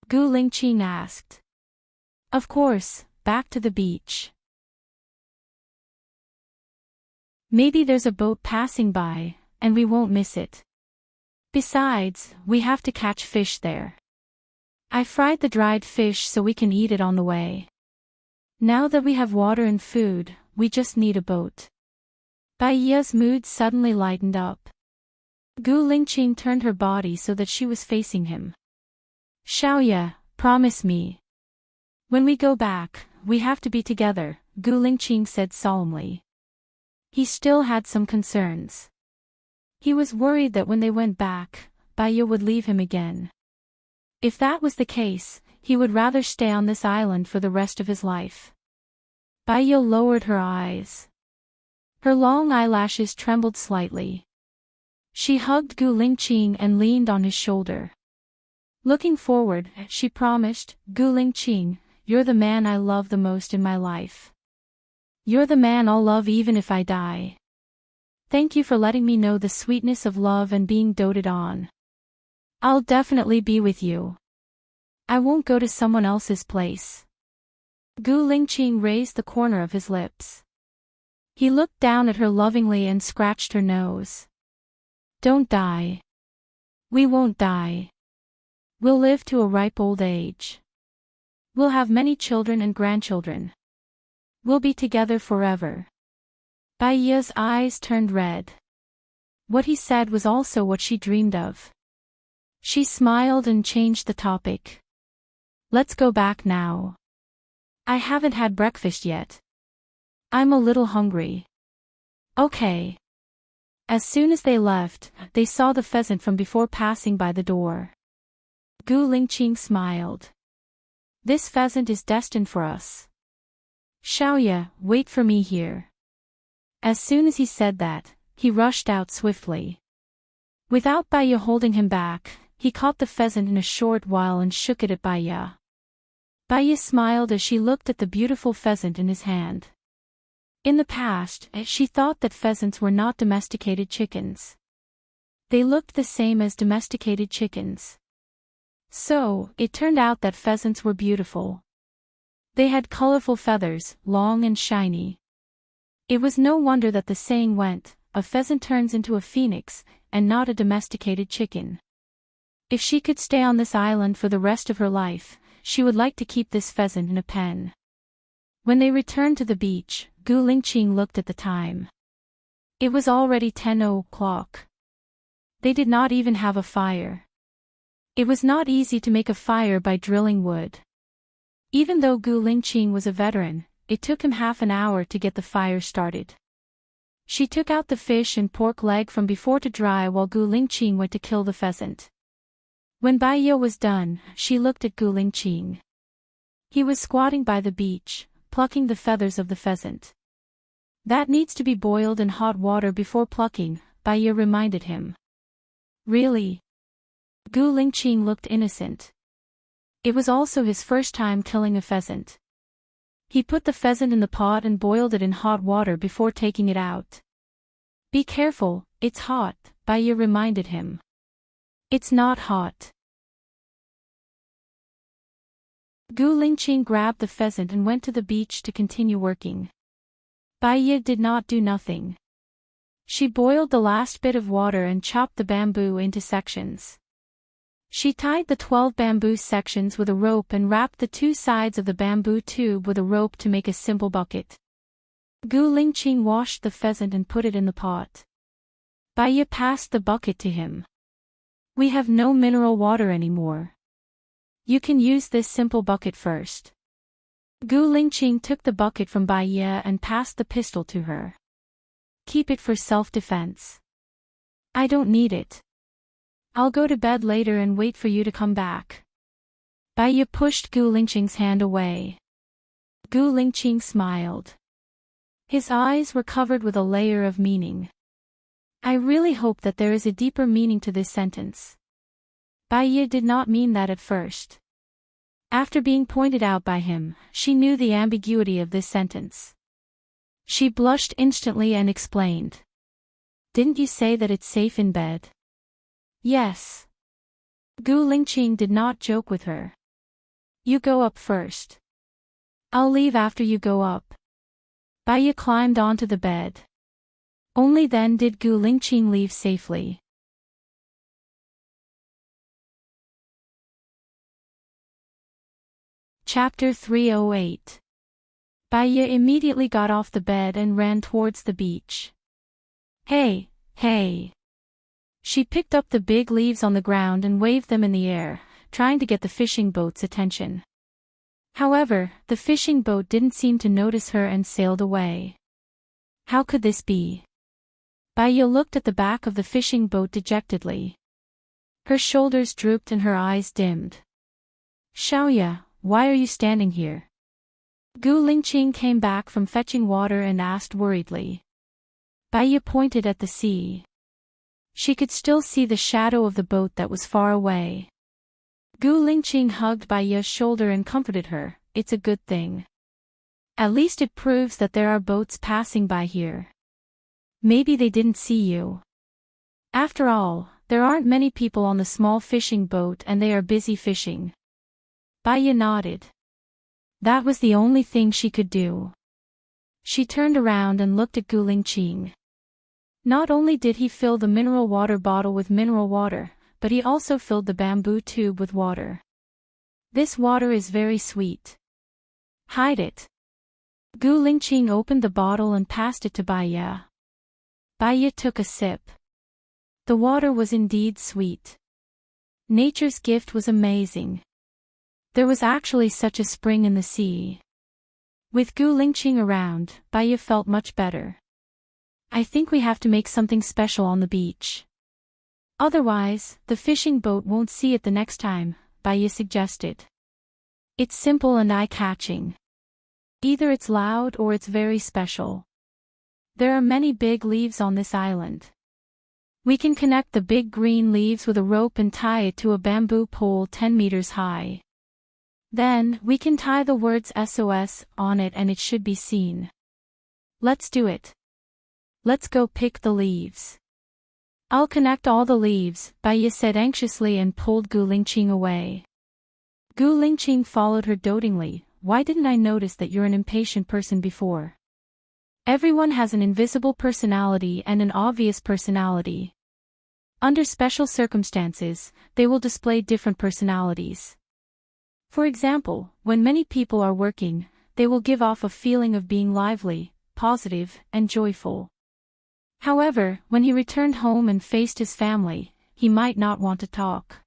Gu Lingqing asked. Of course, back to the beach. Maybe there's a boat passing by, and we won't miss it. Besides, we have to catch fish there. I fried the dried fish so we can eat it on the way. Now that we have water and food, we just need a boat. Baiya's mood suddenly lightened up. Gu Lingqing turned her body so that she was facing him. Xiaoya, promise me. When we go back, we have to be together, Gu Lingqing said solemnly. He still had some concerns. He was worried that when they went back, Baiya would leave him again. If that was the case, he would rather stay on this island for the rest of his life. Baiya lowered her eyes. Her long eyelashes trembled slightly. She hugged Gu Lingqing and leaned on his shoulder. Looking forward, she promised, Gu Lingqing, you're the man I love the most in my life. You're the man I'll love even if I die. Thank you for letting me know the sweetness of love and being doted on. I'll definitely be with you. I won't go to someone else's place. Gu Lingqing raised the corner of his lips. He looked down at her lovingly and scratched her nose. Don't die. We won't die. We'll live to a ripe old age. We'll have many children and grandchildren. We'll be together forever. Baiya's eyes turned red. What he said was also what she dreamed of. She smiled and changed the topic. Let's go back now. I haven't had breakfast yet. I'm a little hungry. Okay. As soon as they left, they saw the pheasant from before passing by the door. Gu Lingqing smiled. This pheasant is destined for us. Xiaoya, wait for me here. As soon as he said that, he rushed out swiftly. Without Baiya holding him back, he caught the pheasant in a short while and shook it at Baiya. Baiya smiled as she looked at the beautiful pheasant in his hand. In the past, she thought that pheasants were not domesticated chickens. They looked the same as domesticated chickens. So, it turned out that pheasants were beautiful. They had colorful feathers, long and shiny. It was no wonder that the saying went, a pheasant turns into a phoenix, and not a domesticated chicken. If she could stay on this island for the rest of her life, she would like to keep this pheasant in a pen. When they returned to the beach, Gu Lingqing looked at the time. It was already 10 o'clock. They did not even have a fire. It was not easy to make a fire by drilling wood. Even though Gu Lingqing was a veteran, it took him half an hour to get the fire started. She took out the fish and pork leg from before to dry while Gu Lingqing went to kill the pheasant. When Bai Ye was done, she looked at Gu Lingqing. He was squatting by the beach, plucking the feathers of the pheasant. That needs to be boiled in hot water before plucking, Bai Ye reminded him. Really? Gu Lingqing looked innocent. It was also his first time killing a pheasant. He put the pheasant in the pot and boiled it in hot water before taking it out. Be careful, it's hot, Bai Ye reminded him. It's not hot. Gu Lingqing grabbed the pheasant and went to the beach to continue working. Bai Ye did not do nothing. She boiled the last bit of water and chopped the bamboo into sections. She tied the 12 bamboo sections with a rope and wrapped the two sides of the bamboo tube with a rope to make a simple bucket. Gu Lingqing washed the pheasant and put it in the pot. Bai Ye passed the bucket to him. We have no mineral water anymore. You can use this simple bucket first. Gu Lingqing took the bucket from Bai Ye and passed the pistol to her. Keep it for self-defense. I don't need it. I'll go to bed later and wait for you to come back. Bai Ye pushed Gu Lingqing's hand away. Gu Lingqing smiled. His eyes were covered with a layer of meaning. I really hope that there is a deeper meaning to this sentence. Bai Ye did not mean that at first. After being pointed out by him, she knew the ambiguity of this sentence. She blushed instantly and explained. Didn't you say that it's safe in bed? Yes. Gu Lingqing did not joke with her. You go up first. I'll leave after you go up. Bai Ye climbed onto the bed. Only then did Gu Lingqing leave safely. Chapter 308. Bai Ye immediately got off the bed and ran towards the beach. Hey, hey. She picked up the big leaves on the ground and waved them in the air, trying to get the fishing boat's attention. However, the fishing boat didn't seem to notice her and sailed away. How could this be? Bai Ye looked at the back of the fishing boat dejectedly. Her shoulders drooped and her eyes dimmed. Xiaoya, why are you standing here? Gu Lingqing came back from fetching water and asked worriedly. Bai Ye pointed at the sea. She could still see the shadow of the boat that was far away. Gu Lingqing hugged Bai Ye's shoulder and comforted her. It's a good thing. At least it proves that there are boats passing by here. Maybe they didn't see you. After all, there aren't many people on the small fishing boat and they are busy fishing. Bai Ye nodded. That was the only thing she could do. She turned around and looked at Gu Lingqing. Not only did he fill the mineral water bottle with mineral water, but he also filled the bamboo tube with water. This water is very sweet. Hide it. Gu Lingqing opened the bottle and passed it to Bai Ye. Bai Ye took a sip. The water was indeed sweet. Nature's gift was amazing. There was actually such a spring in the sea. With Gu Lingqing around, Bai Ye felt much better. I think we have to make something special on the beach. Otherwise, the fishing boat won't see it the next time, Bai Ye suggested. It's simple and eye-catching. Either it's loud or it's very special. There are many big leaves on this island. We can connect the big green leaves with a rope and tie it to a bamboo pole 10 meters high. Then, we can tie the words SOS on it and it should be seen. Let's do it. Let's go pick the leaves. I'll connect all the leaves, Bai Ye said anxiously and pulled Gu Lingqing away. Gu Lingqing followed her dotingly. Why didn't I notice that you're an impatient person before? Everyone has an invisible personality and an obvious personality. Under special circumstances, they will display different personalities. For example, when many people are working, they will give off a feeling of being lively, positive, and joyful. However, when he returned home and faced his family, he might not want to talk.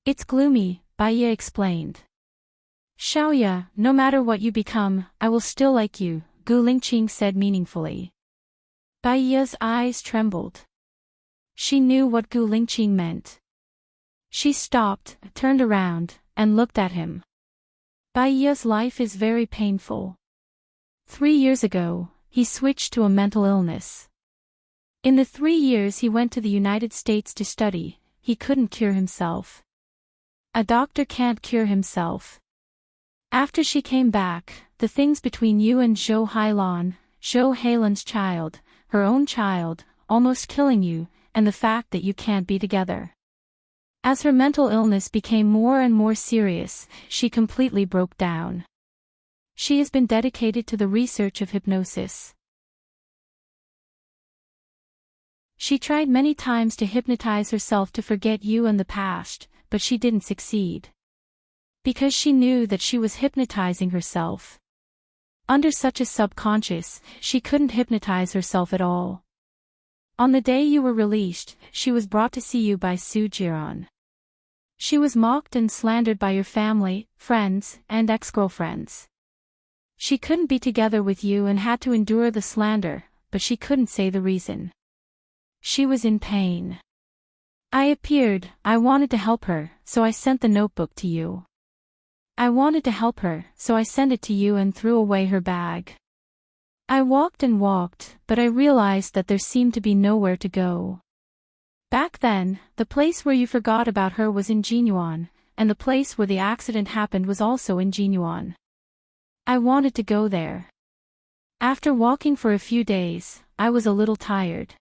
It's gloomy, Bai Ye explained. Xiaoya, no matter what you become, I will still like you, Gu Lingqing said meaningfully. Bai Ye's eyes trembled. She knew what Gu Lingqing meant. She stopped, turned around, and looked at him. Bai Ye's life is very painful. 3 years ago, he switched to a mental illness. In the 3 years he went to the United States to study, he couldn't cure himself. A doctor can't cure himself. After she came back, the things between you and Zhou Hailan, Zhou Hailan's child, her own child, almost killing you, and the fact that you can't be together. As her mental illness became more and more serious, she completely broke down. She has been dedicated to the research of hypnosis. She tried many times to hypnotize herself to forget you and the past, but she didn't succeed. Because she knew that she was hypnotizing herself. Under such a subconscious, she couldn't hypnotize herself at all. On the day you were released, she was brought to see you by Su Jiran. She was mocked and slandered by your family, friends, and ex-girlfriends. She couldn't be together with you and had to endure the slander, but she couldn't say the reason. She was in pain. I appeared, I wanted to help her, so I sent the notebook to you. I wanted to help her, so I sent it to you and threw away her bag. I walked and walked, but I realized that there seemed to be nowhere to go. Back then, the place where you forgot about her was in Jinyuan, and the place where the accident happened was also in Jinyuan. I wanted to go there. After walking for a few days, I was a little tired.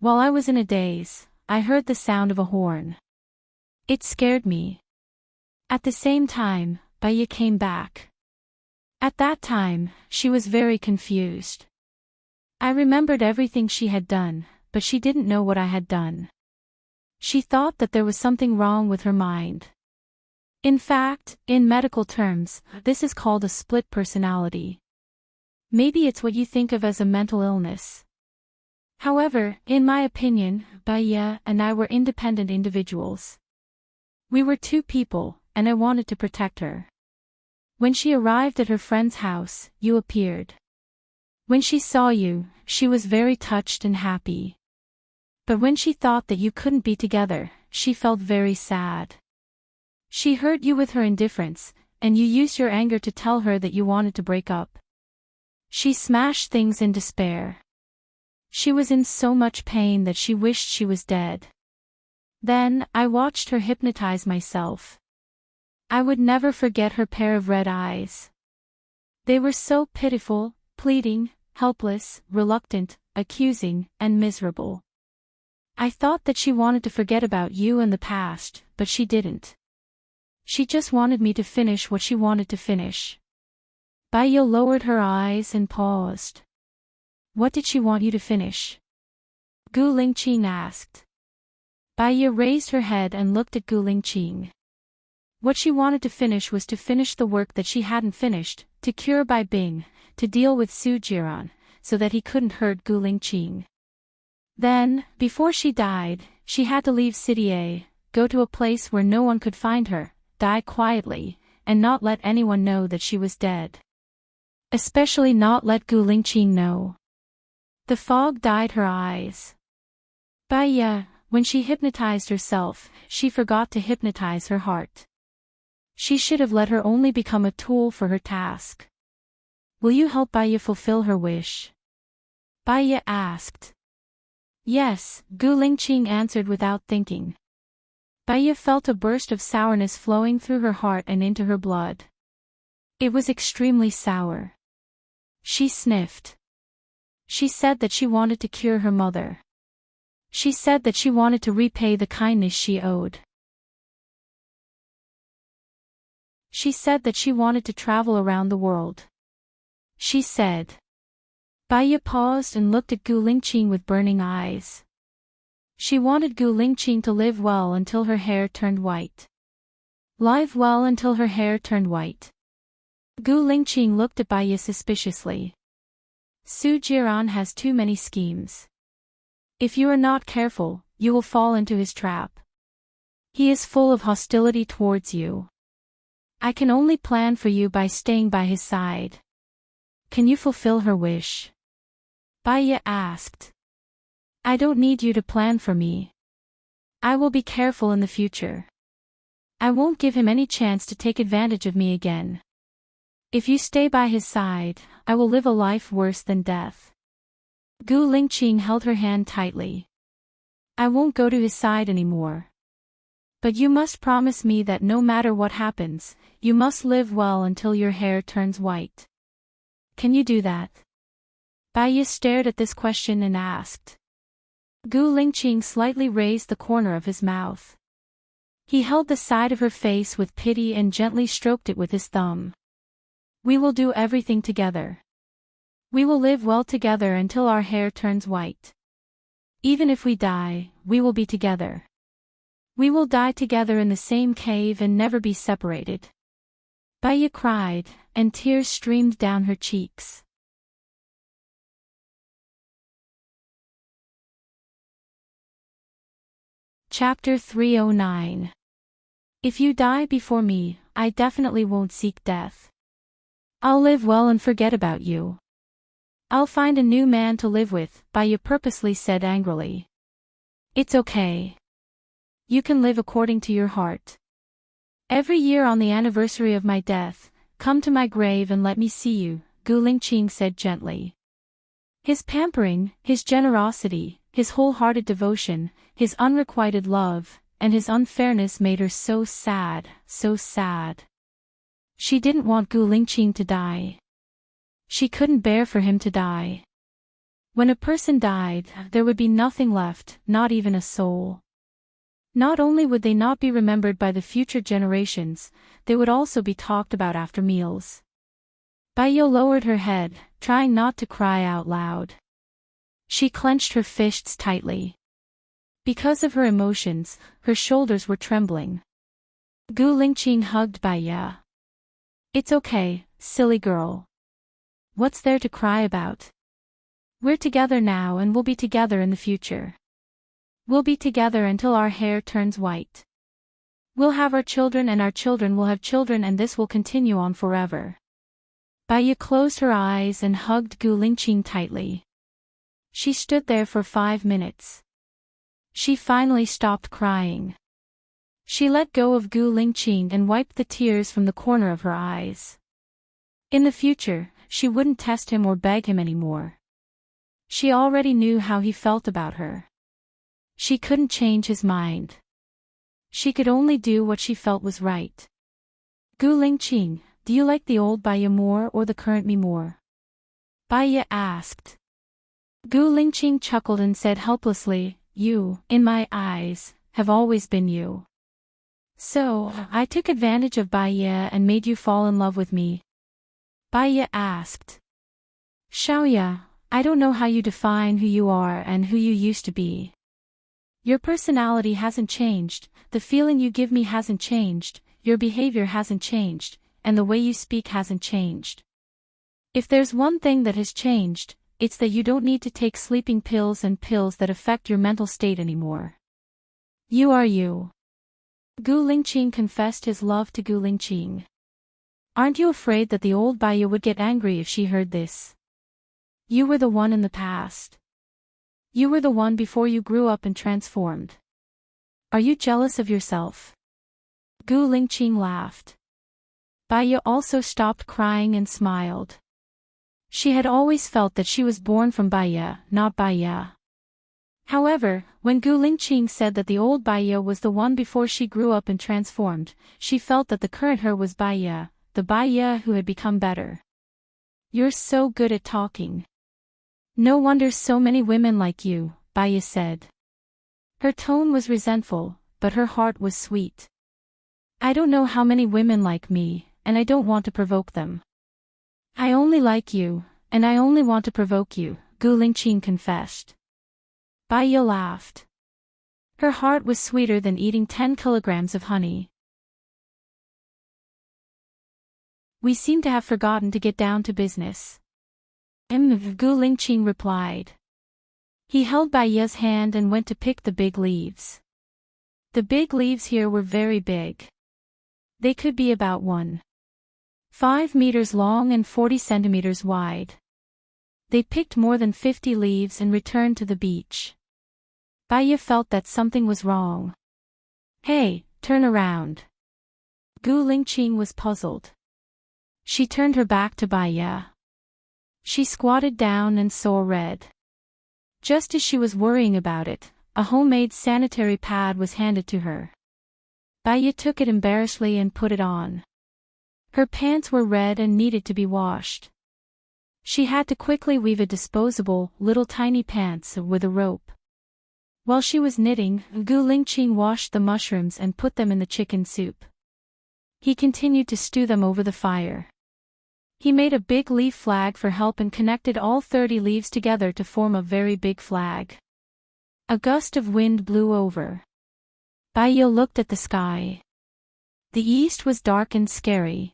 While I was in a daze, I heard the sound of a horn. It scared me. At the same time, Bai Ye came back. At that time, she was very confused. I remembered everything she had done, but she didn't know what I had done. She thought that there was something wrong with her mind. In fact, in medical terms, this is called a split personality. Maybe it's what you think of as a mental illness. However, in my opinion, Bai Ye and I were independent individuals. We were two people, and I wanted to protect her. When she arrived at her friend's house, you appeared. When she saw you, she was very touched and happy. But when she thought that you couldn't be together, she felt very sad. She hurt you with her indifference, and you used your anger to tell her that you wanted to break up. She smashed things in despair. She was in so much pain that she wished she was dead. Then, I watched her hypnotize myself. I would never forget her pair of red eyes. They were so pitiful, pleading, helpless, reluctant, accusing, and miserable. I thought that she wanted to forget about you and the past, but she didn't. She just wanted me to finish what she wanted to finish. Bai Ye lowered her eyes and paused. What did she want you to finish? Gu Lingqing asked. Bai Ye raised her head and looked at Gu Lingqing. What she wanted to finish was to finish the work that she hadn't finished, to cure Bai Bing, to deal with Su Jiran, so that he couldn't hurt Gu Lingqing. Then, before she died, she had to leave City A, go to a place where no one could find her, die quietly, and not let anyone know that she was dead. Especially not let Gu Lingqing know. The fog dyed her eyes. Bai Ye, when she hypnotized herself, she forgot to hypnotize her heart. She should have let her only become a tool for her task. Will you help Bai Ye fulfill her wish? Bai Ye asked. Yes, Gu Lingqing answered without thinking. Bai Ye felt a burst of sourness flowing through her heart and into her blood. It was extremely sour. She sniffed. She said that she wanted to cure her mother. She said that she wanted to repay the kindness she owed. She said that she wanted to travel around the world. She said. Bai Ye paused and looked at Gu Lingqing with burning eyes. She wanted Gu Lingqing to live well until her hair turned white. Live well until her hair turned white. Gu Lingqing looked at Bai Ye suspiciously. Su Jiran has too many schemes. If you are not careful, you will fall into his trap. He is full of hostility towards you. I can only plan for you by staying by his side. Can you fulfill her wish? Baya asked. I don't need you to plan for me. I will be careful in the future. I won't give him any chance to take advantage of me again. If you stay by his side, I will live a life worse than death. Gu Lingqing held her hand tightly. I won't go to his side anymore. But you must promise me that no matter what happens, you must live well until your hair turns white. Can you do that? Baya stared at this question and asked. Gu Lingqing slightly raised the corner of his mouth. He held the side of her face with pity and gently stroked it with his thumb. We will do everything together. We will live well together until our hair turns white. Even if we die, we will be together. We will die together in the same cave and never be separated. Baya cried, and tears streamed down her cheeks. Chapter 309. If you die before me, I definitely won't seek death. I'll live well and forget about you. I'll find a new man to live with, Baya purposely said angrily. It's okay. You can live according to your heart. Every year on the anniversary of my death, come to my grave and let me see you, Gu Lingqing said gently. His pampering, his generosity, his wholehearted devotion, his unrequited love, and his unfairness made her so sad, so sad. She didn't want Gu Lingqing to die. She couldn't bear for him to die. When a person died, there would be nothing left, not even a soul. Not only would they not be remembered by the future generations, they would also be talked about after meals. Baya lowered her head, trying not to cry out loud. She clenched her fists tightly. Because of her emotions, her shoulders were trembling. Gu Lingqing hugged Baya. It's okay, silly girl. What's there to cry about? We're together now and we'll be together in the future. We'll be together until our hair turns white. We'll have our children and our children will have children and this will continue on forever. Baya closed her eyes and hugged Gu Lingqing tightly. She stood there for 5 minutes. She finally stopped crying. She let go of Gu Lingqing and wiped the tears from the corner of her eyes. In the future, she wouldn't test him or beg him anymore. She already knew how he felt about her. She couldn't change his mind. She could only do what she felt was right. Gu Lingqing, do you like the old Baya more or the current me more? Baya asked. Gu Lingqing chuckled and said helplessly, you, in my eyes, have always been you. So, I took advantage of Baya and made you fall in love with me? Baya asked. Xiaoya, I don't know how you define who you are and who you used to be. Your personality hasn't changed, the feeling you give me hasn't changed, your behavior hasn't changed, and the way you speak hasn't changed. If there's one thing that has changed, it's that you don't need to take sleeping pills and pills that affect your mental state anymore. You are you. Gu Lingqing confessed his love to Gu Lingqing. Aren't you afraid that the old Baya would get angry if she heard this? You were the one in the past. You were the one before you grew up and transformed. Are you jealous of yourself? Gu Lingqing laughed. Baya also stopped crying and smiled. She had always felt that she was born from Baya, not Baya. However, when Gu Lingqing said that the old Baya was the one before she grew up and transformed, she felt that the current her was Baya, the Baya who had become better. You're so good at talking. No wonder so many women like you, Baya said. Her tone was resentful, but her heart was sweet. I don't know how many women like me, and I don't want to provoke them. I only like you, and I only want to provoke you, Gu Lingqing confessed. Baya laughed. Her heart was sweeter than eating 10 kilograms of honey. We seem to have forgotten to get down to business. Gu Lingqing replied. He held Bai Ye's hand and went to pick the big leaves. The big leaves here were very big. They could be about 1.5 meters long and 40 centimeters wide. They picked more than 50 leaves and returned to the beach. Bai Ye felt that something was wrong. Hey, turn around. Gu Lingqing was puzzled. She turned her back to Bai Ye. She squatted down and saw red. Just as she was worrying about it, a homemade sanitary pad was handed to her. Bai Ye took it embarrassedly and put it on. Her pants were red and needed to be washed. She had to quickly weave a disposable, little tiny pants with a rope. While she was knitting, Gu Lingqing washed the mushrooms and put them in the chicken soup. He continued to stew them over the fire. He made a big leaf flag for help and connected all 30 leaves together to form a very big flag. A gust of wind blew over. Bai Ye looked at the sky. The east was dark and scary.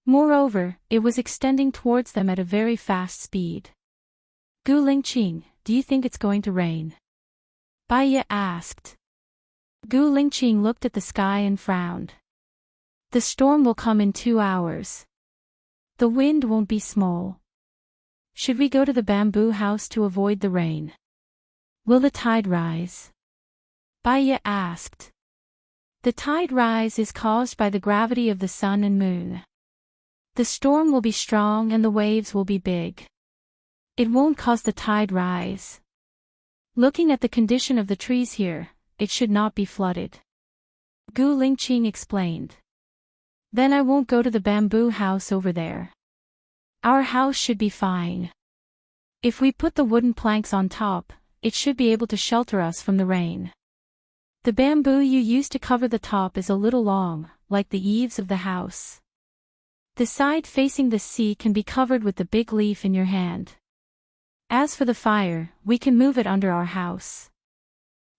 Moreover, it was extending towards them at a very fast speed. Gu Lingqing, do you think it's going to rain? Bai Ye asked. Gu Lingqing looked at the sky and frowned. The storm will come in 2 hours. The wind won't be small. Should we go to the bamboo house to avoid the rain? Will the tide rise? Bai Ye asked. The tide rise is caused by the gravity of the sun and moon. The storm will be strong and the waves will be big. It won't cause the tide rise. Looking at the condition of the trees here, it should not be flooded. Gu Lingqing explained. Then I won't go to the bamboo house over there. Our house should be fine. If we put the wooden planks on top, it should be able to shelter us from the rain. The bamboo you used to cover the top is a little long, like the eaves of the house. The side facing the sea can be covered with the big leaf in your hand. As for the fire, we can move it under our house.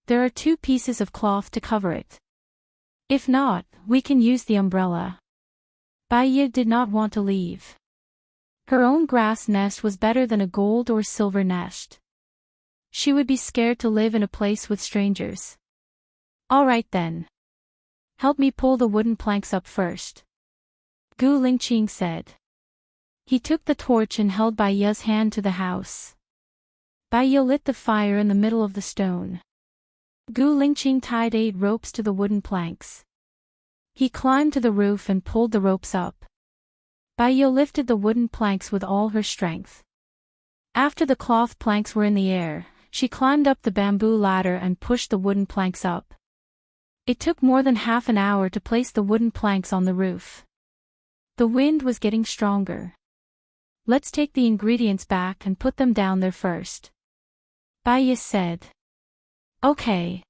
There are 2 pieces of cloth to cover it. If not, we can use the umbrella. Bai Ye did not want to leave. Her own grass nest was better than a gold or silver nest. She would be scared to live in a place with strangers. All right then. Help me pull the wooden planks up first. Gu Lingqing said. He took the torch and held Bai Ye's hand to the house. Bai Ye lit the fire in the middle of the stone. Gu Lingqing tied 8 ropes to the wooden planks. He climbed to the roof and pulled the ropes up. Bai Ye lifted the wooden planks with all her strength. After the cloth planks were in the air, she climbed up the bamboo ladder and pushed the wooden planks up. It took more than half an hour to place the wooden planks on the roof. The wind was getting stronger. Let's take the ingredients back and put them down there first. Bai Ye said. Okay.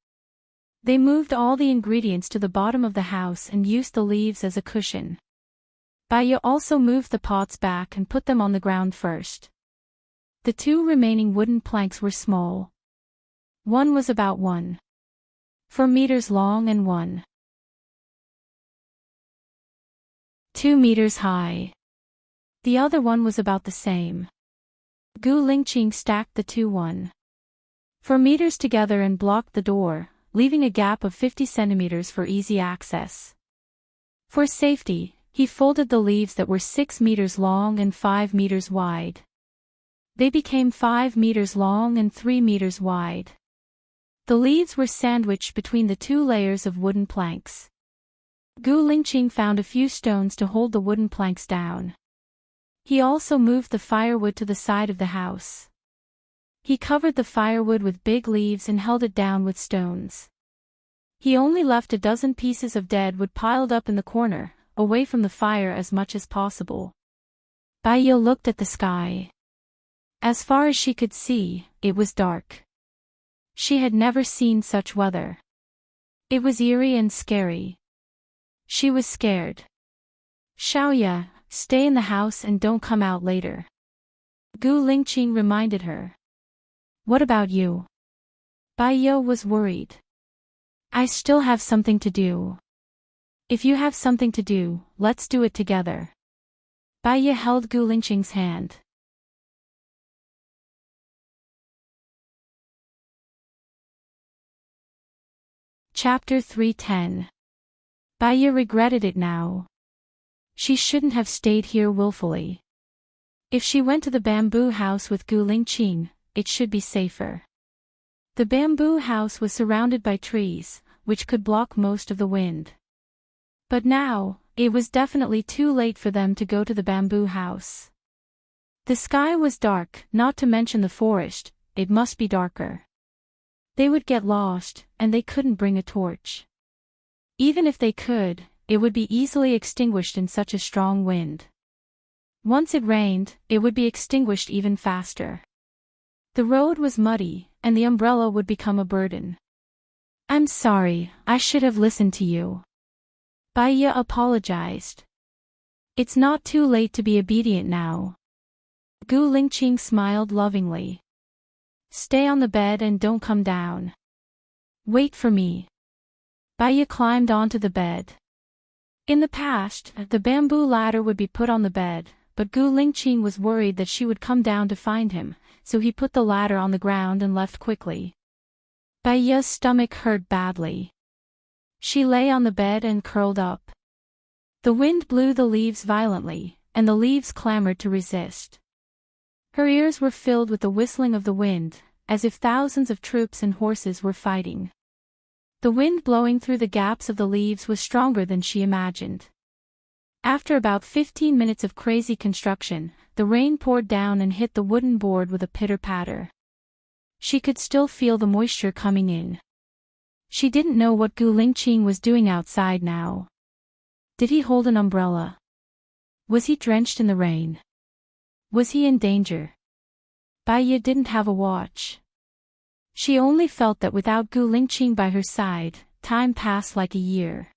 They moved all the ingredients to the bottom of the house and used the leaves as a cushion. Bai Ye also moved the pots back and put them on the ground first. The 2 remaining wooden planks were small. One was about 1.4 meters long and 1.2 meters high. The other one was about the same. Gu Lingqing stacked the 2 1.4 meters together and blocked the door, leaving a gap of 50 centimeters for easy access. For safety, he folded the leaves that were 6 meters long and 5 meters wide. They became 5 meters long and 3 meters wide. The leaves were sandwiched between the 2 layers of wooden planks. Gu Lingqing found a few stones to hold the wooden planks down. He also moved the firewood to the side of the house. He covered the firewood with big leaves and held it down with stones. He only left a dozen pieces of dead wood piled up in the corner, away from the fire as much as possible. Bai Ye looked at the sky. As far as she could see, it was dark. She had never seen such weather. It was eerie and scary. She was scared. Xiaoya, stay in the house and don't come out later. Gu Lingqing reminded her. What about you? Bai Ye was worried. I still have something to do. If you have something to do, let's do it together. Bai Ye held Gu Lingqing's hand. Chapter 310. Baya regretted it now. She shouldn't have stayed here willfully. If she went to the bamboo house with Gu Lingqing, it should be safer. The bamboo house was surrounded by trees, which could block most of the wind. But now, it was definitely too late for them to go to the bamboo house. The sky was dark, not to mention the forest, it must be darker. They would get lost, and they couldn't bring a torch. Even if they could, it would be easily extinguished in such a strong wind. Once it rained, it would be extinguished even faster. The road was muddy, and the umbrella would become a burden. "I'm sorry, I should have listened to you." Baya apologized. "It's not too late to be obedient now." Gu Lingqing smiled lovingly. "Stay on the bed and don't come down. Wait for me." Baya climbed onto the bed. In the past, the bamboo ladder would be put on the bed, but Gu Lingqing was worried that she would come down to find him, so he put the ladder on the ground and left quickly. Baya's stomach hurt badly. She lay on the bed and curled up. The wind blew the leaves violently, and the leaves clamored to resist. Her ears were filled with the whistling of the wind, as if thousands of troops and horses were fighting. The wind blowing through the gaps of the leaves was stronger than she imagined. After about 15 minutes of crazy construction, the rain poured down and hit the wooden board with a pitter-patter. She could still feel the moisture coming in. She didn't know what Gu Lingqing was doing outside now. Did he hold an umbrella? Was he drenched in the rain? Was he in danger? Baya didn't have a watch. She only felt that without Gu Lingqing by her side, time passed like a year.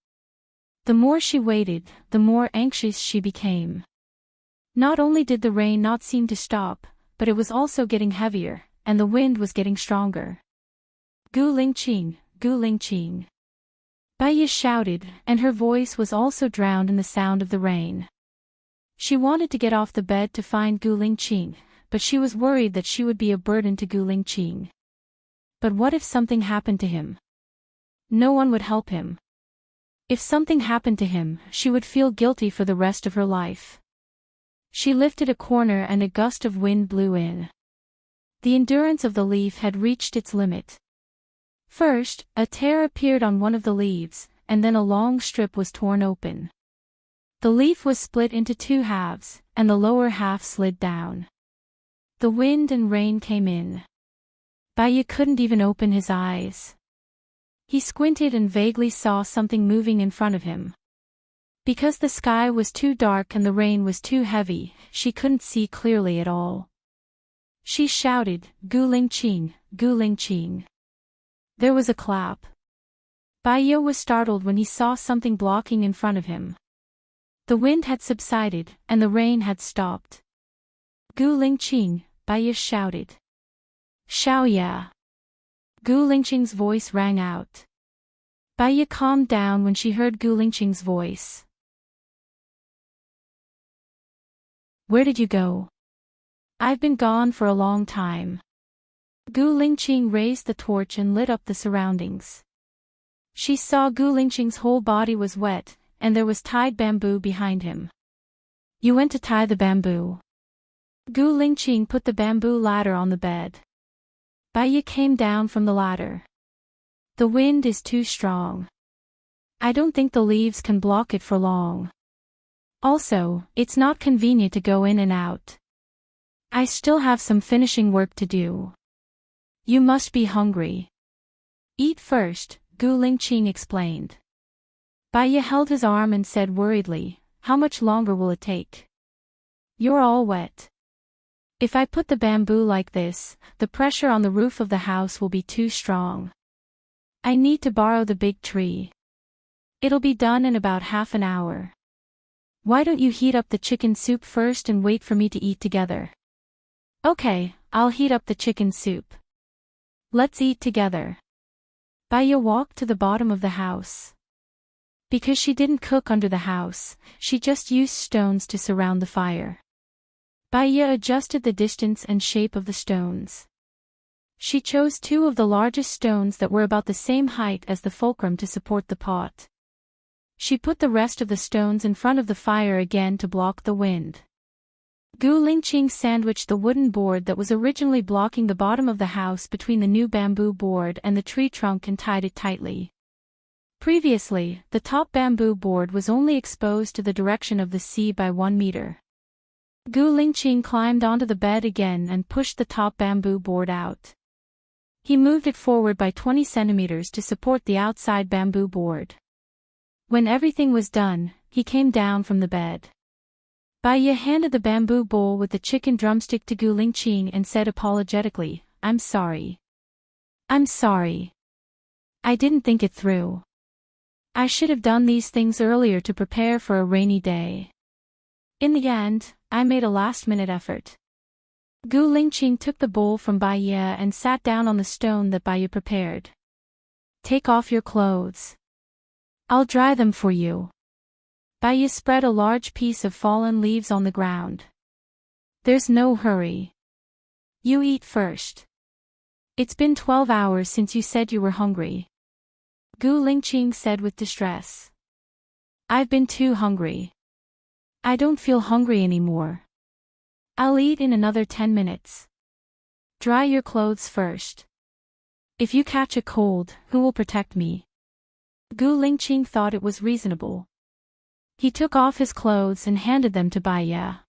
The more she waited, the more anxious she became. Not only did the rain not seem to stop, but it was also getting heavier, and the wind was getting stronger. "Gu Lingqing, Gu Lingqing." Baya shouted, and her voice was also drowned in the sound of the rain. She wanted to get off the bed to find Gu Lingqing, but she was worried that she would be a burden to Gu Lingqing. But what if something happened to him? No one would help him. If something happened to him, she would feel guilty for the rest of her life. She lifted a corner and a gust of wind blew in. The endurance of the leaf had reached its limit. First, a tear appeared on one of the leaves, and then a long strip was torn open. The leaf was split into two halves, and the lower half slid down. The wind and rain came in. Baya couldn't even open his eyes. He squinted and vaguely saw something moving in front of him. Because the sky was too dark and the rain was too heavy, she couldn't see clearly at all. She shouted, "Gu Lingqing, Gu Lingqing." There was a clap. Baya was startled when he saw something blocking in front of him. The wind had subsided, and the rain had stopped. "Gu Lingqing," Baya shouted. "Xiaoya." Gu Lingqing's voice rang out. Baya calmed down when she heard Gu Lingqing's voice. "Where did you go?" "I've been gone for a long time." Gu Lingqing raised the torch and lit up the surroundings. She saw Gu Lingqing's whole body was wet, and there was tied bamboo behind him. "You went to tie the bamboo." Gu Lingqing put the bamboo ladder on the bed. Baya came down from the ladder. "The wind is too strong. I don't think the leaves can block it for long. Also, it's not convenient to go in and out. I still have some finishing work to do. You must be hungry." "Eat first," Gu Lingqing explained. Baya held his arm and said worriedly, "How much longer will it take? You're all wet. If I put the bamboo like this, the pressure on the roof of the house will be too strong. I need to borrow the big tree. It'll be done in about half an hour. Why don't you heat up the chicken soup first and wait for me to eat together?" "Okay, I'll heat up the chicken soup. Let's eat together." Baya walked to the bottom of the house. Because she didn't cook under the house, she just used stones to surround the fire. Baya adjusted the distance and shape of the stones. She chose two of the largest stones that were about the same height as the fulcrum to support the pot. She put the rest of the stones in front of the fire again to block the wind. Gu Lingqing sandwiched the wooden board that was originally blocking the bottom of the house between the new bamboo board and the tree trunk and tied it tightly. Previously, the top bamboo board was only exposed to the direction of the sea by 1 meter. Gu Lingqing climbed onto the bed again and pushed the top bamboo board out. He moved it forward by 20 centimeters to support the outside bamboo board. When everything was done, he came down from the bed. Bai Ye handed the bamboo bowl with the chicken drumstick to Gu Lingqing and said apologetically, "I'm sorry. I'm sorry. I didn't think it through. I should have done these things earlier to prepare for a rainy day. In the end, I made a last-minute effort." Gu Lingqing took the bowl from Bai Ye and sat down on the stone that Bai Ye prepared. "Take off your clothes. I'll dry them for you." Bai Ye spread a large piece of fallen leaves on the ground. "There's no hurry. You eat first. It's been 12 hours since you said you were hungry." Gu Lingqing said with distress. "I've been too hungry. I don't feel hungry anymore. I'll eat in another 10 minutes. Dry your clothes first. If you catch a cold, who will protect me?" Gu Lingqing thought it was reasonable. He took off his clothes and handed them to Bai Ye.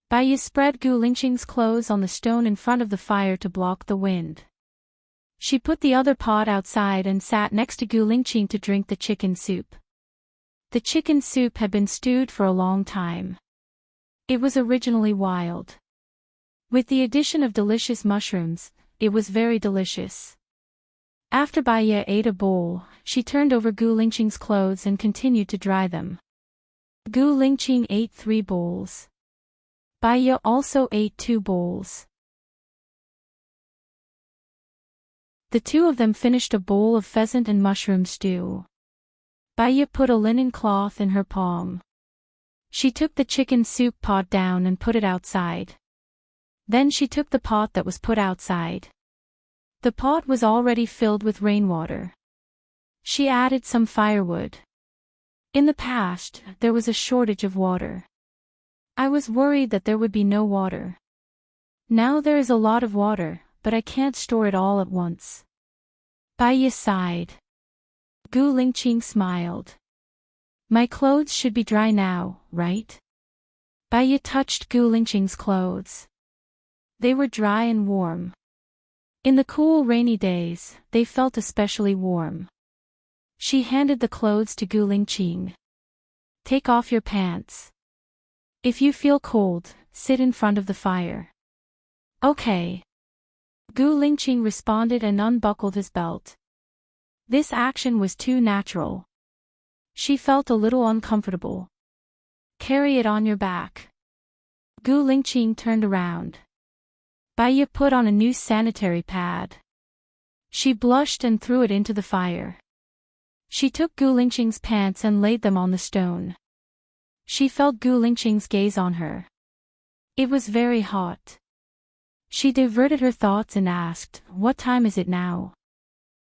Bai Ye spread Gu Lingqing's clothes on the stone in front of the fire to block the wind. She put the other pot outside and sat next to Gu Lingqing to drink the chicken soup. The chicken soup had been stewed for a long time. It was originally wild. With the addition of delicious mushrooms, it was very delicious. After Bai Ye ate a bowl, she turned over Gu Lingqing's clothes and continued to dry them. Gu Lingqing ate 3 bowls. Bai Ye also ate 2 bowls. The two of them finished a bowl of pheasant and mushroom stew. Bai Ye put a linen cloth in her palm. She took the chicken soup pot down and put it outside. Then she took the pot that was put outside. The pot was already filled with rainwater. She added some firewood. In the past, there was a shortage of water. I was worried that there would be no water. Now there is a lot of water, but I can't store it all at once. Bai Ye sighed. Gu Lingqing smiled. "My clothes should be dry now, right?" Bai Ye touched Gu Lingqing's clothes. They were dry and warm. In the cool rainy days, they felt especially warm. She handed the clothes to Gu Lingqing. "Take off your pants. If you feel cold, sit in front of the fire." "Okay." Gu Lingqing responded and unbuckled his belt. This action was too natural. She felt a little uncomfortable. "Carry it on your back." Gu Lingqing turned around. Bai Ye put on a new sanitary pad. She blushed and threw it into the fire. She took Gu Lingqing's pants and laid them on the stone. She felt Gu Lingqing's gaze on her. It was very hot. She diverted her thoughts and asked, "What time is it now?"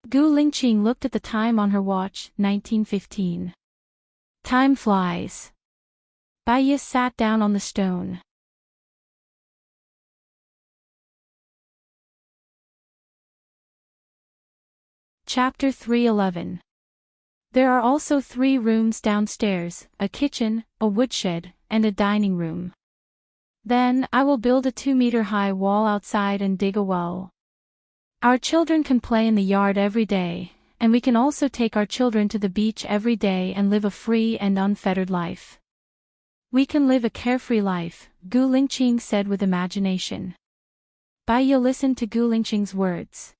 Gu Lingqing looked at the time on her watch, 19:15. "Time flies." Bai Ye sat down on the stone. Chapter 3:11. There are also 3 rooms downstairs, a kitchen, a woodshed, and a dining room. Then I will build a 2-meter-high wall outside and dig a well. Our children can play in the yard every day, and we can also take our children to the beach every day and live a free and unfettered life. We can live a carefree life, Gu Lingqing said with imagination. Bai Ye listened to Gu Lingqing's words.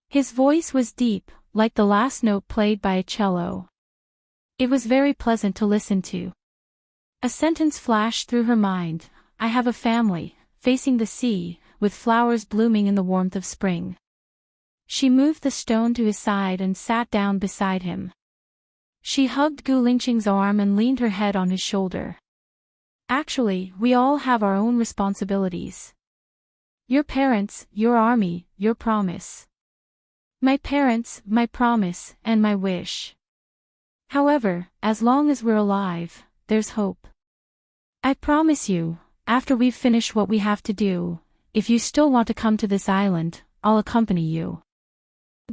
His voice was deep, like the last note played by a cello. It was very pleasant to listen to. A sentence flashed through her mind: "I have a family, facing the sea, with flowers blooming in the warmth of spring." She moved the stone to his side and sat down beside him. She hugged Gu Lingqing's arm and leaned her head on his shoulder. "Actually, we all have our own responsibilities. Your parents, your army, your promise. My parents, my promise, and my wish. However, as long as we're alive, there's hope. I promise you, after we've finished what we have to do, if you still want to come to this island, I'll accompany you.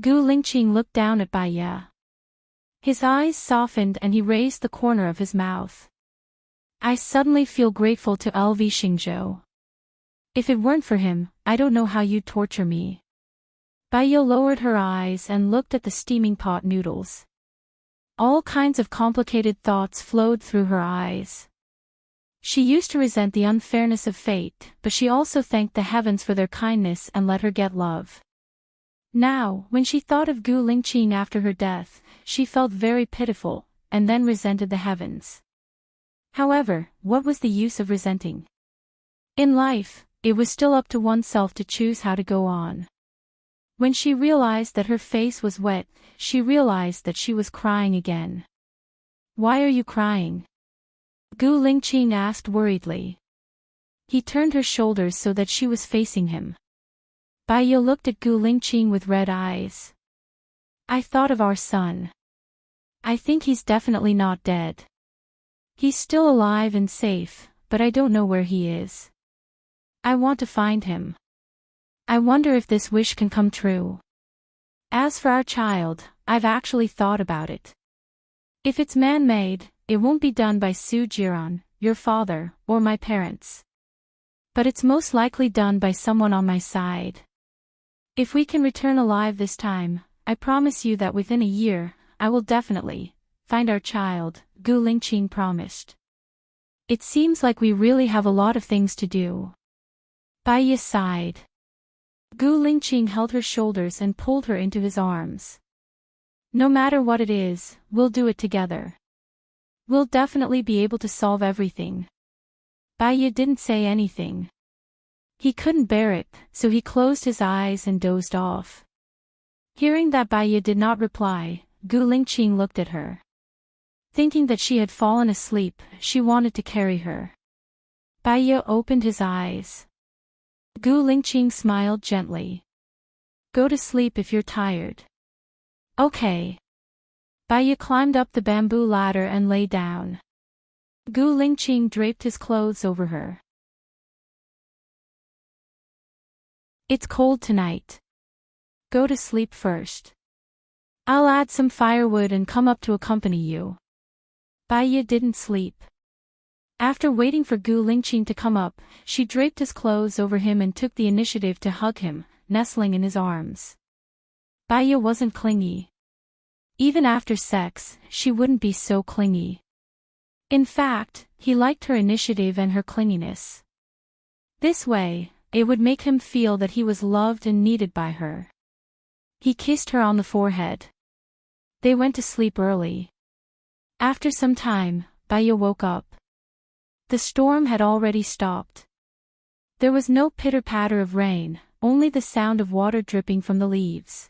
Gu Lingqing looked down at Bai Ye. His eyes softened and he raised the corner of his mouth. I suddenly feel grateful to LV Xingzhou. If it weren't for him, I don't know how you'd torture me. Bai Ye lowered her eyes and looked at the steaming pot noodles. All kinds of complicated thoughts flowed through her eyes. She used to resent the unfairness of fate, but she also thanked the heavens for their kindness and let her get love. Now, when she thought of Gu Lingqing after her death, she felt very pitiful, and then resented the heavens. However, what was the use of resenting? In life, it was still up to oneself to choose how to go on. When she realized that her face was wet, she realized that she was crying again. Why are you crying? Gu Lingqing asked worriedly. He turned her shoulders so that she was facing him. Bai Ye looked at Gu Lingqing with red eyes. I thought of our son. I think he's definitely not dead. He's still alive and safe, but I don't know where he is. I want to find him. I wonder if this wish can come true. As for our child, I've actually thought about it. If it's man-made, it won't be done by Su Jiran, your father, or my parents. But it's most likely done by someone on my side. If we can return alive this time, I promise you that within a year, I will definitely find our child, Gu Lingqing promised. It seems like we really have a lot of things to do. Bai Ye sighed. Gu Lingqing held her shoulders and pulled her into his arms. No matter what it is, we'll do it together. We'll definitely be able to solve everything. Bai Ye didn't say anything. He couldn't bear it, so he closed his eyes and dozed off. Hearing that Bai Ye did not reply, Gu Lingqing looked at her. Thinking that she had fallen asleep, she wanted to carry her. Bai Ye opened his eyes. Gu Lingqing smiled gently. Go to sleep if you're tired. Okay. Bai Ye climbed up the bamboo ladder and lay down. Gu Lingqing draped his clothes over her. It's cold tonight. Go to sleep first. I'll add some firewood and come up to accompany you. Bai Ye didn't sleep. After waiting for Gu Lingqing to come up, she draped his clothes over him and took the initiative to hug him, nestling in his arms. Bai Ye wasn't clingy. Even after sex, she wouldn't be so clingy. In fact, he liked her initiative and her clinginess. This way, it would make him feel that he was loved and needed by her. He kissed her on the forehead. They went to sleep early. After some time, Bai Ye woke up. The storm had already stopped. There was no pitter-patter of rain, only the sound of water dripping from the leaves.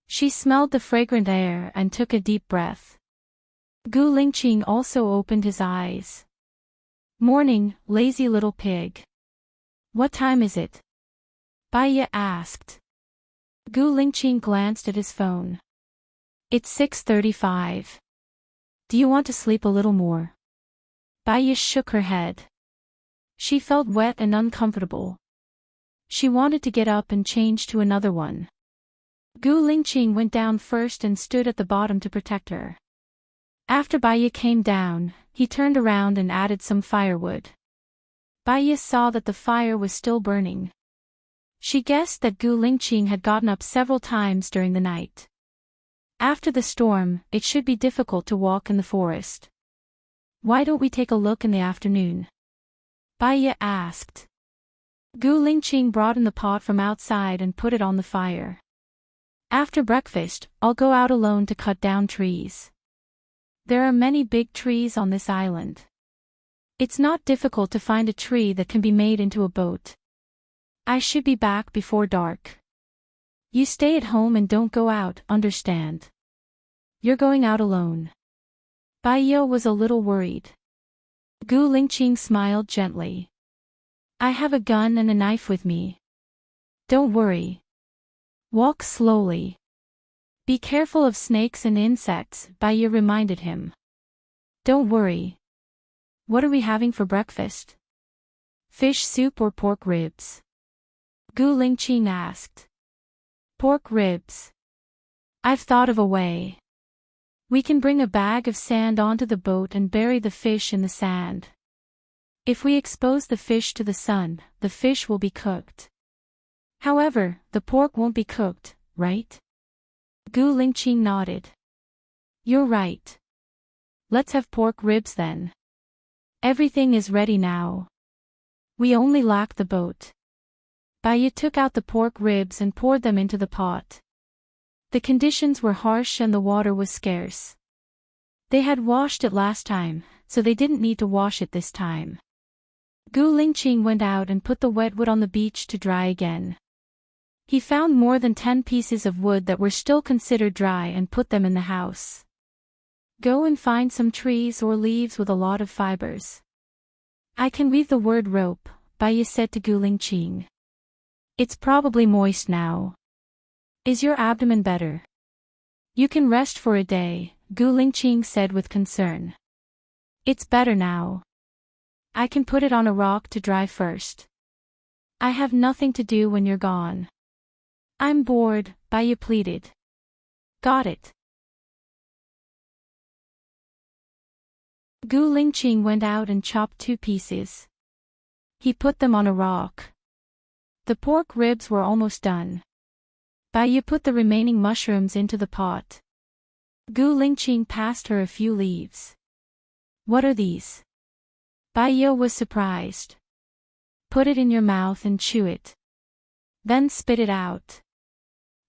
She smelled the fragrant air and took a deep breath. Gu Lingqing also opened his eyes. Morning, lazy little pig. What time is it? Bai Ye asked. Gu Lingqing glanced at his phone. It's 6:35. Do you want to sleep a little more? Bai Ye shook her head. She felt wet and uncomfortable. She wanted to get up and change to another one. Gu Lingqing went down first and stood at the bottom to protect her. After Bai Ye came down, he turned around and added some firewood. Bai Ye saw that the fire was still burning. She guessed that Gu Lingqing had gotten up several times during the night. After the storm, it should be difficult to walk in the forest. Why don't we take a look in the afternoon? Bai Ye asked. Gu Lingqing brought in the pot from outside and put it on the fire. After breakfast, I'll go out alone to cut down trees. There are many big trees on this island. It's not difficult to find a tree that can be made into a boat. I should be back before dark. You stay at home and don't go out, understand? You're going out alone. Bai Ye was a little worried. Gu Lingqing smiled gently. I have a gun and a knife with me, Don't worry. Walk slowly. Be careful of snakes and insects, Baiya reminded him. Don't worry. What are we having for breakfast? Fish soup or pork ribs? Gu Lingqing asked. Pork ribs. I've thought of a way. We can bring a bag of sand onto the boat and bury the fish in the sand. If we expose the fish to the sun, the fish will be cooked. However, the pork won't be cooked, right? Gu Lingqing nodded. You're right. Let's have pork ribs then. Everything is ready now. We only lack the boat. Baiya took out the pork ribs and poured them into the pot. The conditions were harsh and the water was scarce. They had washed it last time, so they didn't need to wash it this time. Gu Lingqing went out and put the wet wood on the beach to dry again. He found more than 10 pieces of wood that were still considered dry and put them in the house. Go and find some trees or leaves with a lot of fibers. I can weave the word rope, Baiya said to Gu Lingqing. It's probably moist now. Is your abdomen better? You can rest for a day, Gu Lingqing said with concern. It's better now. I can put it on a rock to dry first. I have nothing to do when you're gone. I'm bored, Baiya pleaded. Got it. Gu Lingqing went out and chopped 2 pieces. He put them on a rock. The pork ribs were almost done. Baiya put the remaining mushrooms into the pot. Gu Lingqing passed her a few leaves. What are these? Baiya was surprised. Put it in your mouth and chew it. Then spit it out.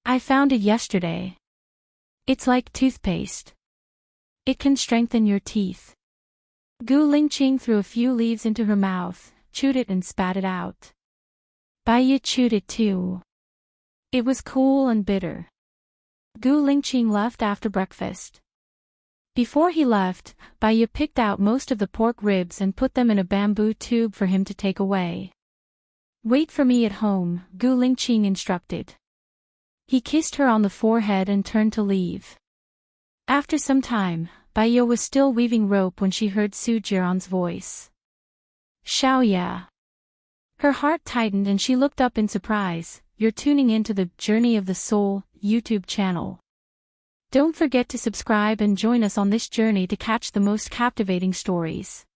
I found it yesterday. It's like toothpaste. It can strengthen your teeth. Gu Lingqing threw a few leaves into her mouth, chewed it and spat it out. Baiya chewed it too. It was cool and bitter. Gu Lingqing left after breakfast. Before he left, Baiya picked out most of the pork ribs and put them in a bamboo tube for him to take away. Wait for me at home, Gu Lingqing instructed. He kissed her on the forehead and turned to leave. After some time, Baiya was still weaving rope when she heard Su Jiran's voice. Xiaoya. Her heart tightened and she looked up in surprise. You're tuning into the Journey of the Soul YouTube channel. Don't forget to subscribe and join us on this journey to catch the most captivating stories.